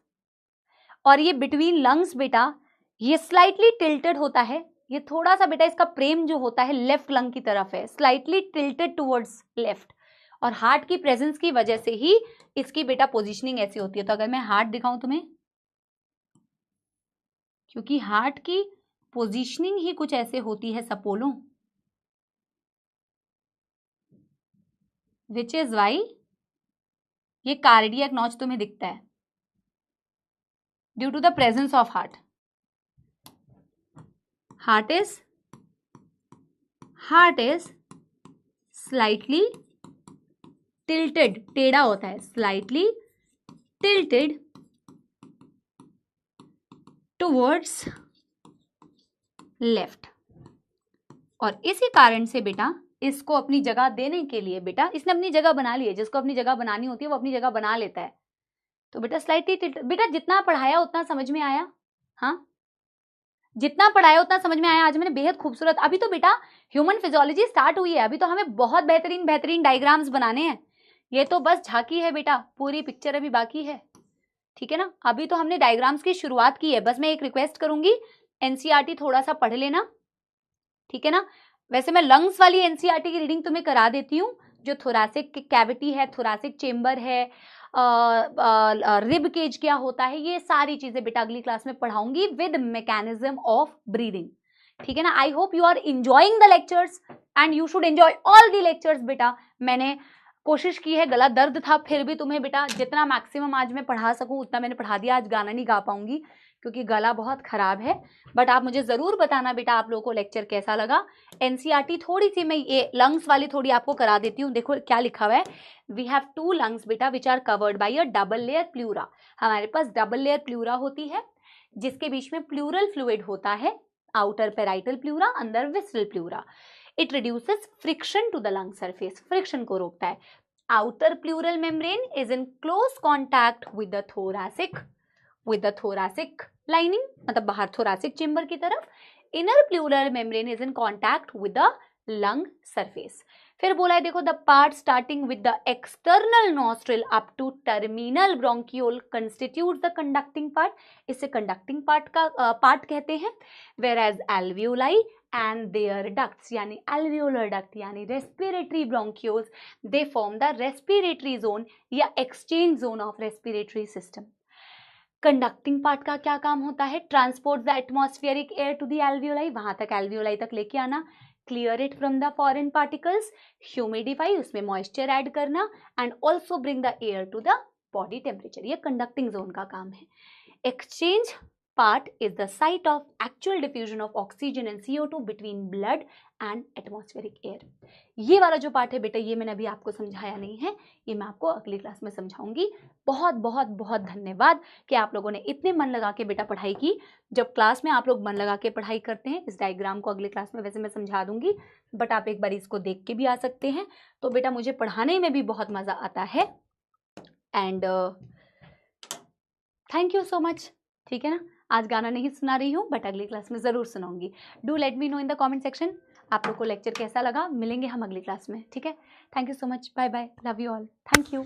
और ये बिटवीन लंग्स बेटा ये स्लाइटली टिल्टेड होता है। ये थोड़ा सा बेटा इसका प्रेम जो होता है लेफ्ट लंग की तरफ है, स्लाइटली टिल्टेड टुवर्ड्स लेफ्ट। और हार्ट की प्रेजेंस की वजह से ही इसकी बेटा पोजीशनिंग ऐसी होती है। तो अगर मैं हार्ट दिखाऊं तुम्हें, क्योंकि हार्ट की पोजीशनिंग ही कुछ ऐसे होती है सपोलो, विच इज वाई ये कार्डियक नॉच तुम्हें दिखता है, due to the presence of heart. Heart is slightly tilted, टेढ़ा होता है, स्लाइटली टिल्टेड टुवर्ड्स लेफ्ट। और इसी कारण से बेटा इसको अपनी जगह देने के लिए बेटा इसने अपनी जगह बना ली है। जिसको अपनी जगह बनानी होती है वो अपनी जगह बना लेता है। तो बेटा स्लाइटली टिल्टेड, बेटा जितना पढ़ाया उतना समझ में आया? हाँ, जितना पढ़ाया उतना समझ में आया? आज मैंने बेहद खूबसूरत, अभी तो बेटा ह्यूमन फिजियोलॉजी स्टार्ट हुई है, अभी तो हमें बहुत बेहतरीन बेहतरीन डायग्राम्स बनाने हैं। ये तो बस झांकी है बेटा, पूरी पिक्चर अभी बाकी है, ठीक है ना। अभी तो हमने डायग्राम्स की शुरुआत की है। बस मैं एक रिक्वेस्ट करूंगी, एनसीईआरटी थोड़ा सा पढ़ लेना, ठीक है ना। वैसे मैं लंग्स वाली एनसीईआरटी की रीडिंग तुम्हें करा देती हूँ। जो थोरासिक कैविटी है, थोरासिक चेम्बर है, रिब केज क्या होता है, ये सारी चीजें बेटा अगली क्लास में पढ़ाऊंगी विद मैकेनिज्म ऑफ ब्रीदिंग, ठीक है ना। I hope you are enjoying the lectures and you should enjoy all the lectures बेटा। मैंने कोशिश की है, गला दर्द था फिर भी तुम्हें बेटा जितना मैक्सिमम आज मैं पढ़ा सकूं उतना मैंने पढ़ा दिया। आज गाना नहीं गा पाऊंगी क्योंकि गला बहुत खराब है, बट आप मुझे जरूर बताना बेटा आप लोगों को लेक्चर कैसा लगा। एनसीईआरटी थोड़ी सी मैं ये लंग्स वाली थोड़ी आपको करा देती हूँ। देखो क्या लिखा हुआ है, वी हैव 2 लंग्स बेटा which are covered by a double layer pleura. हमारे पास डबल लेयर प्लूरा होती है जिसके बीच में प्लूरल फ्लूइड होता है, आउटर पेराइटल प्लूरा, अंदर visceral pleura. It reduces friction to the lung surface, friction को रोकता है। Outer pleural membrane is in close contact with the thoracic lining, मतलब बाहर थोरासिक चेम्बर की तरफ। Inner pleural membrane is in contact with the lung surface. फिर बोला है देखो, the part starting with the external nostril up to terminal bronchiole constitute the conducting part. इसे conducting part का पार्ट कहते हैं। Whereas alveoli and their ducts, यानी alveolar duct यानी respiratory bronchioles, they form the respiratory zone या exchange zone of respiratory system. Conducting part का क्या काम होता है? Transport the atmospheric air to the alveoli, वहां तक एल्वियोलाई तक लेके आना, clear it from the foreign particles, humidify, उसमें मॉइस्चर ऐड करना, and also bring the air to the body temperature. ये कंडक्टिंग जोन का काम है। Exchange part is the site of actual diffusion of oxygen and CO2 between blood and atmospheric air। ये वाला जो part है बेटा ये मैंने अभी आपको समझाया नहीं है, ये मैं आपको अगली क्लास में समझाऊंगी। बहुत बहुत बहुत धन्यवाद कि आप लोगों ने इतने मन लगा के बेटा पढ़ाई की। जब क्लास में आप लोग मन लगा के पढ़ाई करते हैं, इस डायग्राम को अगली क्लास में वैसे मैं समझा दूंगी, बट आप एक बार इसको देख के भी आ सकते हैं। तो बेटा मुझे पढ़ाने में भी बहुत मजा आता है and thank you so much, ठीक है ना। आज गाना नहीं सुना रही हूँ बट अगली क्लास में ज़रूर सुनाऊंगी। Do let me know in the comment section आप लोग को लेक्चर कैसा लगा। मिलेंगे हम अगली क्लास में, ठीक है। Thank you so much, bye bye, love you all, thank you.